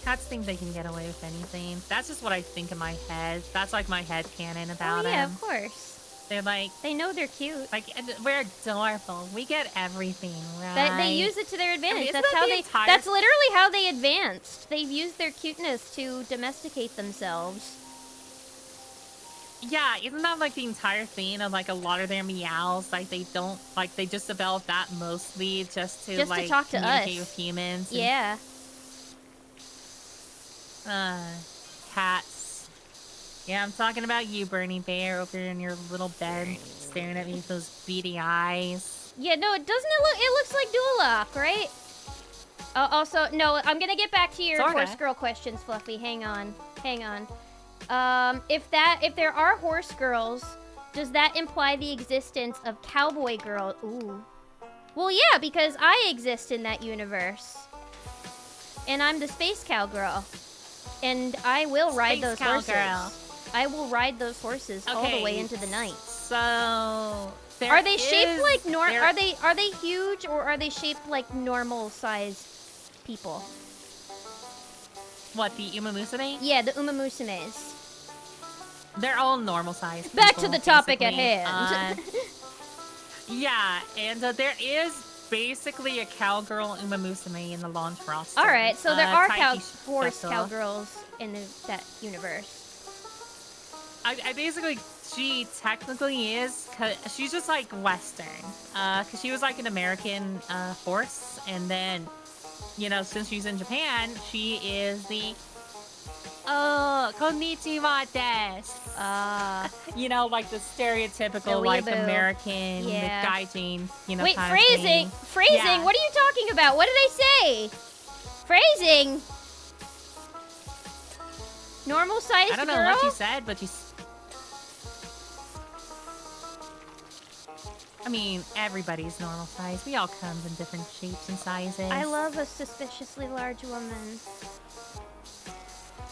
cats think they can get away with anything. That's just what I think in my head. That's like my head canon about Oh yeah, them. of course. They're like, They know they're cute. like we're adorable. We get everything right. They use it to their advantage. isn't That's that how the they. entire- That's literally how they advanced. They've used their cuteness to domesticate themselves. Yeah, isn't that like the entire thing of like a lot of their meows? Like they don't like they just develop that mostly just to Just to like talk to communicate us. with humans. and- Yeah. Cats. Yeah, I'm talking about you, Bernie Bear, over in your little bed, staring at me with those beady eyes. Yeah. No, it doesn't. It look. It looks like Duoloc, right? Also, no. I'm gonna get back to your Sorta. horse girl questions, Fluffy. Hang on. Hang on. If there are horse girls, does that imply the existence of cowboy girl? Ooh. Well, yeah, because I exist in that universe, and I'm the space cowgirl, and I will ride those Space horses. cowgirl. I will ride those horses all the way into the night. So there Are they shaped is- like there- Are they huge, or are they shaped like normal sized people? What, the Umamusume? Yeah, the Umamusumes. They're all normal sized. Back to the topic at hand. Yeah, and there is basically a cowgirl Umamusume in the launch roster. All right, so there are Taiki horse Shito. cowgirls in that universe. I basically, she technically is, cause she's just like Western, cause she was like an American horse, and then, you know, since she's in Japan, she is the konnichiwa desu. You know, like the stereotypical like weeaboo. American Yeah. gaijin, you know. Wait, kind of phrasing. thing. Phrasing. Yeah. What are you talking about? What did I say? Phrasing. Normal sized I don't know girl. what you said, but you. I mean, everybody's normal size. We all come in different shapes and sizes. I love a suspiciously large woman.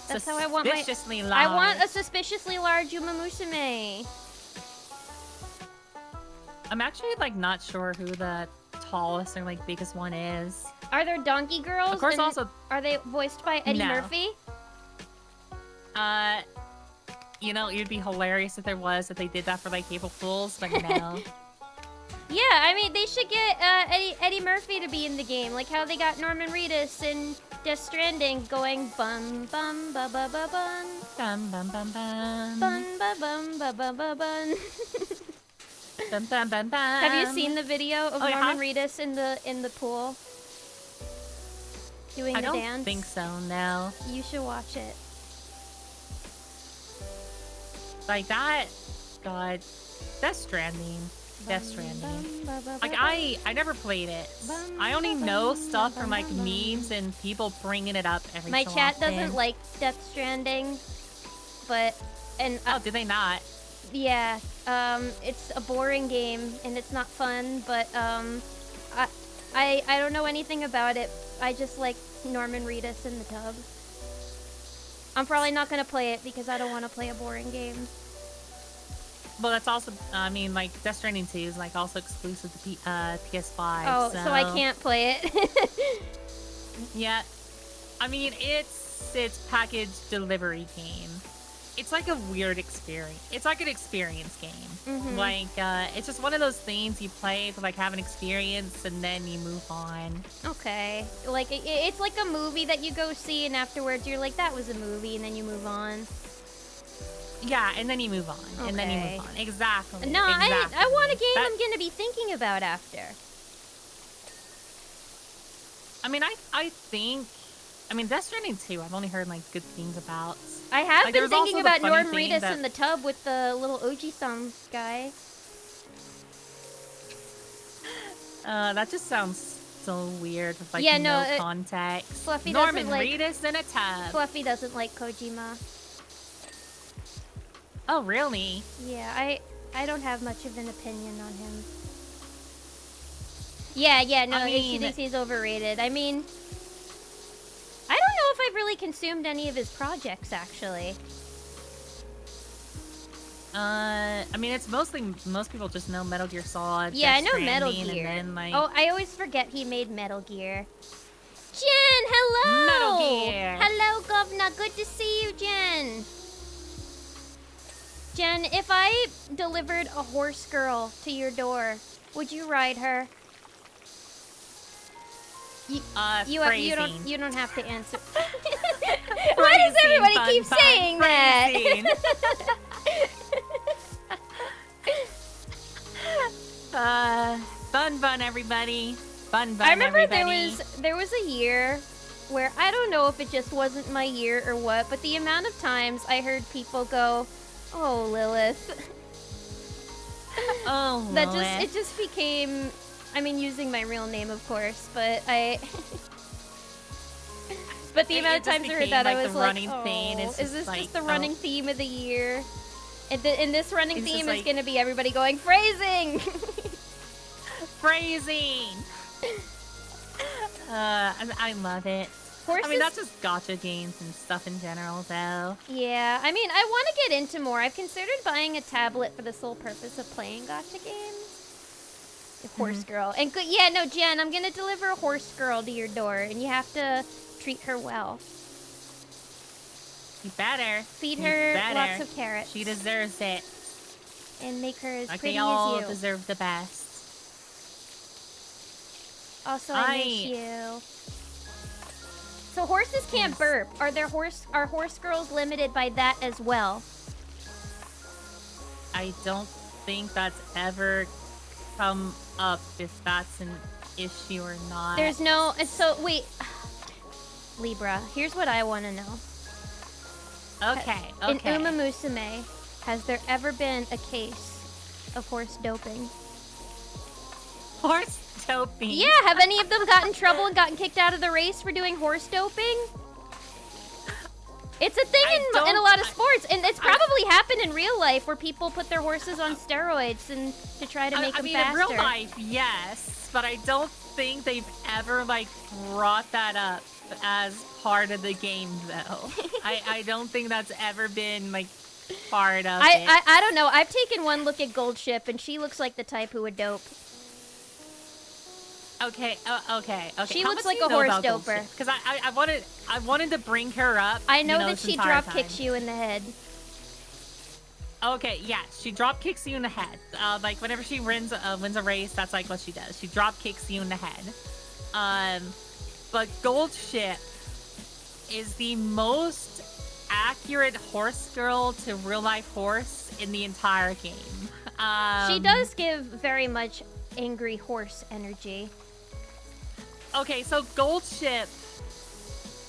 That's how I want my. Suspiciously large. I want a suspiciously large Umamusume. I'm actually like not sure who the tallest or like biggest one is. Are there donkey girls? Of course, and also, are they voiced by Eddie No. Murphy? you know, it would be hilarious if there was, if they did that for like April Fools, but no. Yeah, I mean they should get Eddie Murphy to be in the game, like how they got Norman Reedus in Death Stranding going bum bum ba ba ba bun Bum bum bum bum. bun ba bum ba ba ba bun. Bum bum bum bum. Have you seen the video of Oh, yeah? Norman Reedus in the pool doing I the don't dance? think so. No. You should watch it. Like that. God. Death Stranding. Death Stranding. Like I never played it. I only know stuff from like memes and people bringing it up every My so chat often. doesn't like Death Stranding, but Oh, did they not? yeah, it's a boring game and it's not fun. But I don't know anything about it. I just like Norman Reedus in the tub. I'm probably not gonna play it because I don't want to play a boring game. Well, that's also, I mean, like, Death Stranding 2 is, like, also exclusive to PS5. Oh, so I can't play it. Yeah. I mean, it's package delivery game. It's like a weird experience. It's like an experience game. Mhm. Like, it's just one of those things you play to, like, have an experience and then you move on. Okay, like it's like a movie that you go see and afterwards you're like, that was a movie, and then you move on. Yeah, and then you move on. And then you Okay. move on. Exactly. No, exactly. I want a game That- I'm gonna be thinking about after. I mean, I think... I mean, Death Stranding 2, I've only heard, like, good things about. I have Like, been there's thinking also the about funny Norm thing Reedus that- in the tub with the little Oji-san guy. That just sounds so weird with, like, Yeah, no no, context. Fluffy Norman doesn't like- Reedus in a tub. Fluffy doesn't like Kojima. Oh, really? Yeah, I don't have much of an opinion on him. Yeah, no, I she mean- thinks he's overrated. I mean, I don't know if I've really consumed any of his projects, actually. I mean, it's mostly, most people just know Metal Gear Solid. Yeah, I Death know Metal Stranding, Gear. And then, like, Oh, I always forget he made Metal Gear. Jen, hello! Metal Gear. Hello, Governor. Good to see you, Jen. Jen, if I delivered a horse girl to your door, would you ride her? You don't have to answer. Why does everybody keep saying that? Fun, everybody. Fun, I remember everybody. there was a year where I don't know if it just wasn't my year or what, but the amount of times I heard people go, "Oh, Lilith." Oh, That Lilith. it just became, I mean, using my real name, of course, but but the amount of times I heard that, I was like, oh, is this just the running theme of the year? And this running theme is going to be everybody going, phrasing! Phrasing! I love it. Horses? I mean, that's just gacha games and stuff in general, though. Yeah, I mean, I want to get into more. I've considered buying a tablet for the sole purpose of playing gacha games. Horse girl. And yeah, no, Jen, I'm going to deliver a horse girl to your door, and you have to treat her well. You better. Feed her lots of carrots. She deserves it. And make her as like pretty they all as you. deserve the best. Also, I miss you. So horses can't burp. Are horse girls limited by that as well? I don't think that's ever come up if that's an issue or not. There's no. So wait, Libra. Here's what I want to know. Okay. In Uma Musume, has there ever been a case of horse doping? Horse doping? Yeah, have any of them gotten in trouble and gotten kicked out of the race for doing horse doping? It's a thing in a lot of sports, and it's probably happened in real life where people put their horses on steroids and to try to make them faster. I mean, in real life, yes, but I don't think they've ever brought that up as part of the game, though. I don't think that's ever been part of it. I don't know. I've taken one look at Gold Ship, and she looks like the type who would dope. Okay. She looks like a horse doper. Because I wanted to bring her up. I know that she drop kicks you in the head. Okay, yeah, she drop kicks you in the head. Whenever she wins a race, that's what she does. She drop kicks you in the head. But Gold Ship is the most accurate horse girl to real life horse in the entire game. She does give very much angry horse energy. Okay, so Gold Ship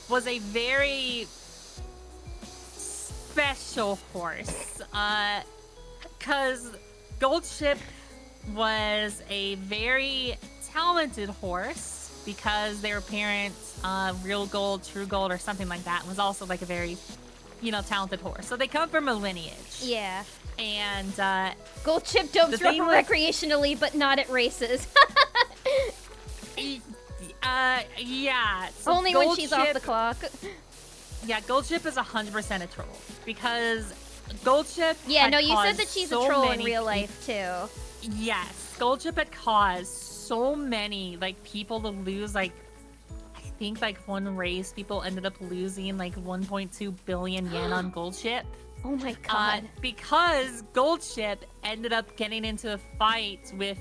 was a very special horse. Because Gold Ship was a very talented horse because their parents, Real Gold, True Gold, or something like that, was also a very, talented horse. So they come from a lineage. Yeah. And Gold Ship dopes recreationally, but not at races. Yeah. So only when she's off the clock. Yeah, Gold Ship is 100% a troll because Gold Ship. Yeah, no, you said that she's a troll in real life too. Yes, Gold Ship had caused so many people to lose I think one race people ended up losing 1.2 billion yen on Gold Ship. Oh my god. Because Gold Ship ended up getting into a fight with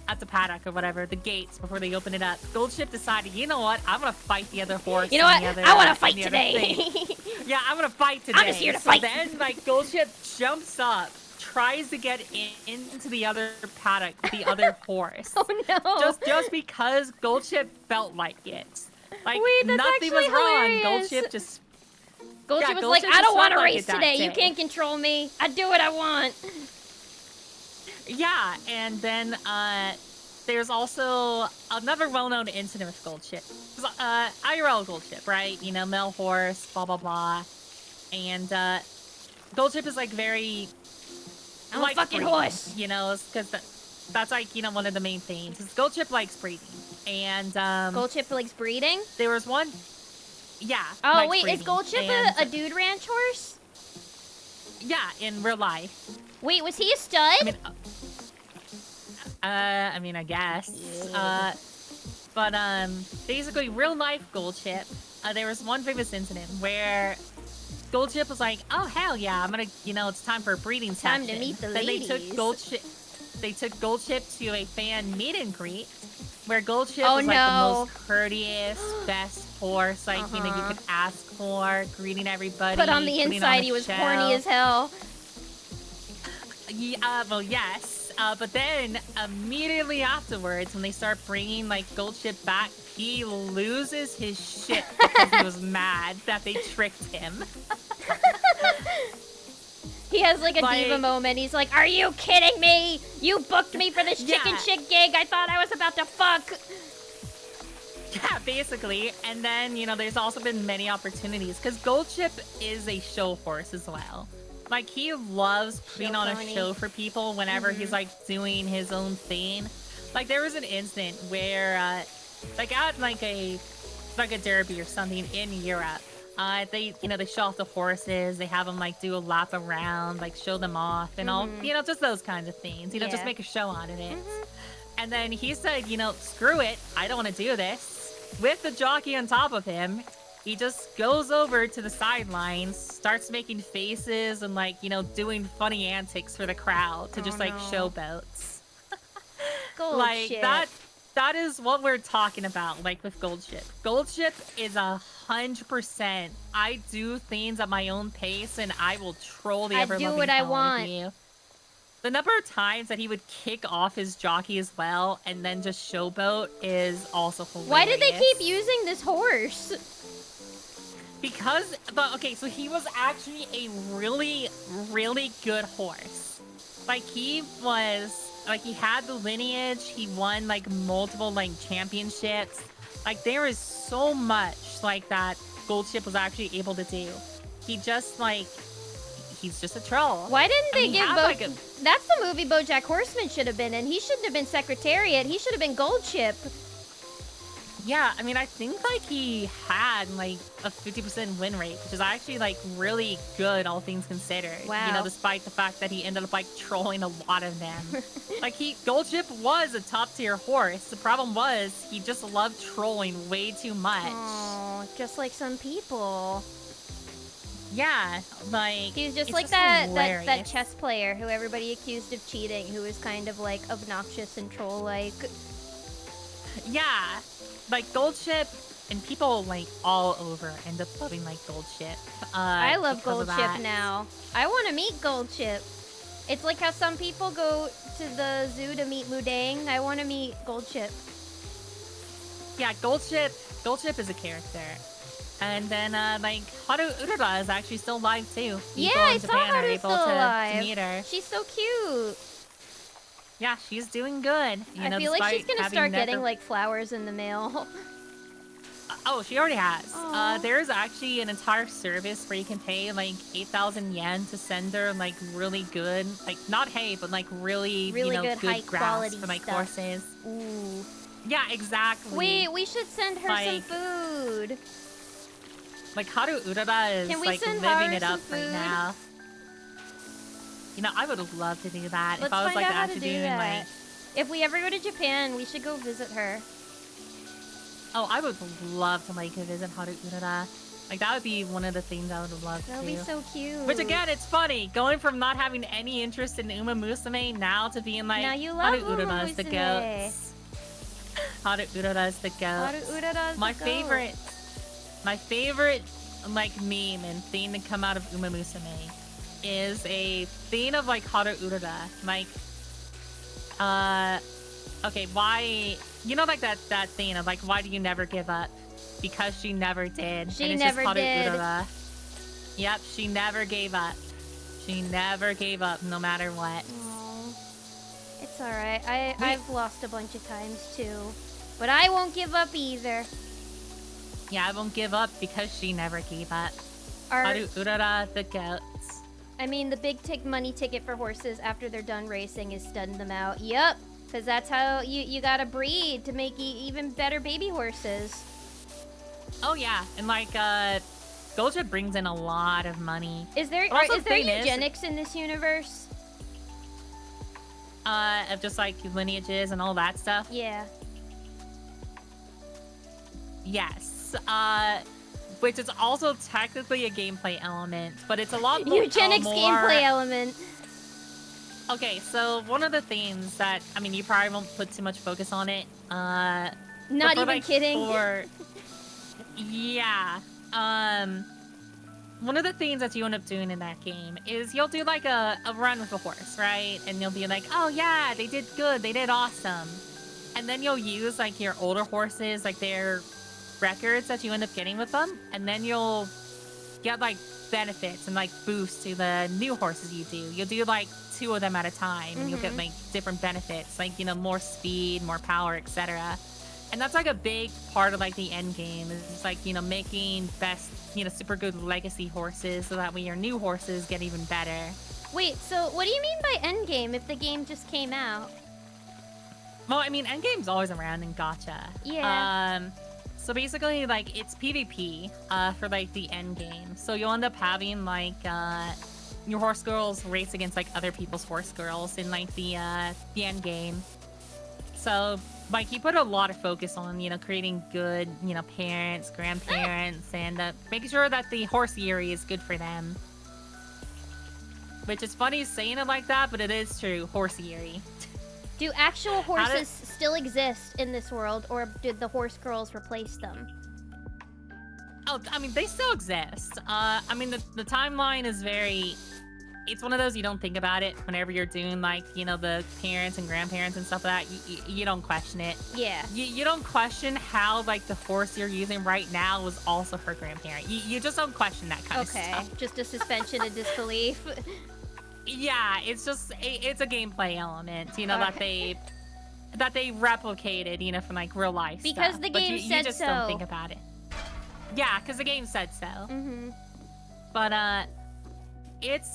at the paddock or whatever, the gates before they open it up. Gold Ship decided, you know what? I'm gonna fight the other horse. You know what? I want to fight today. Yeah, I'm gonna fight today. I'm just here to fight. Then Gold Ship jumps up, tries to get into the other paddock, the other horse. Oh no! Just because Gold Ship felt like it. Wait, that's nothing was hilarious. wrong. Gold Ship just. Gold Ship was I don't want to race today. You can't control me. I do what I want. Yeah, and then there's also another well-known incident with Gold Ship. IRL Gold Ship, right? Male horse, blah, blah, blah. And Gold Ship is very... I'm a fucking horse. Because that's one of the main things. Gold Ship likes breeding. And Gold Ship likes breeding? There was one... Yeah. Oh, wait, is Gold Ship a dude ranch horse? Yeah, in real life. Wait, was he a stud? I mean, I guess. But basically, real life Goldchip. There was one famous incident where Goldchip was like, "Oh hell yeah, I'm gonna, it's time for a breeding Time session." to meet the then ladies. They took Goldchip to a fan meet and greet, where Goldchip Oh, was like the no. most courteous, best horse you could ask for, greeting everybody. But on the putting inside, a he was show. horny as hell. Yeah, well, yes. But then immediately afterwards, when they start bringing like Goldchip back, he loses his shit because he was mad that they tricked him. He has like a diva moment. He's like, "Are you kidding me? You booked me for this chicken shit gig. I thought I was about to fuck." Yeah, basically. And then, there's also been many opportunities because Goldchip is a show horse as well. Like, he loves putting on a show for people whenever he's, like, doing his own thing. Like, there was an instant where, at, like, a derby or something in Europe, they show off the horses. They have them, like, do a lap around, like, show them off and all, just those kinds of things. Just make a show out of it. And then he said, screw it. I don't want to do this. With the jockey on top of him, he just goes over to the sidelines, starts making faces and, like, doing funny antics for the crowd to showboats. Goldchip. That is what we're talking about, like, with Goldchip. Goldchip is 100%. I do things at my own pace, and I will troll the ever-loving hell out of you. The number of times that he would kick off his jockey as well and then just showboat is also hilarious. Why did they keep using this horse? Because, so he was actually a really, really good horse. Like, he had the lineage, he won, like, multiple, like, championships. Like, there is so much, like, that Goldchip was actually able to do. He just, like, he's just a troll. Why didn't they give That's the movie BoJack Horseman should have been in. He shouldn't have been Secretariat. He should have been Goldchip. Yeah, I mean, I think, like, he had, like, a 50% win rate, which is actually, like, really good, all things considered. Wow. Despite the fact that he ended up, like, trolling a lot of them. Like, Goldchip was a top-tier horse. The problem was, he just loved trolling way too much. Oh, just like some people. Yeah, like... He's just like that chess player who everybody accused of cheating, who was kind of, like, obnoxious and troll-like. Yeah. Like, Goldchip, and people, like, all over end up loving, like, Goldchip. I love Goldchip now. I want to meet Goldchip. It's like how some people go to the zoo to meet Mudang. I want to meet Goldchip. Yeah, Goldchip is a character. And then, like, Haru Urara is actually still alive, too. Yeah, I saw Haru's still alive. To meet her. She's so cute. Yeah, she's doing good. I feel like she's gonna start getting, like, flowers in the mail. Oh, she already has. There's actually an entire service where you can pay, like, 8,000 yen to send her, like, really good, like, not hay, but, like, really good high grass for, like, horses. Ooh. Yeah, exactly. Wait, we should send her some food. Like, Haru Urara is, like, living it up right now. I would love to do that. Let's if I was, like, actually doing, like... If we ever go to Japan, we should go visit her. Oh, I would love to, like, visit Haru Urara. Like, that would be one of the things I would love to do. That would be so cute. Which, again, it's funny. Going from not having any interest in Uma Musume now to being, like, now you love Haru Urara's the goats. Haru Urara's the goats. Haru Urara's My favorite, like, meme and thing to come out of Uma Musume is a thing of, like, Haru Urara. Like, okay, why... like, that thing of, like, why do you never give up? Because she never did. She never did. Urara. Yep, she never gave up. She never gave up, no matter what. Aww. It's alright. I've lost a bunch of times, too. But I won't give up either. Yeah, I won't give up because she never gave up. Haru Urara, the goats. I mean, the big money ticket for horses after they're done racing is studding them out. Yep, because that's how you gotta breed to make even better baby horses. Oh yeah, and like Goldchip brings in a lot of money. Is there eugenics in this universe? Of just like lineages and all that stuff? Yeah. Yes. Which is also technically a gameplay element, but it's a lot more... Eugenics gameplay element. Okay, so one of the things that, I mean, you probably won't put too much focus on it. Not even like, kidding. Yeah. One of the things that you end up doing in that game is you'll do like a run with a horse, right? And you'll be like, oh yeah, they did good, they did awesome. And then you'll use like your older horses, like their records that you end up getting with them, and then you'll get like benefits and like boosts to the new horses you do. You'll do like 2 of them at a time, and you'll get like different benefits, like, you know, more speed, more power, etc. And that's like a big part of like the end game, is just like, you know, making best, you know, super good legacy horses so that way your new horses get even better. Wait, so what do you mean by end game if the game just came out? Well, I mean, end game's always around in gacha. Yeah. So basically, like, it's PvP for like the end game. So you'll end up having like your horse girls race against like other people's horse girls in like the end game. So like, you put a lot of focus on, you know, creating good, you know, parents, grandparents, and making sure that the horse-yery is good for them. Which is funny saying it like that, but it is true, horse-yery. Do actual horses still exist in this world, or did the horse girls replace them? Oh, I mean, they still exist. I mean, the timeline is very... It's one of those you don't think about it whenever you're doing, like, you know, the parents and grandparents and stuff like that. You don't question it. Yeah. You don't question how, like, the horse you're using right now was also her grandparent. You just don't question that kind of stuff. Okay, just a suspension of disbelief. Yeah, it's just... It's a gameplay element, you know, that they replicated, you know, from, like, real life because stuff. the game said so. You just don't think about it. Yeah, because the game said so. Mm-hmm. But, it's,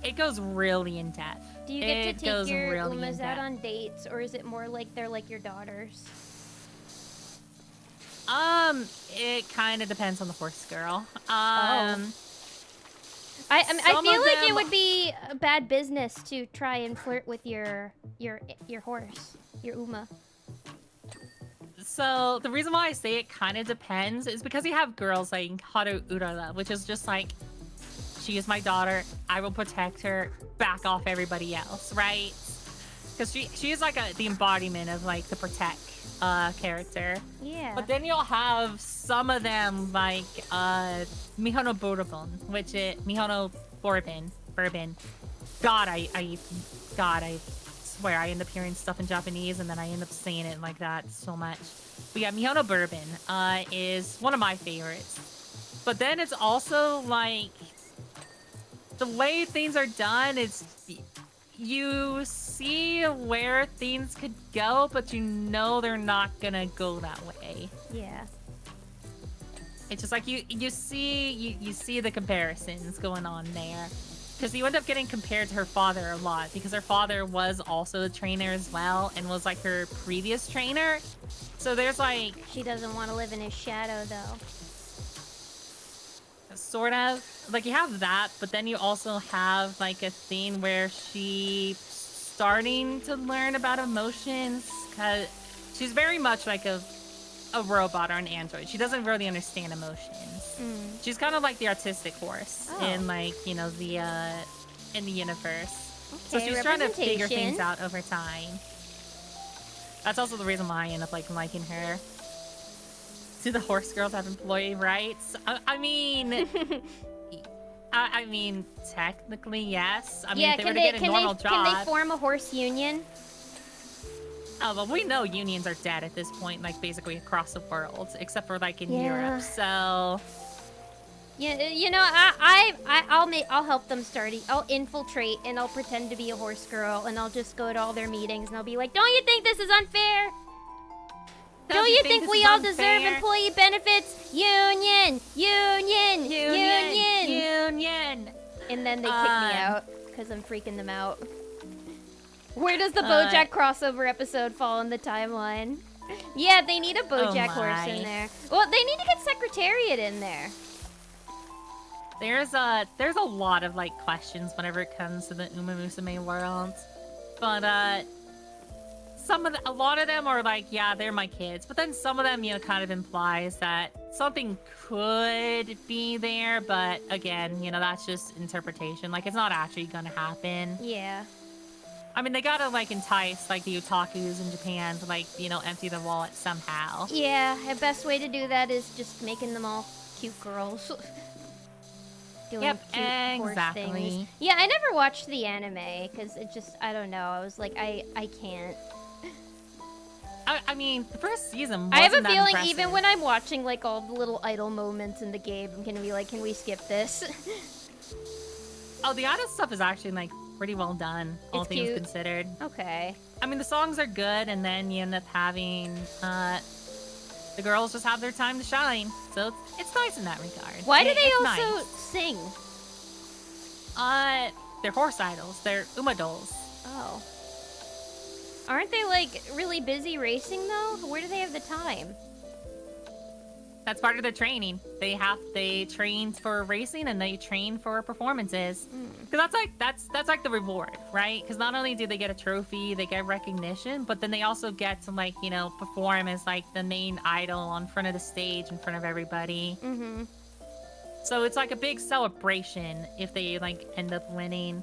it goes really in depth. Do you get to take your Umas out on dates, or is it more like they're like your daughters? It kind of depends on the horse girl. I feel like it would be a bad business to try and flirt with your horse, your Uma. So the reason why I say it kind of depends is because you have girls like Haru Urara, which is just like, she is my daughter, I will protect her, back off everybody else, right? Because she is like the embodiment of like the protect character. Yeah. But then you'll have some of them like Mihono Bourbon, which is Mihono Bourbon. God, I swear I end up hearing stuff in Japanese and then I end up saying it like that so much. But yeah, Mihono Bourbon is one of my favorites. But then it's also like, the way things are done is you see where things could go, but you know they're not gonna go that way. Yeah. It's just like you see the comparisons going on there. Because you end up getting compared to her father a lot, because her father was also a trainer as well and was like her previous trainer. So there's like... She doesn't want to live in his shadow though. Sort of. Like, you have that, but then you also have like a thing where she's starting to learn about emotions, because she's very much like a robot or an android. She doesn't really understand emotions. She's kind of like the artistic horse in like, you know, the in the universe. Okay, so she's trying to figure things out over time. That's also the reason why I end up like liking her. Do the horse girls have employee rights? I mean, I mean, technically yes. I mean, if they were to get a normal job. Can they form a horse union? Oh, well, we know unions are dead at this point, like basically across the world, except for like in Europe. So, yeah, you know, I'll help them start. I'll infiltrate and I'll pretend to be a horse girl and I'll just go to all their meetings and I'll be like, "Don't you think this is unfair? Don't you think we all deserve employee benefits? Union! Union! Union! Union! And then they kick me out because I'm freaking them out. Where does the BoJack crossover episode fall in the timeline? Yeah, they need a BoJack horse in there. Well, they need to get Secretariat in there. There's a lot of like questions whenever it comes to the Uma Musume world, but a lot of them are like, yeah, they're my kids. But then some of them, kind of implies that something could be there. But again, that's just interpretation. Like, it's not actually gonna happen. Yeah. I mean, they gotta, like, entice, like, the otakus in Japan to, like, empty their wallet somehow. Yeah, the best way to do that is just making them all cute girls. Doing cute horse things. Yeah, I never watched the anime, because it just, I don't know, I was like, I can't. I mean, the first season wasn't I have a that feeling impressive. even when I'm watching, like, all the little idle moments in the game, I'm gonna be like, can we skip this? Oh, the idle stuff is actually, like, pretty well done, all things considered. Okay. I mean, the songs are good, and then you end up having, the girls just have their time to shine. So it's nice in that regard. Why do they also nice. sing? They're horse idols. They're umadolls. Oh. Aren't they, like, really busy racing, though? Where do they have the time? That's part of their training. They train for racing and they train for performances. Because that's like the reward, right? Because not only do they get a trophy, they get recognition, but then they also get to, like, perform as, like, the main idol on front of the stage in front of everybody. So it's like a big celebration if they, like, end up winning.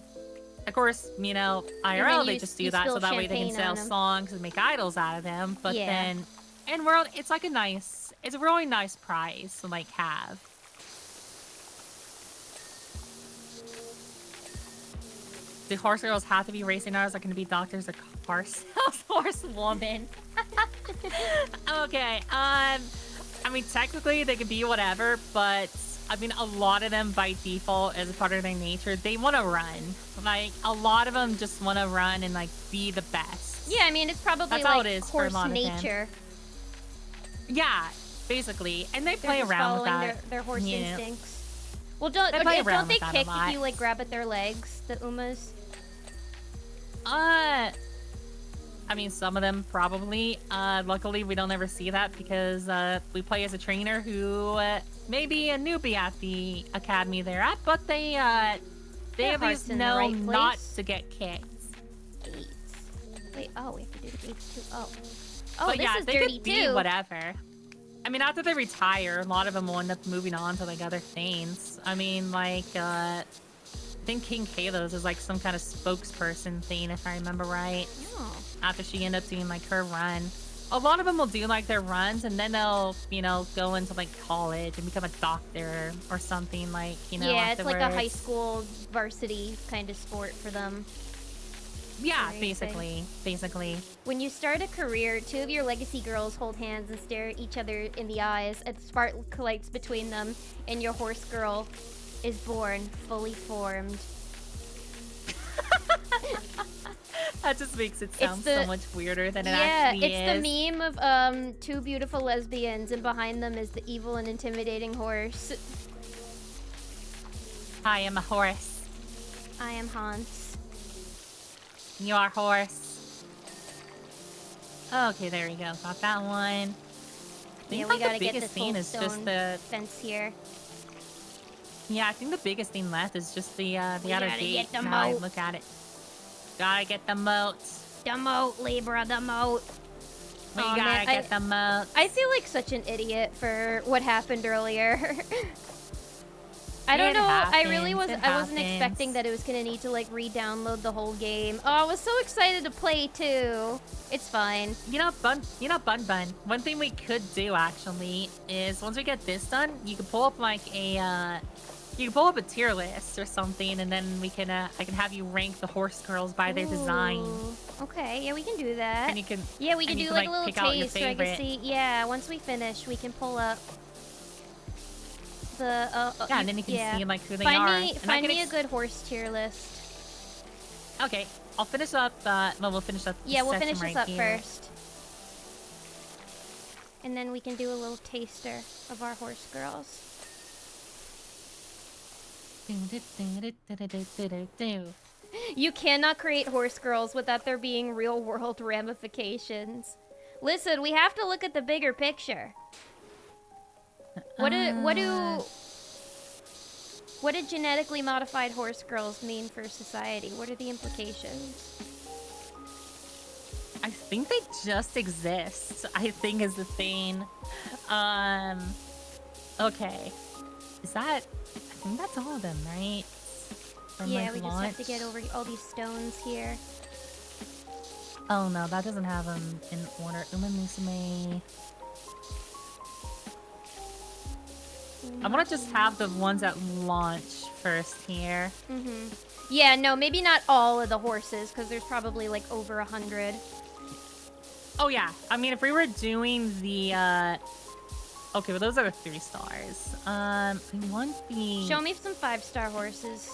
Of course, IRL, they just do that so that way they can sell songs and make idols out of them. But then in world, it's like it's a really nice prize to, like, have. The horse girls have to be racing stars, are going to be doctors or horsewoman. Okay, I mean, technically they could be whatever, but I mean, a lot of them by default, as a part of their nature, they want to run. Like, a lot of them just want to run and, like, be the best. Yeah, I mean, it's probably That's like how it is for a horse lot of them. nature. Yeah, basically, and they They're play just around with following that. their horse Yeah. instincts. Well, don't They play they around with kick that a lot. if you, like, grab at their legs, the Umas? I mean, some of them probably. Luckily, we don't ever see that because we play as a trainer who may be a newbie at the academy they're at, but they at least know not to get kicked. Gates. Wait, oh, we have to do the gates too. Oh, But this yeah, is they dirty could be too. whatever. I mean, after they retire, a lot of them will end up moving on to, like, other things. I mean, like, I think King Kalos is, like, some kind of spokesperson thing, if I remember right. Oh. After she ended up doing, like, her run. A lot of them will do, like, their runs, and then they'll, go into, like, college and become a doctor or something, like, Yeah, afterwards. it's like a high school varsity kind of sport for them. Yeah, basically. When you start a career, two of your legacy girls hold hands and stare at each other in the eyes. A spark collides between them, and your horse girl is born, fully formed. That just makes it sound so much weirder than it actually is. Yeah, it's the meme of two beautiful lesbians, and behind them is the evil and intimidating horse. I am a horse. I am Hans. You are horse. Okay, there we go. Got that one. Yeah, we gotta the get biggest this thing whole is just stone the fence here. Yeah, I think the biggest thing left is just the outer gotta gate. get the Now I moat. look at it. Gotta get the moat. The moat, Libra, the moat. We Aw, gotta man, get the moat. I feel like such an idiot for what happened earlier. I don't know. I really wasn't expecting that it was gonna need to, like, re-download the whole game. Oh, I was so excited to play too. It's fine. Bun. One thing we could do actually is once we get this done, you can pull up like a tier list or something, and then we can I can have you rank the horse girls by their design. Ooh. Okay, yeah, we can do that. And you can we can do like a little pick out your taste so I can favorite. see. Yeah, once we finish, we can pull up the yeah, and then you can see like who they find are. Find me a good horse tier list. Okay, I'll finish up. We'll finish up. Yeah, we'll finish right this up here. first, and then we can do a little taster of our horse girls. You cannot create horse girls without there being real world ramifications. Listen, we have to look at the bigger picture. What do genetically modified horse girls mean for society? What are the implications? I think they just exist, I think is the thing. Okay. Is that... I think that's all of them, right? From, Yeah, like, we just have to get over all these stones here. Oh no, that doesn't have them in order. Uma Musume. I want to just have the ones that launch first here. Yeah, no, maybe not all of the horses, because there's probably like over 100. Oh yeah, I mean if we were doing the okay, well those are the 3 stars. I want the... Show me some 5-star horses.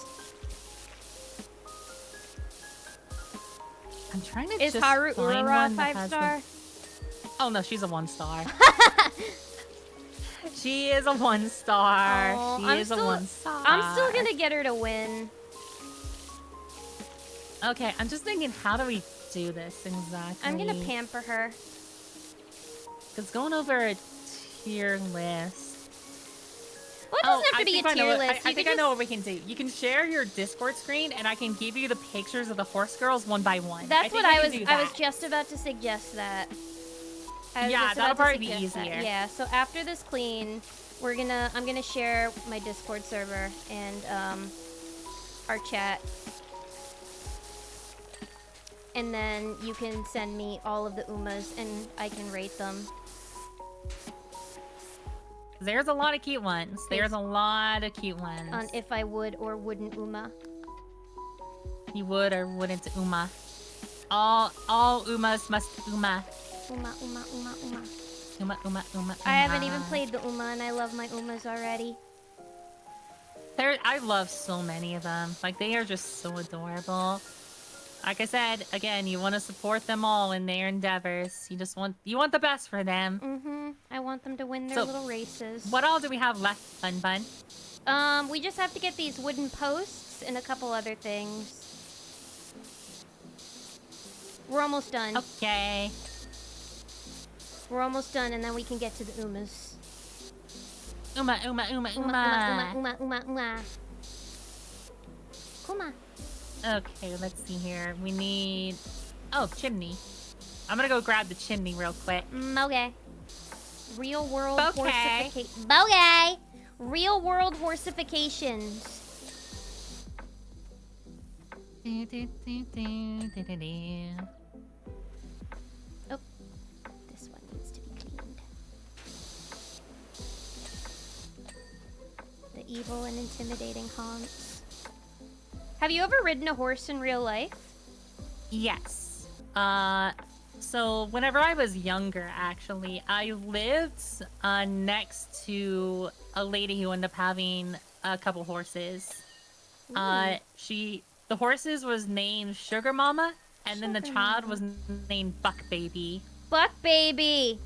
I'm trying to Is just Haru find Urara one that has 5-star? Oh no, she's a 1-star. She is a 1-star. Oh, She is a 1-star. I'm still gonna get her to win. Okay, I'm just thinking, how do we do this exactly? I'm gonna pamper her. It's going over a tier list. Well, it doesn't have to be a tier list. I think I know what we can do. You can share your Discord screen, and I can give you the pictures of the horse girls one by one. That's what I was just about to suggest that. Yeah, that'll probably be easier. Yeah, so after this clean, I'm gonna share my Discord server and our chat. And then you can send me all of the Umas and I can rate them. There's a lot of cute ones. There's a lot of cute ones. On if I would or wouldn't Uma. You would or wouldn't Uma. All Umas must Uma. Uma, Uma, Uma, Uma. Uma, Uma, Uma, I haven't even played the Uma and I love my Umas already. I love so many of them. Like, they are just so adorable. Like I said, again, you want to support them all in their endeavors. You want the best for them. I want them to win their little races. What all do we have left, Bun Bun? We just have to get these wooden posts and a couple other things. We're almost done. Okay. We're almost done, and then we can get to the Umas. Uma, Uma, Uma, Uma. Uma, Uma, Uma, Uma. Uma. Okay, let's see here. We need... Oh, chimney. I'm gonna go grab the chimney real quick. Okay. Real world Okay. horsification. Bogey! Real world horsifications. Oh, this one needs to be cleaned. The evil and intimidating Hans. Have you ever ridden a horse in real life? Yes. So whenever I was younger, actually, I lived next to a lady who ended up having a couple horses. The horses was named Sugar Mama, and then the child was named Buck Baby. Buck Baby!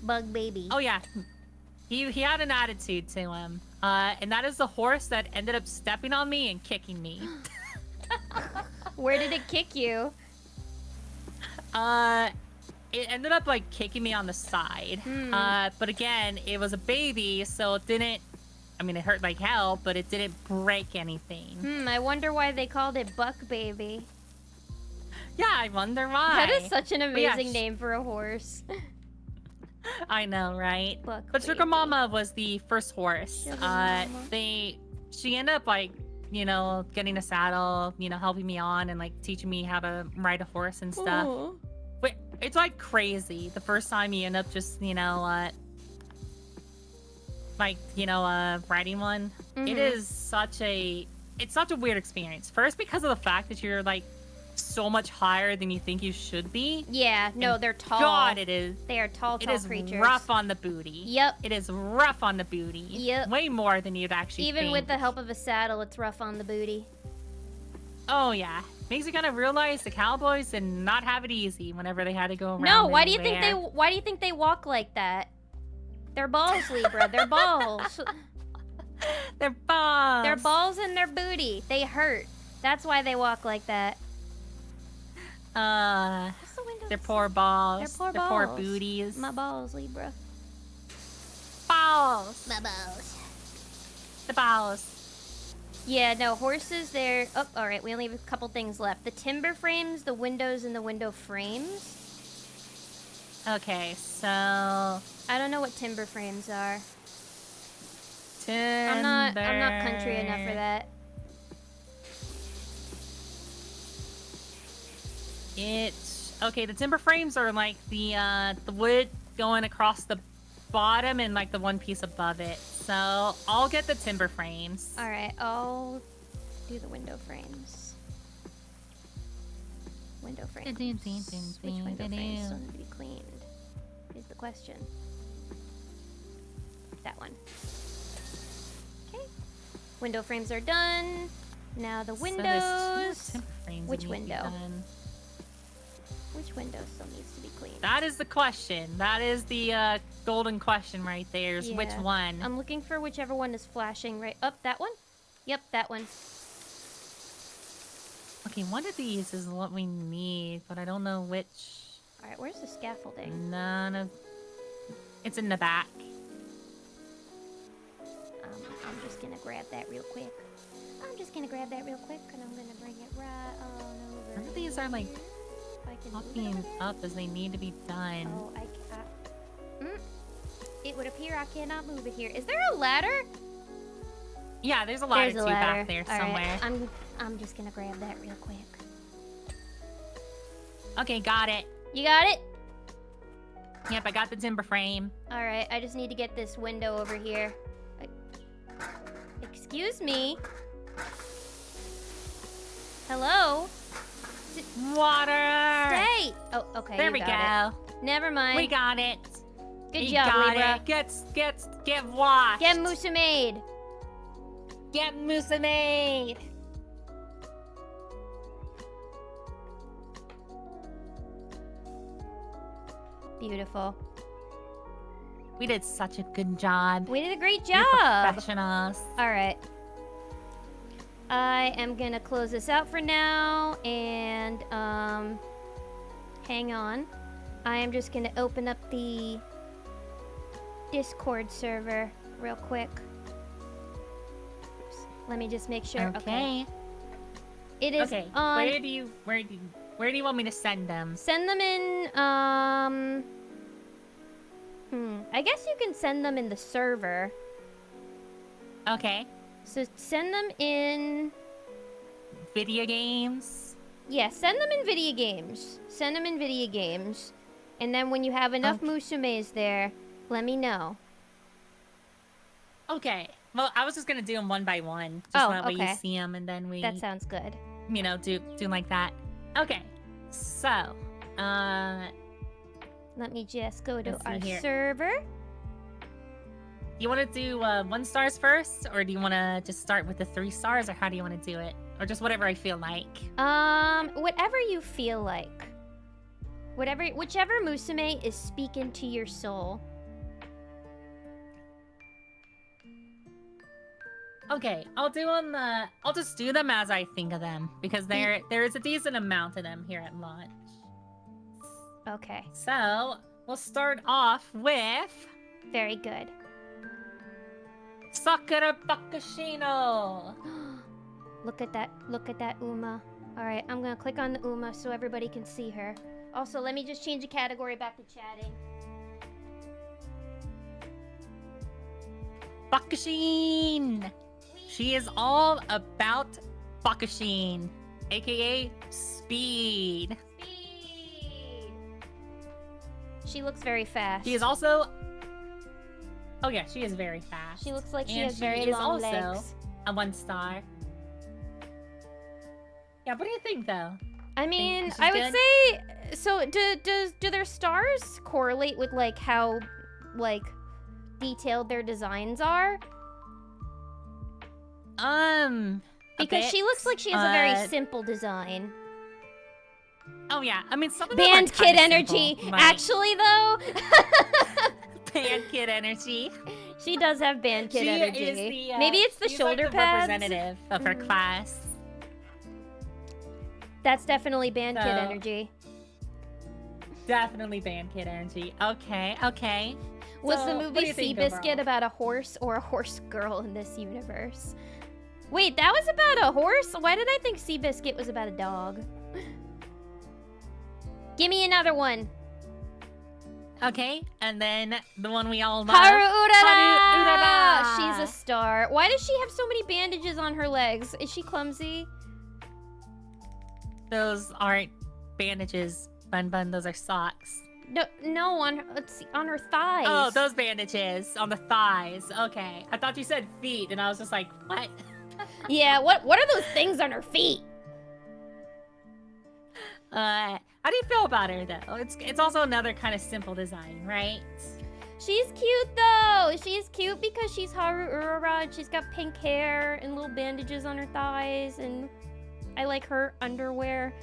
Bug Baby. Oh yeah. He had an attitude to him. And that is the horse that ended up stepping on me and kicking me. Where did it kick you? It ended up like kicking me on the side. But again, it was a baby, so it didn't... I mean, it hurt like hell, but it didn't break anything. I wonder why they called it Buck Baby. Yeah, I wonder why. That is such an amazing name for a horse. I know, right? Buck But Sugar Baby. Mama was the first horse. Sugar Mama. She ended up like, you know, getting a saddle, you know, helping me on and like teaching me how to ride a horse and stuff. Aww. But it's like crazy. The first time you end up just, you know, riding one. It is such a weird experience. First, because of the fact that you're like so much higher than you think you should be. Yeah, no, And they're tall. God, it is. They are tall It is creatures. rough on the booty. Yep. It is rough on the booty. Yep. Way more than you'd actually Even think. with the help of a saddle, it's rough on the booty. Oh yeah, makes you kind of realize the cowboys did not have it easy whenever they had to go around. No, why do you there. think they walk like that? They're balls, Libra. They're balls. They're balls. They're balls in their booty. They hurt. That's why they walk like that. What's the windows? Their poor balls. They're poor Their poor balls. booties. My balls, Libra. Balls. My balls. The balls. Yeah, no, horses, they're... Oh, alright, we only have a couple things left. The timber frames, the windows, and the window frames. Okay, so I don't know what timber frames are. timber. I'm not country enough for that. It's okay. The timber frames are like the wood going across the bottom and like the one piece above it. So I'll get the timber frames. All right, I'll do the window frames. Window frames. Which window frames still need to be cleaned? Is the question. That one. Okay. Window frames are done. Now the windows. So timber frames Which that need to be window? done. Which window still needs to be cleaned? That is the question. That is the golden question right there. Is which Yeah. one? I'm looking for whichever one is flashing right up. That one? Yep, that one. Okay, one of these is what we need, but I don't know which. All right, where's the scaffolding? None of. It's in the back. I'm just gonna grab that real quick. And I'm gonna bring it right on over. None of these are like If I can move it popping over there. up as they need to be done. Oh, it would appear I cannot move it here. Is there a ladder? Yeah, there's a ladder There's a too ladder. back there All somewhere. right, I'm just gonna grab that real quick. Okay, got it. You got it? Yep, I got the timber frame. All right, I just need to get this window over here. Excuse me. Hello? Water! Stay! Oh, okay. There you we got go. it. Never mind. We got it. Good You job, got Libra. it. Get washed. Get Musamade. Get Musamade. Beautiful. We did such a good job. We did a great You're job. professionals. All right. I am gonna close this out for now, and hang on. I am just gonna open up the Discord server real quick. Oops. Let me just make sure. Okay. It is Okay. on. Where do you want me to send them? Send them in. I guess you can send them in the server. Okay. So send them in. Video games. Yeah, send them in video games. Send them in video games. And then when you have enough Musumes there, let me know. Okay. Well, I was just gonna do them one by one. Just Oh, that way you okay. see them, and then we, That sounds good. you know, do like that. Okay. So, Let me just go to Let's see our here. server. you want to do 1 stars first, or do you want to just start with the 3 stars, or how do you want to do it, or just whatever I feel like? Whatever you feel like. Whichever Musume is speaking to your soul. Okay, I'll just do them as I think of them, because there is a decent amount of them here at launch. Okay, So we'll start off with very good. Sakura Bakushino. Look at that Uma. Alright, I'm gonna click on the Uma so everybody can see her. Also, let me just change the category back to chatting. Bakushin. She is all about Bakushin, aka speed. Speed! She looks very fast. She is also. Oh yeah, she is very fast. She looks like she And has very is long also legs. a 1 star. Yeah, what do you think though? I mean, she's I would good? say so. Do their stars correlate with like how detailed their designs are? Because she looks like she has a very simple design. Oh yeah, I mean some of them are Band kid kinda energy. simple, like- Actually, though, Band kid energy. she does have band kid She energy. is the, Maybe it's the she's shoulder like the pads. representative of her class. That's definitely band kid So- energy. Definitely band kid energy. Okay. Was So, the what do movie you think Seabiscuit overall? about a horse or a horse girl in this universe? Wait, that was about a horse? Why did I think Seabiscuit was about a dog? Give me another one. Okay, and then the one we all love. Haru Urara! Haru Urara! She's a star. Why does she have so many bandages on her legs? Is she clumsy? Those aren't bandages, Bun Bun. Those are socks. No, let's see, on her thighs. Oh, those bandages on the thighs. Okay, I thought you said feet, and I was just like, what? Yeah, what are those things on her feet? How do you feel about her though? It's also another kind of simple design, right? She's cute though. She's cute because she's Haru Urara and she's got pink hair and little bandages on her thighs, and I like her underwear.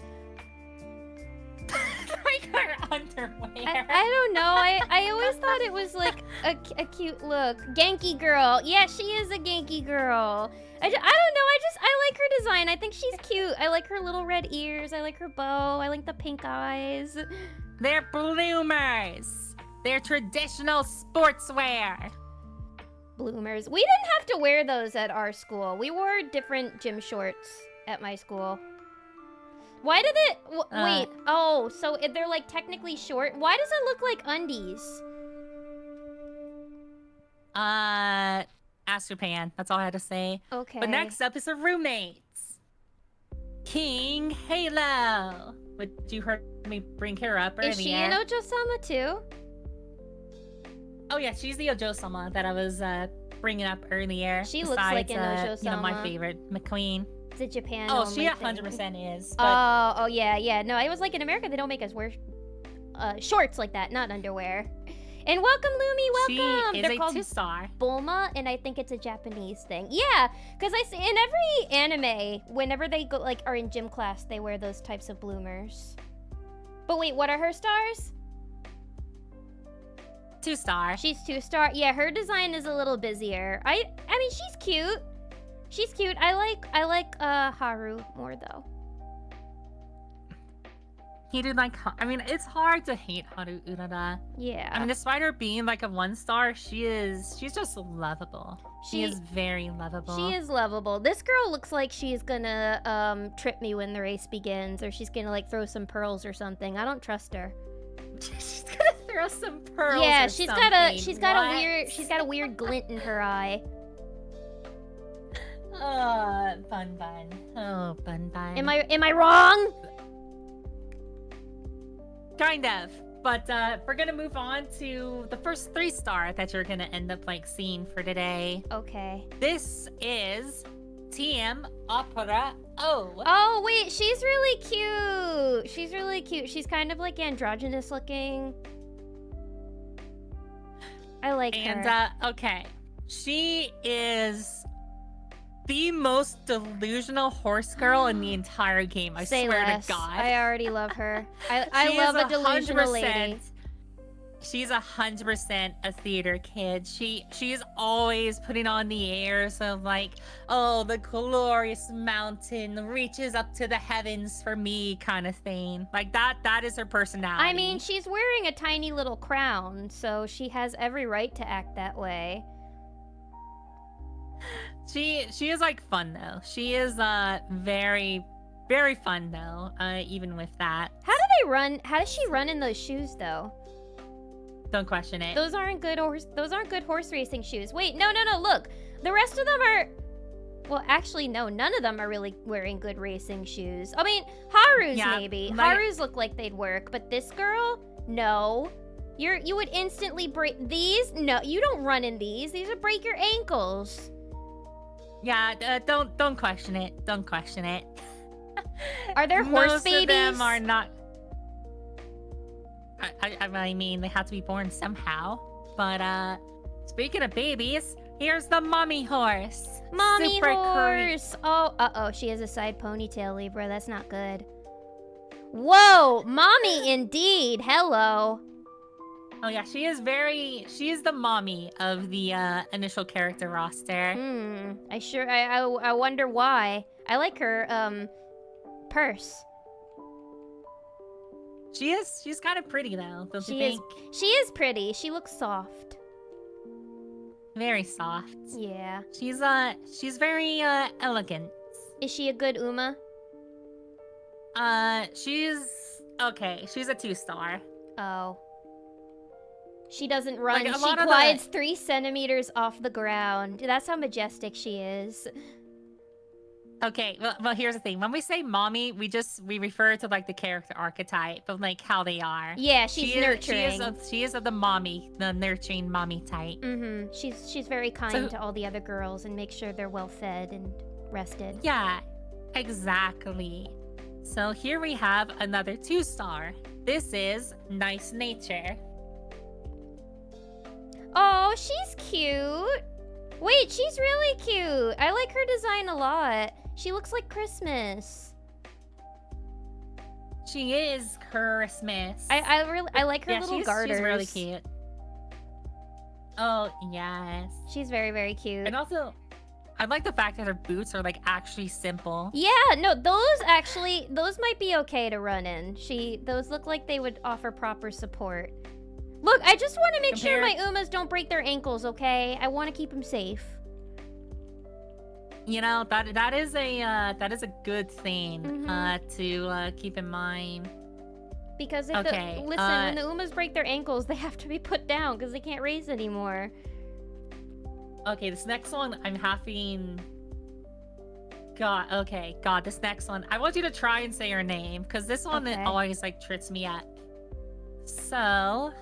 Like her underwear. I don't know. I always thought it was like a cute look. Genki girl. Yeah, she is a Genki girl. I don't know. I like her design. I think she's cute. I like her little red ears. I like her bow. I like the pink eyes. They're bloomers. They're traditional sportswear. Bloomers. We didn't have to wear those at our school. We wore different gym shorts at my school. Why did it... wait. Oh, so they're like technically short. Why does it look like undies? Ask Japan. That's all I had to say. Okay. But next up is her roommates. King Halo. Would you heard me bring her up earlier? Is she an Ojo-sama too? Oh yeah, she's the Ojo-sama that I was bringing up earlier. She looks like an Ojo-sama. You know, my favorite, McQueen. It's a Japan Oh, only she thing. 100% is. But... Oh yeah. No, it was like in America they don't make us wear shorts like that, not underwear. And welcome, Lumi, welcome. She is They're a called two-star. Bulma, and I think it's a Japanese thing. Yeah, because I see in every anime, whenever they go are in gym class, they wear those types of bloomers. But wait, what are her stars? 2-star. She's 2-star. Yeah, her design is a little busier. I mean, she's cute. She's cute. I like Haru more though. He did like. I mean, it's hard to hate Haru Urara. Yeah. I mean, despite her being like a 1-star, she's just lovable. She is very lovable. She is lovable. This girl looks like she's gonna trip me when the race begins, or she's gonna like throw some pearls or something. I don't trust her. She's gonna throw some pearls. Yeah, or she's something. got a weird glint in her eye. Oh, Bun Bun. Oh, Bun Bun. Am I wrong? Kind of. But we're gonna move on to the first 3-star that you're gonna end up like seeing for today. Okay. This is TM Opera O. Oh wait, she's really cute. She's really cute. She's kind of like androgynous looking. I like her. And okay, she is the most delusional horse girl in the entire game. I Say swear less. to God. I already love her. I love a delusional lady. She's 100% a theater kid. She's always putting on the airs of like, oh, the glorious mountain reaches up to the heavens for me kind of thing. Like that is her personality. I mean, she's wearing a tiny little crown, so she has every right to act that way. She is like fun though. She is very, very fun though, even with that. How does she run in those shoes though? Don't question it. Those aren't good horse racing shoes. Wait, no, look. The rest of them are... Well, actually, no, none of them are really wearing good racing shoes. I mean, Haru's maybe. Haru's look like they'd work, but this girl? No. You would instantly break... These? No, you don't run in these. These would break your ankles. Yeah, don't question it. Don't question it. Are there horse babies? Most of them are not... I mean, they have to be born somehow. But, speaking of babies, here's the mommy horse. Mommy horse! Oh, uh-oh, she has a side ponytail, Libra. That's not good. Whoa, mommy indeed. Hello. Oh yeah, she is the mommy of the initial character roster. I wonder why. I like her, purse. She's kind of pretty though, don't you think? She is pretty. She looks soft. Very soft. Yeah. She's very elegant. Is she a good Uma? She's okay. She's a 2-star. Oh. She doesn't run. Like, she glides 3 centimeters off the ground. That's how majestic she is. Okay, well, here's the thing. When we say mommy, we refer to like the character archetype of like how they are. Yeah, she's nurturing. She is of the mommy, the nurturing mommy type. Mm-hmm. She's very kind to all the other girls and makes sure they're well fed and rested. Yeah, exactly. So here we have another 2-star. This is Nice Nature. Oh, she's cute. Wait, she's really cute. I like her design a lot. She looks like Christmas. She is Christmas. I like her little garters. She's really cute. Oh, yes. She's very, very cute. And also, I like the fact that her boots are like actually simple. Yeah, no, those might be okay to run in. Those look like they would offer proper support. Look, I just want to make sure my Umas don't break their ankles, okay? I want to keep them safe. You know, that is a good thing to keep in mind. Because if when the Umas break their ankles, they have to be put down because they can't race anymore. Okay, this next one I'm having. God, this next one. I want you to try and say her name because this one it always like trips me up. So,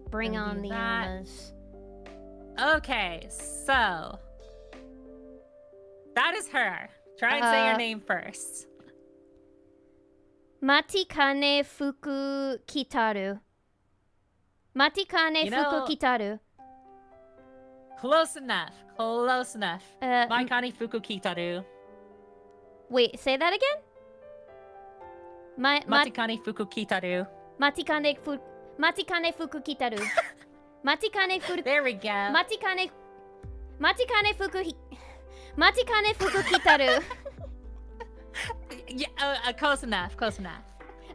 bring on the Umas. Okay, so that is her. Try and say her name first. Matikane Fuku Kitaru. Matikane Fuku Kitaru. Close enough. Close enough. Maikani Fuku Kitaru. Wait, say that again? Matikani Fuku Kitaru. Matikane Fuku Kitaru. Matikane Fuku. There we go. Matikane Fuku Kitaru. Yeah, close enough. Close enough.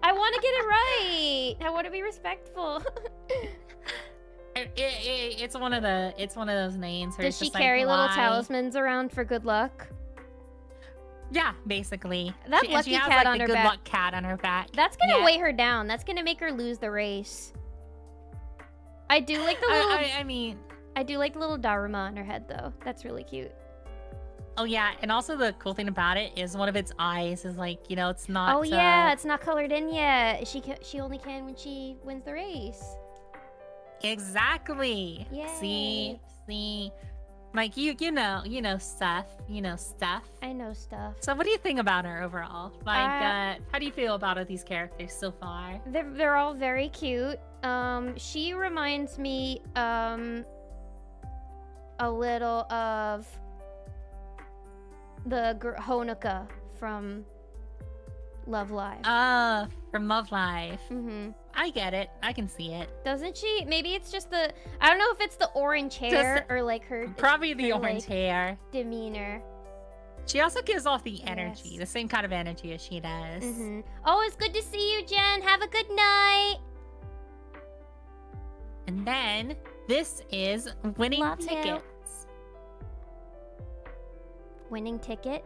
I want to get it right. I want to be respectful. It's one of those names. Does she carry little talismans around for good luck? Yeah, basically. That lucky cat on her back. Good luck cat on her back. That's gonna weigh her down. That's gonna make her lose the race. I do like the little. I do like the little Daruma on her head though. That's really cute. Oh yeah, and also the cool thing about it is one of its eyes is like, you know, it's not. Oh yeah, it's not colored in yet. She only can when she wins the race. Exactly. Yay. See. Like you know stuff. You know stuff. I know stuff. So what do you think about her overall? Like, how do you feel about these characters so far? They're all very cute. She reminds me a little of the Honoka from Love Live. From Love Live. Mm-hmm. I get it. I can see it. Doesn't she? Maybe it's just the... I don't know if it's the orange hair or like her... Probably the orange hair. Demeanor. She also gives off the energy. Yes. The same kind of energy as she does. Mm-hmm. Oh, it's good to see you, Jen. Have a good night. And then this is Winning Tickets. Winning Ticket?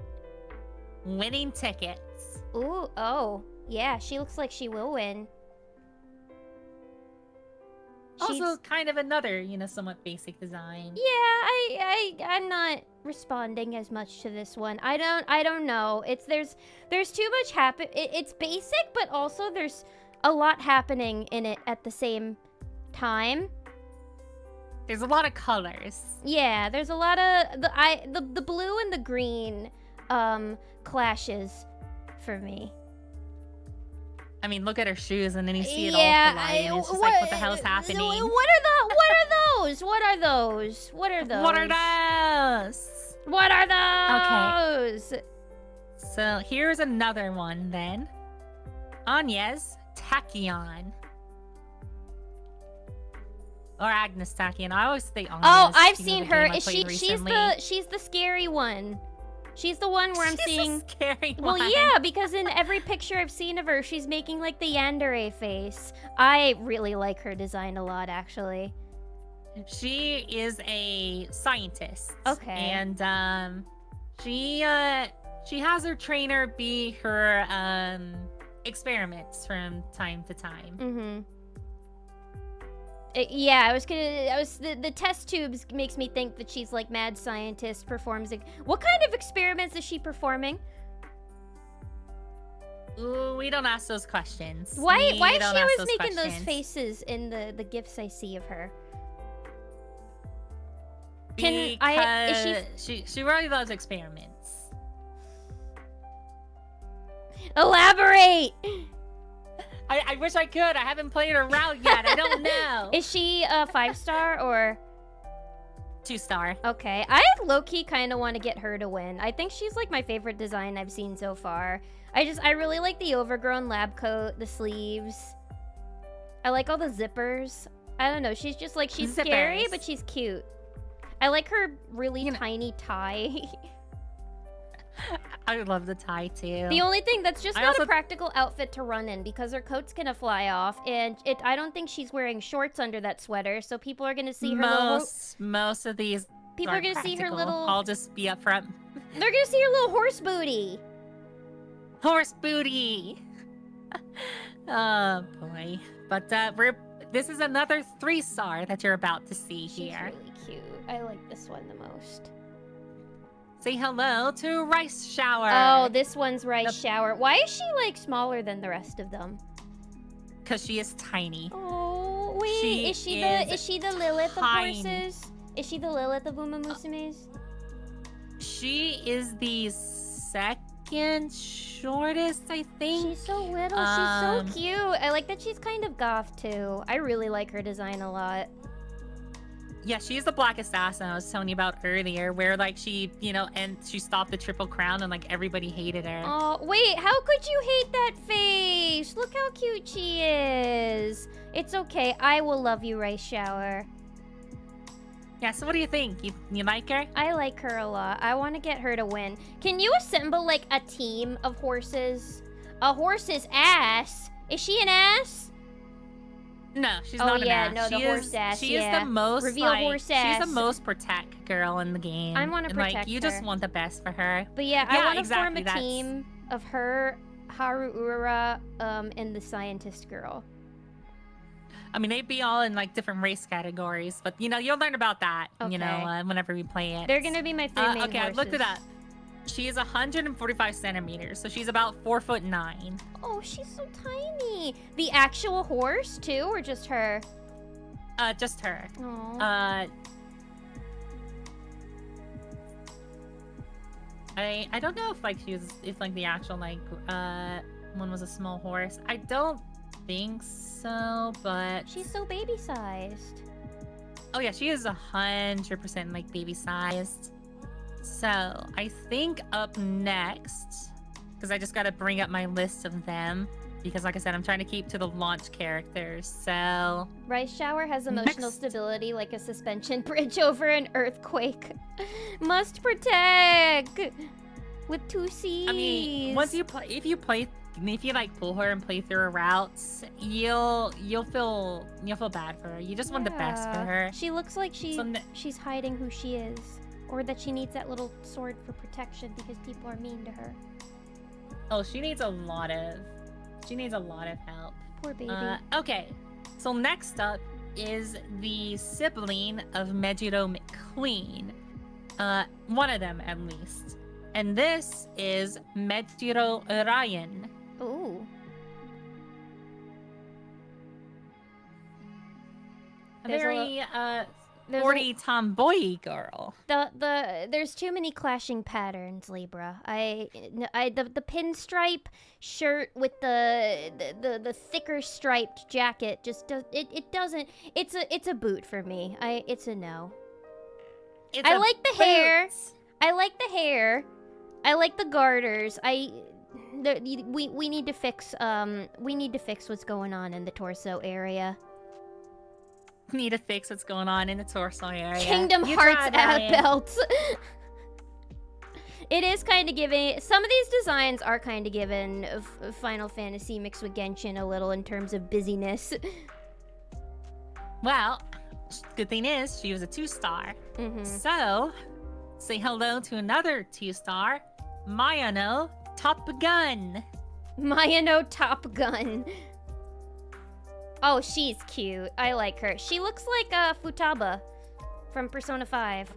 Winning Tickets. Ooh, oh. Yeah, she looks like she will win. Also, kind of another, you know, somewhat basic design. Yeah, I'm not responding as much to this one. I don't know. There's too much happen. It's basic, but also there's a lot happening in it at the same time. There's a lot of colors. Yeah, there's a lot of the blue and the green clashes for me. I mean, look at her shoes, and then you see it all collide, and it's just like, what the hell's happening? What are those? What are those? What are those? Okay. So here's another one then. Anya's Tachyon. Or Agnes Tachyon. I always think Anya's. Oh, I've seen her. She's the scary one. She's the one where I'm seeing... She's a scary one. Well, yeah, because in every picture I've seen of her, she's making, like, the yandere face. I really like her design a lot, actually. She is a scientist. Okay. And, she has her trainer be her, experiments from time to time. Mm-hmm. Yeah, the test tubes makes me think that she's like mad scientist performs. What kind of experiments is she performing? Ooh, we don't ask those questions. Why is she always making questions. those faces in the gifs I see of her? Because she really loves experiments. Elaborate! I wish I could. I haven't played her route yet. I don't know. Is she a 5-star or 2-star? Okay, I low-key kind of want to get her to win. I think she's like my favorite design I've seen so far. I really like the overgrown lab coat, the sleeves. I like all the zippers. I don't know, she's just like, she's scary, but she's cute. I like her really tiny tie. I love the tie too. The only thing that's just not a practical outfit to run in because her coat's gonna fly off, and I don't think she's wearing shorts under that sweater, so people are gonna see her most of these people are gonna see her little. I'll just be up front. They're gonna see her little horse booty. Horse booty. Oh boy! But this is another 3-star that you're about to see here. She's really cute. I like this one the most. Say hello to Rice Shower. Oh, this one's Rice Shower. Why is she like smaller than the rest of them? Because she is tiny. Oh, wait. Is she the Lilith of horses? Is she the Lilith of Uma Musume's? She is the second shortest, I think. She's so little. She's so cute. I like that she's kind of goth too. I really like her design a lot. Yeah, she's the black assassin I was telling you about earlier, where like she, and she stopped the Triple Crown and like everybody hated her. Oh, wait, how could you hate that face? Look how cute she is. It's okay, I will love you, Rice Shower. Yeah, so what do you think? You like her? I like her a lot. I want to get her to win. Can you assemble like a team of horses? A horse's ass? Is she an ass? No, she's not an ass. No, the horse ass. She is the most horse ass. She's the most protect girl in the game. I want to protect her. You just want the best for her. But yeah, I want to form a team of her, Haruura, and the scientist girl. I mean, they'd be all in like different race categories, but you'll learn about that. Okay. Whenever we play it. They're gonna be my 3 main okay, horses. I looked it up. She is 145 centimeters, so she's about 4'9". Oh, she's so tiny. The actual horse too, or just her? Just her. Aww. I don't know if the actual one was a small horse. I don't think so, but she's so baby sized. Oh yeah, she is 100% like baby sized. So I think up next, because I just got to bring up my list of them, because like I said, I'm trying to keep to the launch characters. So Rice Shower has emotional stability like a suspension bridge over an earthquake. Must protect with 2 C's. I mean, if you pull her and play through her routes, you'll feel bad for her. You just want the best for her. She looks like she's hiding who she is. Or that she needs that little sword for protection because people are mean to her. Oh, she needs a lot of help. Poor baby. Okay, so next up is the sibling of Mejiro McQueen. One of them at least. And this is Mejiro Ryan. Ooh. A very sporty tomboy girl. There's too many clashing patterns, Libra. The pinstripe shirt with the thicker striped jacket just doesn't. It's a boot for me. It's a no. I like the hair. I like the hair. I like the garters. We need to fix what's going on in the torso area. Need to fix what's going on in the torso area. Kingdom Hearts ab belts. It is kind of giving. Some of these designs are kind of given Final Fantasy mixed with Genshin a little in terms of busyness. Well, good thing is she was a 2-star. So, say hello to another 2-star, Mayano Top Gun. Mayano Top Gun. Oh, she's cute. I like her. She looks like Futaba from Persona 5.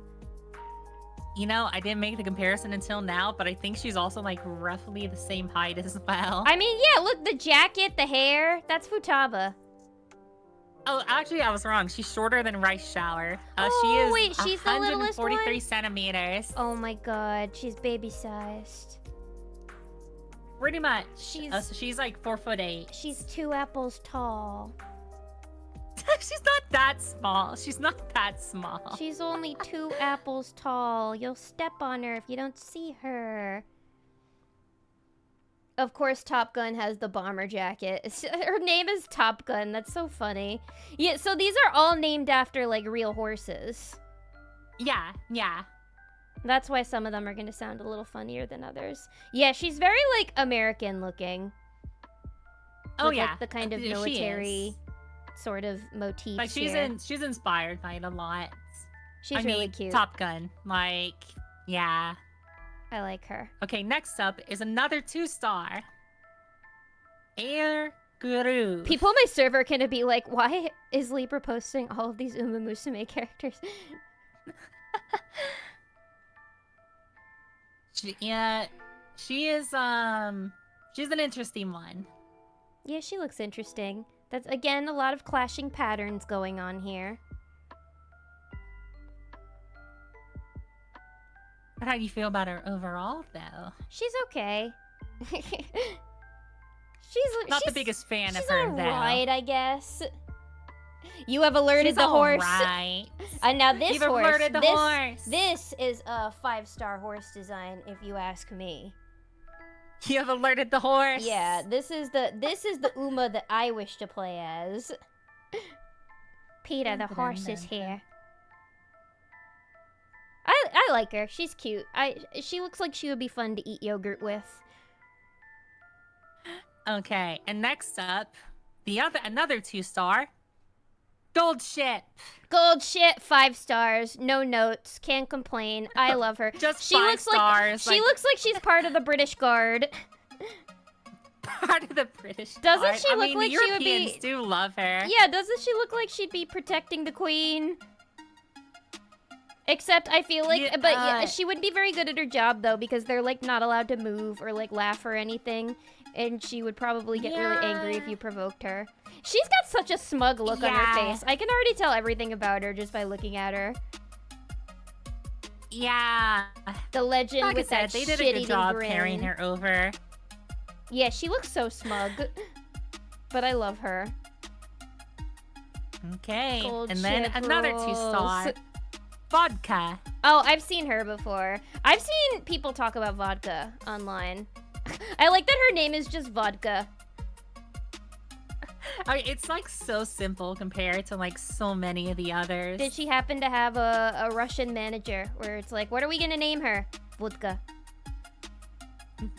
You know, I didn't make the comparison until now, but I think she's also like roughly the same height as well. I mean, yeah, look, the jacket, the hair, that's Futaba. Oh, actually, I was wrong. She's shorter than Rice Shower. Oh, she is wait, she's the littlest one? 143 centimeters. Oh my god, she's baby-sized. Pretty much. She's so she's like 4'8". She's 2 apples tall. She's not that small. She's not that small. She's only 2 apples tall. You'll step on her if you don't see her. Of course, Top Gun has the bomber jacket. Her name is Top Gun. That's so funny. Yeah, so these are all named after, like, real horses. Yeah, yeah. That's why some of them are going to sound a little funnier than others. Yeah, she's very, like, American looking. Oh, with, yeah. Like, the kind of military sort of motif. Like, she's inspired by it a lot. She's really cute. Top Gun. Like, yeah. I like her. Okay, next up is another 2-star. Air Guru. People on my server are gonna be like, why is Libra posting all of these Uma Musume characters? She is, she's an interesting one. Yeah, she looks interesting. That's, again, a lot of clashing patterns going on here. But how do you feel about her overall, though? She's okay. she's not the biggest fan of her, though. She's alright, I guess. You have alerted she's the horse. Right. And now this You've horse. alerted the horse. This is a 5-star horse design, if you ask me. You have alerted the horse. Yeah, this is the Uma that I wish to play as. Peter, the horse is here. I like her. She's cute. She looks like she would be fun to eat yogurt with. Okay, and next up, another 2-star. Gold Ship. Gold Ship, 5 stars. No notes. Can't complain. I love her. Just 5 stars. She looks like she's part of the British Guard. Part of the British Doesn't Guard? she look like she would be... Europeans do love her. Yeah, doesn't she look like she'd be protecting the Queen? Except I feel like, yeah, she wouldn't be very good at her job though, because they're like not allowed to move or like laugh or anything, and she would probably get really angry if you provoked her. She's got such a smug look on her face. I can already tell everything about her just by looking at her. Yeah. The legend like with I said, that they did a good job grin. carrying her over. Yeah, she looks so smug, but I love her. Okay, Gold and then Ship another rules. 2-star. Vodka. Oh, I've seen her before. I've seen people talk about Vodka online. I like that her name is just Vodka. I mean, it's like so simple compared to like so many of the others. Did she happen to have a Russian manager where it's like, what are we gonna name her? Vodka.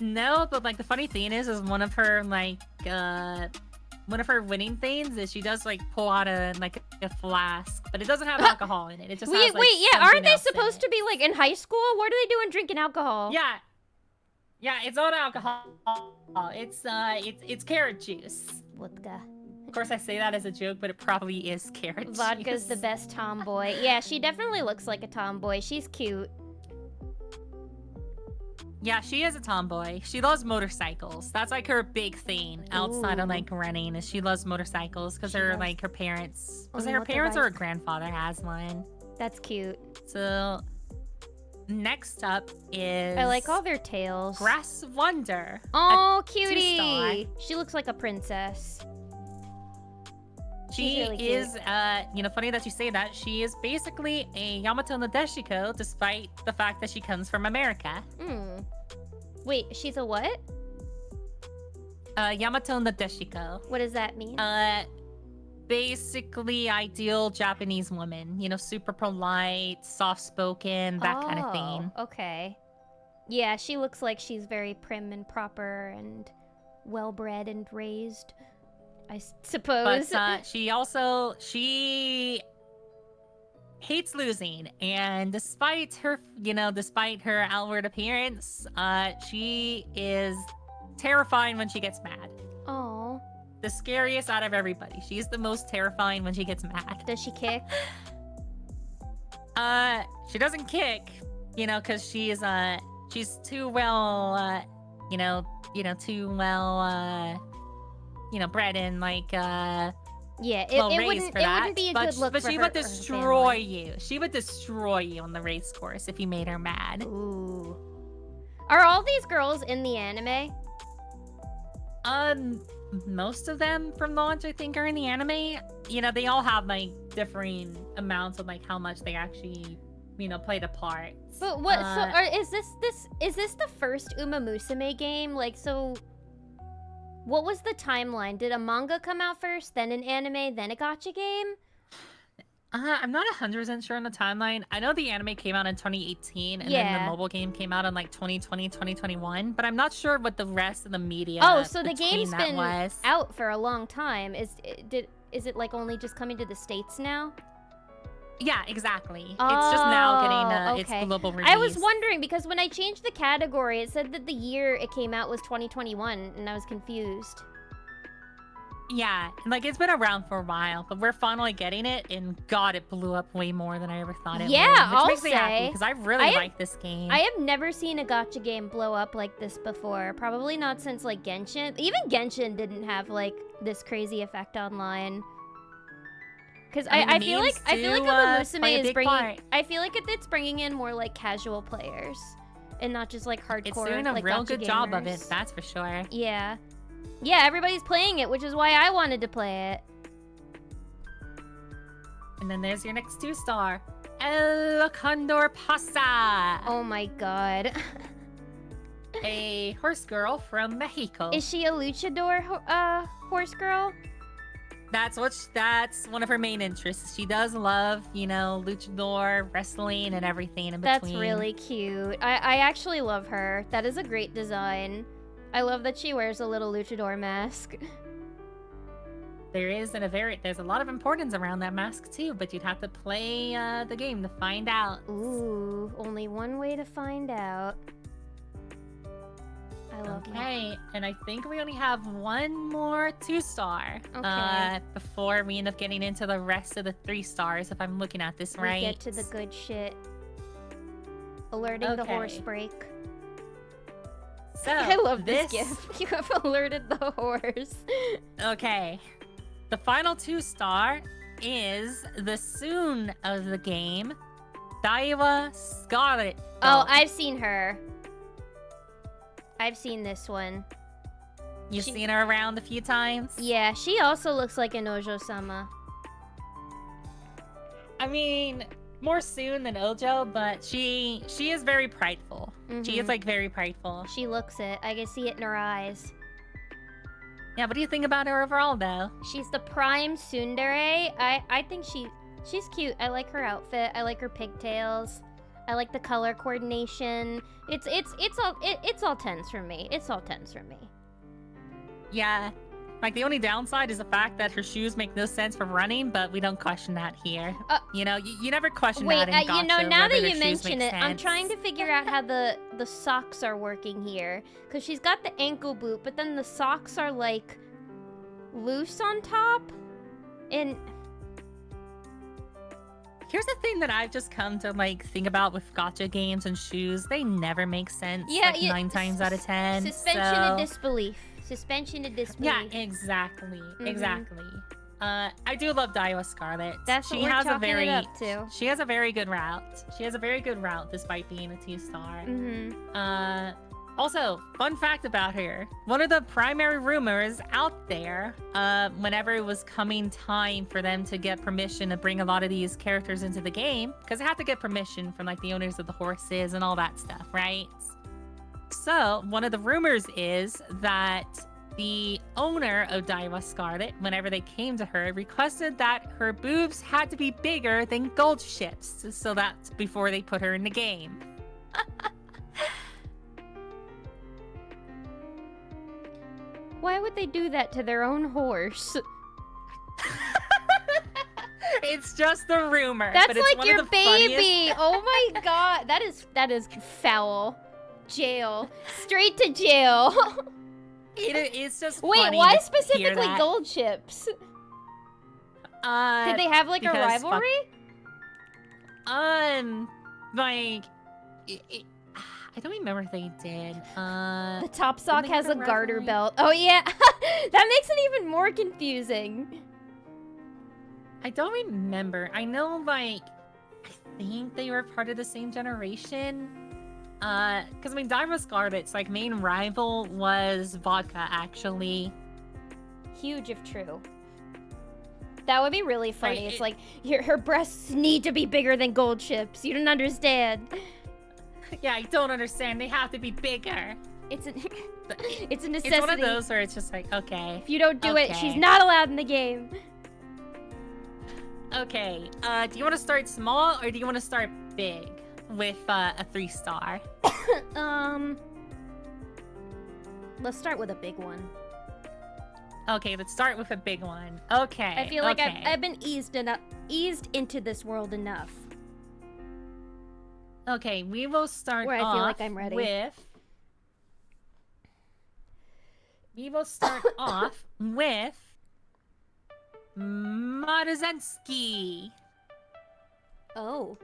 No, but like the funny thing is one of her like one of her winning things is she does like pull out a flask, but it doesn't have alcohol in it. It just has, like, yeah, aren't they else in supposed to be like in high school? What are they doing drinking alcohol? Yeah, it's not alcohol. It's carrot juice. Vodka. Of course, I say that as a joke, but it probably is carrot juice. Vodka's the best tomboy. Yeah, she definitely looks like a tomboy. She's cute. Yeah, she is a tomboy. She loves motorcycles. That's like her big thing outside of like running. Is she loves motorcycles because her parents, was it her parents or her grandfather has one. That's cute. So next up is I like all their tails. Grass Wonder. Oh, cutie! She looks like a princess. She really is, funny that you say that. She is basically a Yamato Nadeshiko, despite the fact that she comes from America. Wait, she's a what? Yamato Nadeshiko. What does that mean? Basically ideal Japanese woman. You know, super polite, soft-spoken, that kind of thing. Okay. Yeah, she looks like she's very prim and proper and well-bred and raised, I suppose. But she hates losing, and despite her outward appearance, she is terrifying when she gets mad. Oh, the scariest out of everybody. She's the most terrifying when she gets mad. Does she kick? She doesn't kick, you know, because she's too well, too well, bred and like, yeah, it wouldn't be a good look but for she her, would for her destroy family. you. She would destroy you on the race course if you made her mad. Ooh. Are all these girls in the anime? Most of them from launch, I think, are in the anime. You know, they all have like differing amounts of like how much they actually, play the parts. But what? Is this the first Uma Musume game? Like, so what was the timeline? Did a manga come out first, then an anime, then a gacha game? I'm not 100% sure on the timeline. I know the anime came out in 2018, and then the mobile game came out in like 2020, 2021. But I'm not sure what the rest of the media. Oh, so the game's that been was. out for a long time. Is it like only just coming to the States now? Yeah, exactly. Oh, it's just now getting okay. its global release. I was wondering because when I changed the category, it said that the year it came out was 2021, and I was confused. Yeah, like it's been around for a while, but we're finally getting it, and God, it blew up way more than I ever thought it would. Yeah, which I'll makes me happy say. because I really like this game. I have never seen a gacha game blow up like this before. Probably not since like Genshin. Even Genshin didn't have like this crazy effect online. Because I feel like Uma Musume is bringing. I feel like it's bringing in more like casual players, and not just like hardcore. It's doing a like, real gacha good gamers. job of it, that's for sure. Yeah. Yeah, everybody's playing it, which is why I wanted to play it. And then there's your next 2-star, El Condor Pasa. Oh my god. A horse girl from Mexico. Is she a luchador horse girl? That's one of her main interests. She does love, luchador, wrestling, and everything in between. That's really cute. I actually love her. That is a great design. I love that she wears a little luchador mask. There's a lot of importance around that mask too, but you'd have to play the game to find out. Ooh, only one way to find out. I love that. Okay, and I think we only have one more 2-star. Okay. Before we end up getting into the rest of the 3 stars, if I'm looking at this right. We get to the good shit. Alerting the horse break. So, I love this gift. You have alerted the horse. Okay. The final 2-star is the soon of the game, Daiwa Scarlet. Oh, I've seen her. I've seen this one. You've seen her around a few times? Yeah, she also looks like an Ojo-sama. I mean, more soon than Ojo, but she is very prideful. She is like very prideful. She looks it. I can see it in her eyes. Yeah, what do you think about her overall, though? She's the prime tsundere. I think she's cute. I like her outfit. I like her pigtails. I like the color coordination. It's all 10s for me. It's all 10s for me. Yeah. Like, the only downside is the fact that her shoes make no sense for running, but we don't question that here. You never question that in gacha, now that you shoes mention make it, I'm sense. trying to figure out how the socks are working here. Because she's got the ankle boot, but then the socks are, like, loose on top. And here's the thing that I've just come to, like, think about with gacha games and shoes. They never make sense, yeah, 9 times out of 10. Suspension of disbelief. Suspension of disbelief. Yeah, exactly. Exactly. I do love Daiwa Scarlet. That's what we're chalking it up to. She has a very good route. She has a very good route despite being a 2-star. Also, fun fact about her. One of the primary rumors out there, whenever it was coming time for them to get permission to bring a lot of these characters into the game, because they have to get permission from like the owners of the horses and all that stuff, right? So, one of the rumors is that the owner of Daiwa Scarlet, whenever they came to her, requested that her boobs had to be bigger than gold ships. So that's before they put her in the game. Why would they do that to their own horse? It's just a rumor. That's but it's like one your of the baby. Funniest... Oh my god, that is foul. Jail. Straight to jail. It's just Wait, funny why to hear specifically that. gold chips? Did they have like a because rivalry? Like, I don't remember if they did. The top sock they has have a a garter rivalry? belt. Oh yeah, that makes it even more confusing. I don't remember. I know, like, I think they were part of the same generation. Because I mean, Diva Scarlet's like main rival was Vodka, actually. Huge if true. That would be really funny. Like, It's like her breasts need to be bigger than gold chips. You don't understand. Yeah, I don't understand. They have to be bigger. It's a it's a necessity. It's one of those where it's just like, okay. If you don't do it, okay. she's not allowed in the game. Okay. Do you want to start small or do you want to start big with a 3-star? Let's start with a big one. Okay, let's start with a big one. Okay. I feel like okay. I've been eased into this world enough. Okay, we will start Where I off feel like I'm ready. We will start off with Marzenski. Oh.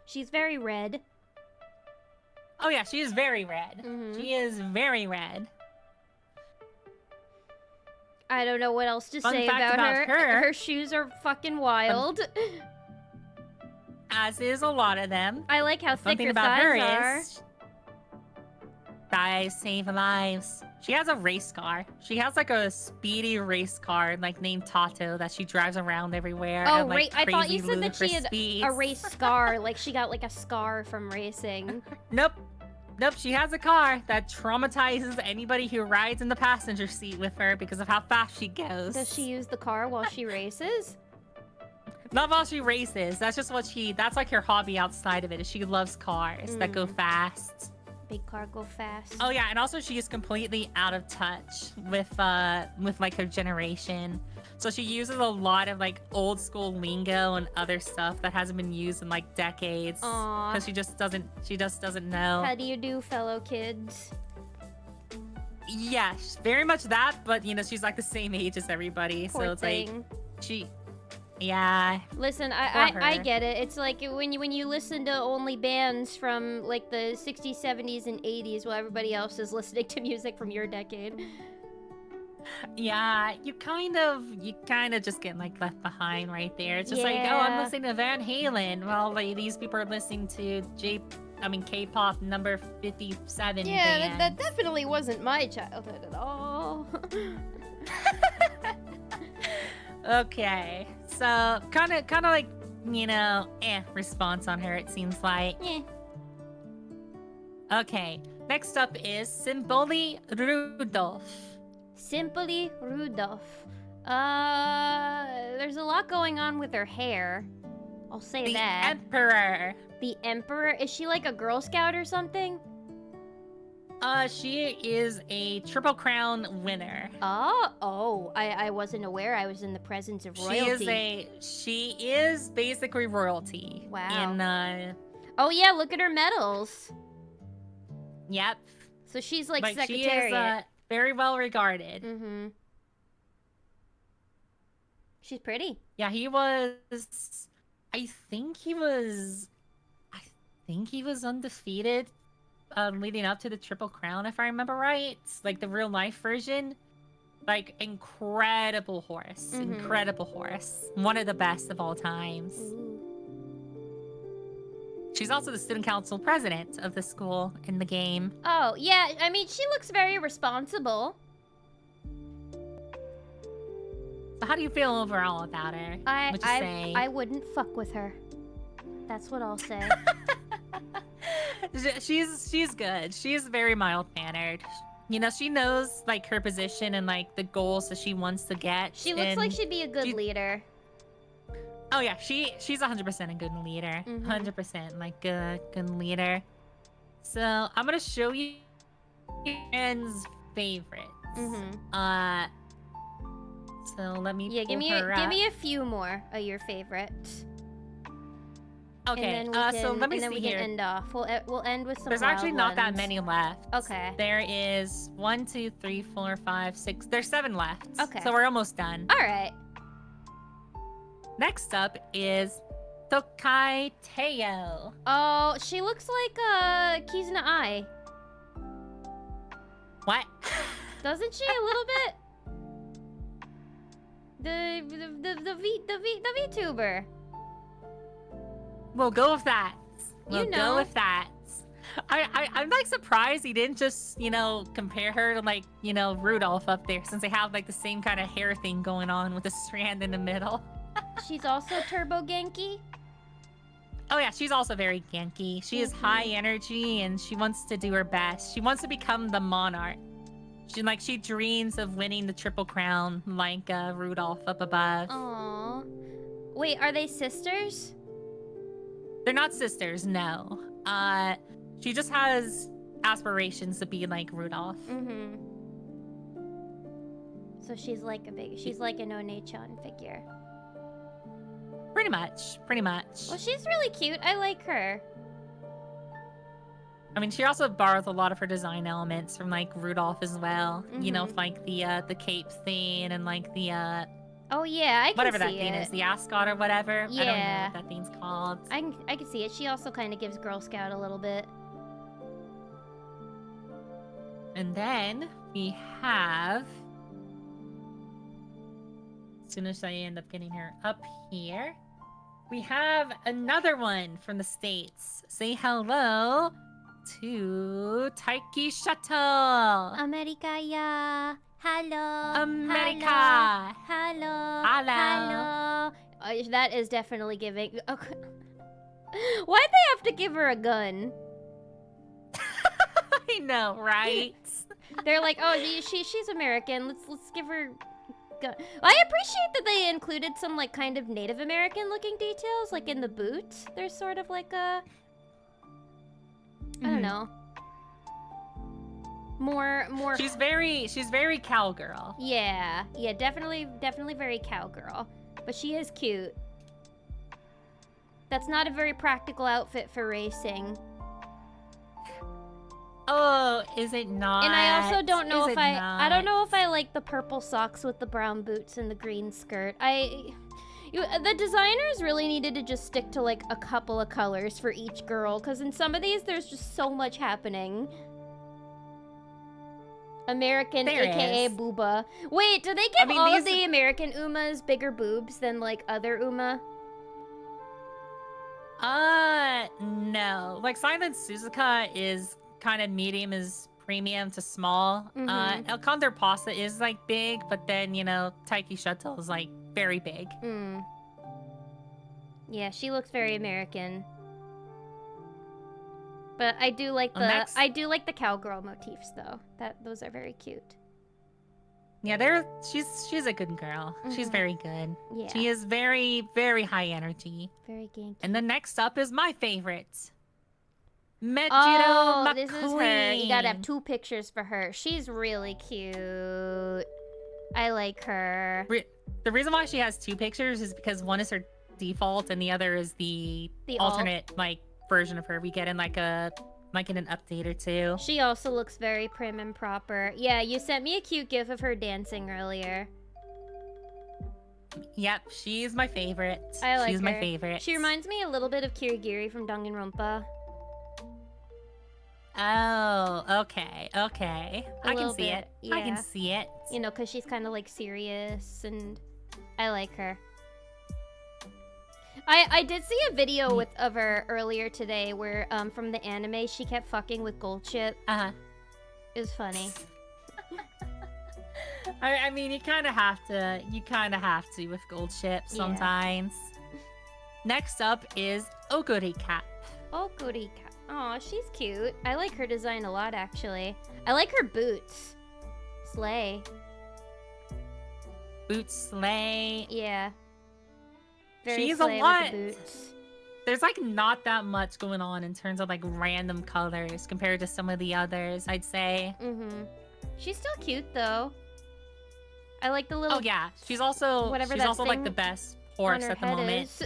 She's very red. Oh yeah, she is very red. Mhm. She is very red. I don't know what else to Fun say fact about about her. Her shoes are fucking wild. As is a lot of them. I like how Fun thick thing her about her thighs is thighs save lives. She has a race car. She has like a speedy race car like named Tato that she drives around everywhere. Oh, at, like, I thought crazy you said that she ludicrous had speeds. a race scar, like she got like a scar from racing. Nope. Nope, she has a car that traumatizes anybody who rides in the passenger seat with her because of how fast she goes. Does she use the car while she races? Not while she races. That's just what that's like her hobby outside of it, is she loves cars that go fast. Big car go fast. Oh yeah, and also she is completely out of touch with like her generation. So she uses a lot of like old school lingo and other stuff that hasn't been used in like decades. Aw. Because she just doesn't know. How do you do, fellow kids? Yeah, very much that, but you know, she's like the same age as everybody. Poor so it's thing. like yeah. Listen, For I her. get it. It's like when you listen to only bands from like the 60s, 70s, and 80s while everybody else is listening to music from your decade. Yeah, you kind of just get like left behind right there. It's just like, oh, I'm Yeah. listening to Van Halen. Well, like these people are listening to K-pop number 57 Yeah, band. that definitely wasn't my childhood at all. Okay, so kind of like, you know, response on her, it seems like. Yeah. Okay, next up is Symboli Rudolph. Simply Rudolph. There's a lot going on with her hair. I'll say The that. Emperor. The Emperor? Is she like a Girl Scout or something? She is a Triple Crown winner. I wasn't aware I was in the presence of royalty. She is basically royalty. Wow. Oh yeah, look at her medals. Yep. So she's like She secretariat. is very well regarded. Mm-hmm. She's pretty. Yeah, he was. I think he was undefeated, leading up to the Triple Crown, if I remember right. Like the real life version. Like incredible horse, Mhm. incredible horse. One of the best of all times. Ooh. She's also the student council president of the school in the game. Oh, yeah, I mean, she looks very responsible. So how do you feel overall about her? Would you say? I wouldn't fuck with her. That's what I'll say. She's good. She's very mild-mannered. You know, she knows like her position and like the goals that she wants to get. She looks and like she'd be a good leader. Oh yeah, she's 100% a good leader. Mhm. 100% like good leader. So I'm gonna show you friends' favorites. Mm-hmm. So let me Yeah, pull give her up. me a few more of your favorites. Okay, and then we so let me and then see we here. can end off. We'll end with some. There's actually wild not that ones. many left. Okay. There is 1, 2, 3, 4, 5, 6. There's 7 left. Okay. So we're almost done. All right. Next up is Tokai Teo. Oh, she looks like Kizuna Ai. What? Doesn't she a little bit? The VTuber. We'll go with that. We'll You know. go with that. I'm like surprised he didn't just, compare her to like, Rudolph up there, since they have like the same kind of hair thing going on with a strand in the middle. She's also Turbo Genki. Oh yeah, she's also very Genki. She is high energy and she wants to do her best. She wants to become the monarch. She dreams of winning the Triple Crown like Rudolph up above. Aww. Wait, are they sisters? They're not sisters, no. She just has aspirations to be like Rudolph. Mm-hmm. So she's like an One-chan figure. Pretty much. Well, she's really cute. I like her. I mean, she also borrows a lot of her design elements from like Rudolph as well. Like the cape thing and like the Oh yeah, I can whatever see that thing is, the ascot or whatever. Yeah. I don't know what that thing's called. I can see it. She also kind of gives Girl Scout a little bit. And then we have, as soon as I end up getting her up here, we have another one from the States. Say hello to Taiki Shuttle. America, yeah. Hello. America. Hello. Hello. That is definitely giving. Okay. Why'd they have to give her a gun? I know, right? They're like, oh, she's American. Let's give her. Gun. I appreciate that they included some like kind of Native American looking details, like in the boot. There's sort of like a. I don't know. More. She's very cowgirl. Yeah, definitely very cowgirl. But she is cute. That's not a very practical outfit for racing. Oh, is it not? And I also don't know if I don't know not? if I like the purple socks with the brown boots and the green skirt. The designers really needed to just stick to like a couple of colors for each girl, because in some of these there's just so much happening. American, There aka is. Booba. Wait, do they give mean, all of these- the American Umas bigger boobs than like other Uma? No. Like Silent Suzuka is kind of medium is premium to small. El Condor Pasta is like big, but then, Taiki Shuttle is like very big. Yeah, she looks very American. But I do like Next- the cowgirl motifs though. Those are very cute. Yeah, she's a good girl. She's very good. Yeah. She is very, very high energy. Very ganky. And then next up is my favorite. Mejiro Oh, McQueen. this is her. You gotta have 2 pictures for her. She's really cute. I like her. The reason why she has 2 pictures is because one is her default and the other is the alternate like version of her we get in like in an update or 2. She also looks very prim and proper. Yeah, you sent me a cute gif of her dancing earlier. Yep, she's my favorite. I like she's her. my favorite. She reminds me a little bit of Kirigiri from Danganronpa. Oh, okay. I can little see it. bit, I can yeah. see it. You know, because she's kind of like serious, and I like her. I did see a video of her earlier today where from the anime she kept fucking with Gold Chip. It was funny. I mean, you kind of have to with Gold Chip sometimes. Next up is Oguri Cap. Oguri Cap. Aw, she's cute. I like her design a lot, actually. I like her boots. Slay. Boots slay. Yeah. Very She's slay a lot. with the boots. There's like not that much going on in terms of like random colors compared to some of the others, I'd say. She's still cute though. I like the little. Oh yeah, she's also whatever she's that also like thing the best on horse her at the head moment. is.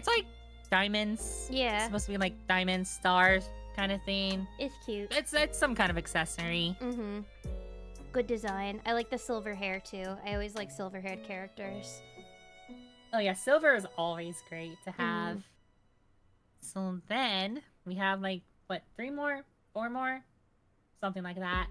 It's like diamonds. Yeah. It's supposed to be like diamond stars kind of thing. It's cute. It's some kind of accessory. Mm-hmm. Good design. I like the silver hair too. I always like silver-haired characters. Oh yeah, silver is always great to have. So then we have like what, 3 more, 4 more, something like that.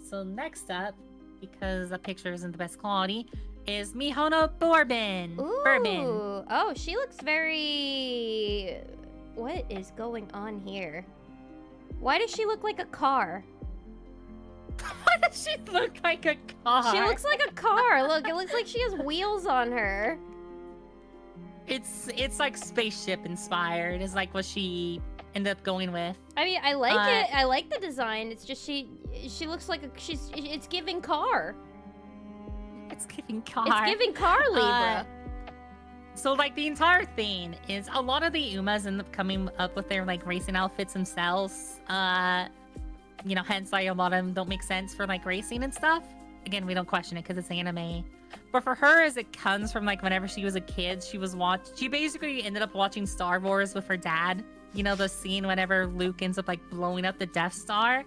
So next up, because the picture isn't the best quality, is Mihono Bourbon. Ooh. Bourbon. Oh, she looks very... What is going on here? Why does she look like a car? Why does she look like a car? She looks like a car. Look, it looks like she has wheels on her. It's like spaceship inspired is like what she ended up going with. I mean, I like it. I like the design. It's just she looks like it's giving car. It's giving car. It's giving car, Libra. So like the entire thing is a lot of the Umas end up coming up with their like racing outfits themselves. You know, hence like a lot of them don't make sense for like racing and stuff. Again, we don't question it because it's anime. But for her, as it comes from like whenever she was a kid, she basically ended up watching Star Wars with her dad. You know, the scene whenever Luke ends up like blowing up the Death Star.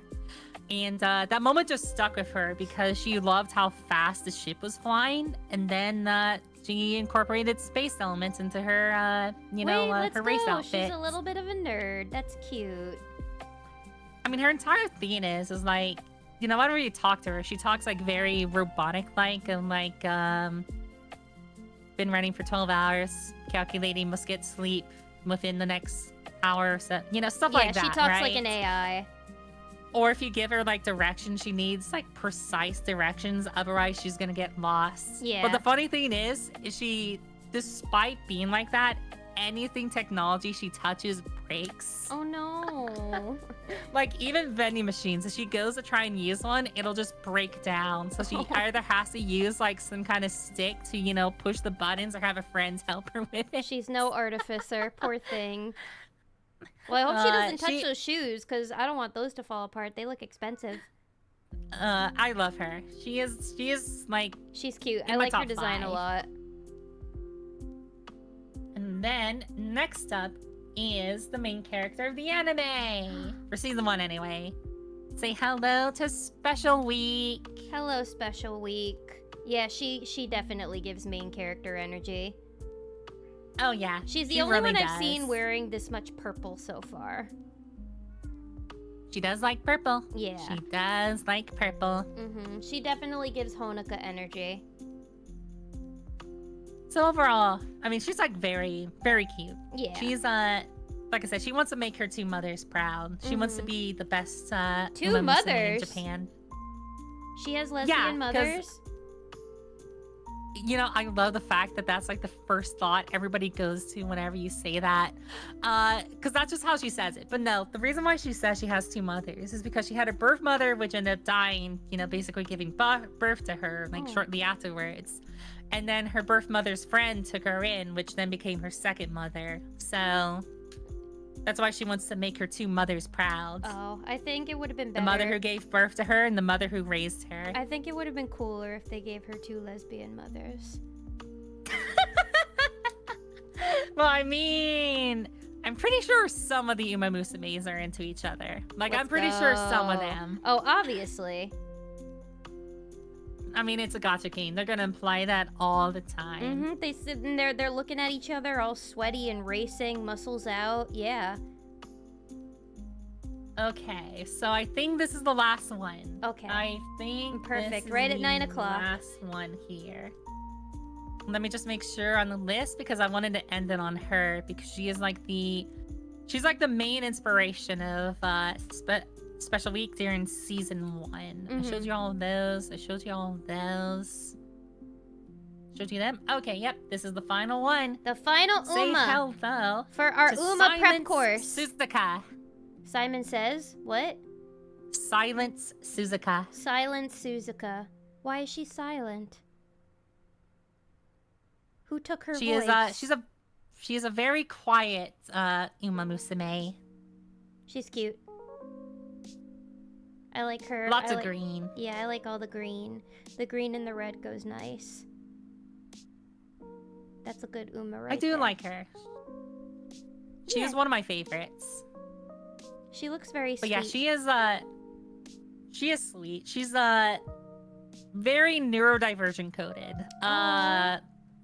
And that moment just stuck with her because she loved how fast the ship was flying. And then she incorporated space elements into her, her race outfit. She's a little bit of a nerd. That's cute. I mean, her entire theme is like, you know, whenever you talk to her, she talks like very robotic-like and like, been running for 12 hours, calculating must get sleep within the next hour or so, you know, stuff like that. Yeah, she talks right? like an AI. Or if you give her like directions, she needs like precise directions, otherwise she's gonna get lost. Yeah. But the funny thing is she, despite being like that, anything technology she touches breaks. Oh no. Like even vending machines, if she goes to try and use one, it'll just break down. So she either has to use like some kind of stick to, you know, push the buttons or have a friend help her with it. She's no artificer. Poor thing. Well, I hope she doesn't touch those shoes because I don't want those to fall apart. They look expensive. I love her. She is like... She's cute. I like her design 5. a lot. And then, next up is the main character of the anime. For season 1, anyway. Say hello to Special Week. Hello, Special Week. Yeah, she definitely gives main character energy. Oh, yeah. She's the only one I've seen wearing this much purple so far. She does like purple. Yeah. She does like purple. Mm-hmm. She definitely gives Honoka energy. So overall, I mean, she's like very, very cute. Yeah. She's like I said, she wants to make her 2 mothers proud. She wants to be the best 2 Uma mothers Musume in Japan. She has lesbian mothers. You know, I love the fact that that's like the first thought everybody goes to whenever you say that, because that's just how she says it. But no, the reason why she says she has 2 mothers is because she had a birth mother, which ended up dying. You know, basically giving birth to her like shortly afterwards. And then her birth mother's friend took her in, which then became her second mother. So that's why she wants to make her 2 mothers proud. Oh, I think it would have been better. The mother who gave birth to her and the mother who raised her. I think it would have been cooler if they gave her 2 lesbian mothers. Well, I mean, I'm pretty sure some of the Uma Musumes are into each other. Like, I'm pretty sure some of them. Oh, obviously. I mean, it's a gacha game. They're gonna imply that all the time. Mm-hmm. They sit in there, they're looking at each other all sweaty and racing, muscles out. Yeah. Okay, so I think this is the last one. Okay. I think Perfect. this is Right at the 9 o'clock. Last one here. Let me just make sure on the list because I wanted to end it on her because she is like she's like the main inspiration of Special Week during season 1. I showed you all of those. I showed you all of those. Showed you them. Okay, yep. This is the final one. The final Say Uma. hello For our to Uma prep Silence course. Suzuka. Simon says, what? Silence Suzuka. Silent Suzuka. Why is she silent? Who took her voice? She's a very quiet Uma Musume. She's cute. I like her. Lots of green. Yeah, I like all the green. The green and the red goes nice. That's a good Uma right I do there. like her. She is one of my favorites. She looks very sweet. But yeah, she is sweet. She's very neurodivergent coded.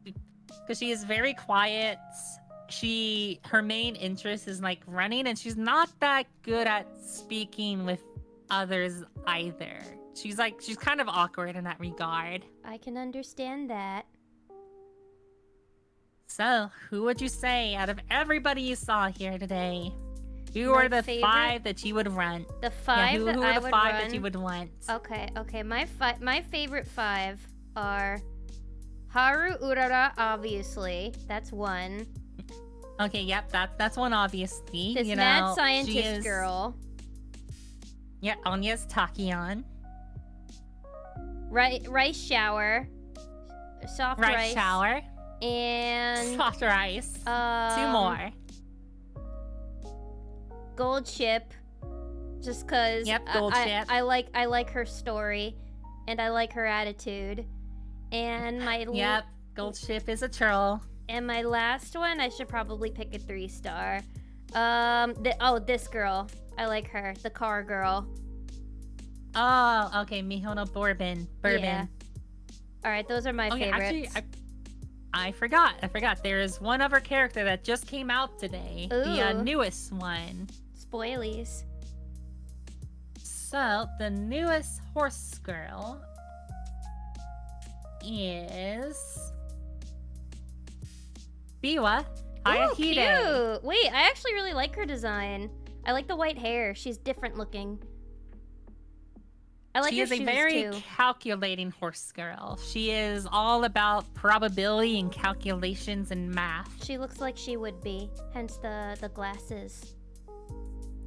Because she is very quiet. Her main interest is like running, and she's not that good at speaking with others either. She's kind of awkward in that regard. I can understand that. So, who would you say out of everybody you saw here today? Who My are the favorite? 5 that you would want? The 5 who that are I the would 5 run? that you would want? Okay. My favorite 5 are Haru Urara, obviously. That's one. Okay, yep, that's one obviously. This mad scientist girl. Yeah, Anya's Takion. Rice shower. Soft rice. Shower. And Soft rice. 2 more. Gold ship. Just cause Gold ship. I like her story and I like her attitude. And my Gold ship is a troll. And my last one, I should probably pick a 3-star. This girl. I like her. The car girl. Oh, okay. Mihono Bourbon. Yeah. Alright, those are my favorites. Actually, I forgot. There is one other character that just came out today. Ooh. The newest one. Spoilies. So, the newest horse girl is Biwa Oh, Hayahide. cute! Wait, I actually really like her design. I like the white hair. She's different looking. I like She her is a shoes, very too. calculating horse girl. She is all about probability and calculations and math. She looks like she would be, hence the glasses.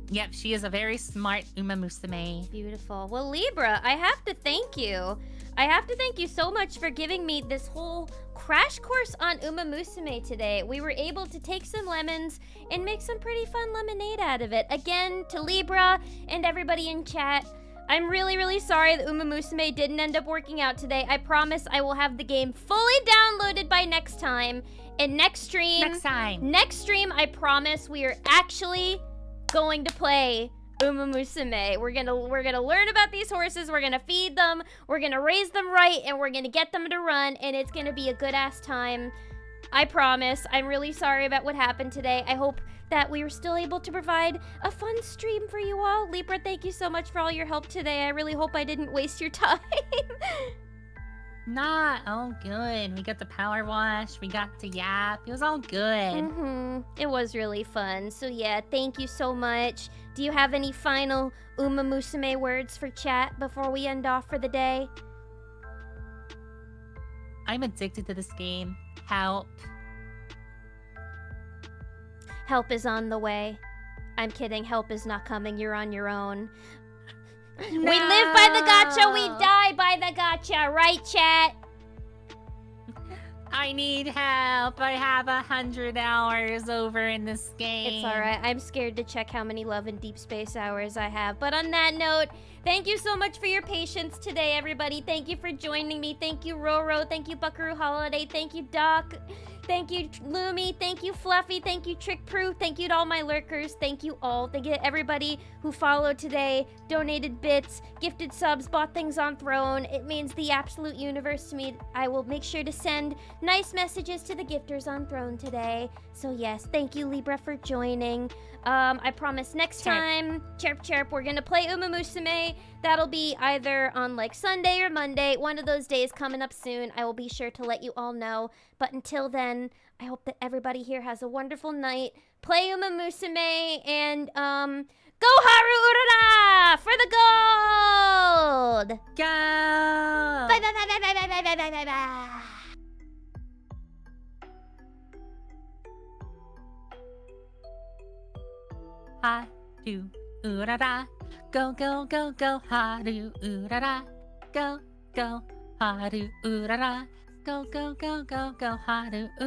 Yep, she is a very smart Uma Musume. Beautiful. Well, Libra, I have to thank you. I have to thank you so much for giving me this whole crash course on Uma Musume today. We were able to take some lemons and make some pretty fun lemonade out of it. Again, to Libra and everybody in chat, I'm really, really sorry that Uma Musume didn't end up working out today. I promise I will have the game fully downloaded by next time. And next stream, I promise we are actually going to play Uma Musume. We're gonna learn about these horses, we're gonna feed them, we're gonna raise them right, and we're gonna get them to run, and it's gonna be a good ass time. I promise. I'm really sorry about what happened today. I hope that we were still able to provide a fun stream for you all. Libra, thank you so much for all your help today. I really hope I didn't waste your time. Nah, all good. We got the power wash, we got to yap. It was all good. It was really fun. So yeah, thank you so much. Do you have any final Uma Musume words for chat before we end off for the day? I'm addicted to this game. Help. Help is on the way. I'm kidding, help is not coming. You're on your own. No. We live by the gacha, we die by the gacha, right, chat? I need help. I have 100 hours over in this game. It's alright. I'm scared to check how many Love and Deep Space hours I have. But on that note, thank you so much for your patience today, everybody. Thank you for joining me. Thank you, Roro. Thank you, Buckaroo Holiday. Thank you, Doc. Thank you, Lumi. Thank you, Fluffy. Thank you, Trick Proof. Thank you to all my lurkers. Thank you all. Thank you to everybody who followed today, donated bits, gifted subs, bought things on Throne. It means the absolute universe to me. I will make sure to send nice messages to the gifters on Throne today. So yes, thank you, Libra, for joining. I promise next time, chirp, we're gonna play Uma Musume. That'll be either on like Sunday or Monday. One of those days coming up soon. I will be sure to let you all know. But until then, I hope that everybody here has a wonderful night. Play Uma Musume and go Haru Urara for the gold! Go! Bye bye bye bye bye bye bye bye bye bye. Haru Urara. Go, go, go, go, Haru Urara. Go, go, Haru Urara. Go, go, go, go, go, Haru Urara.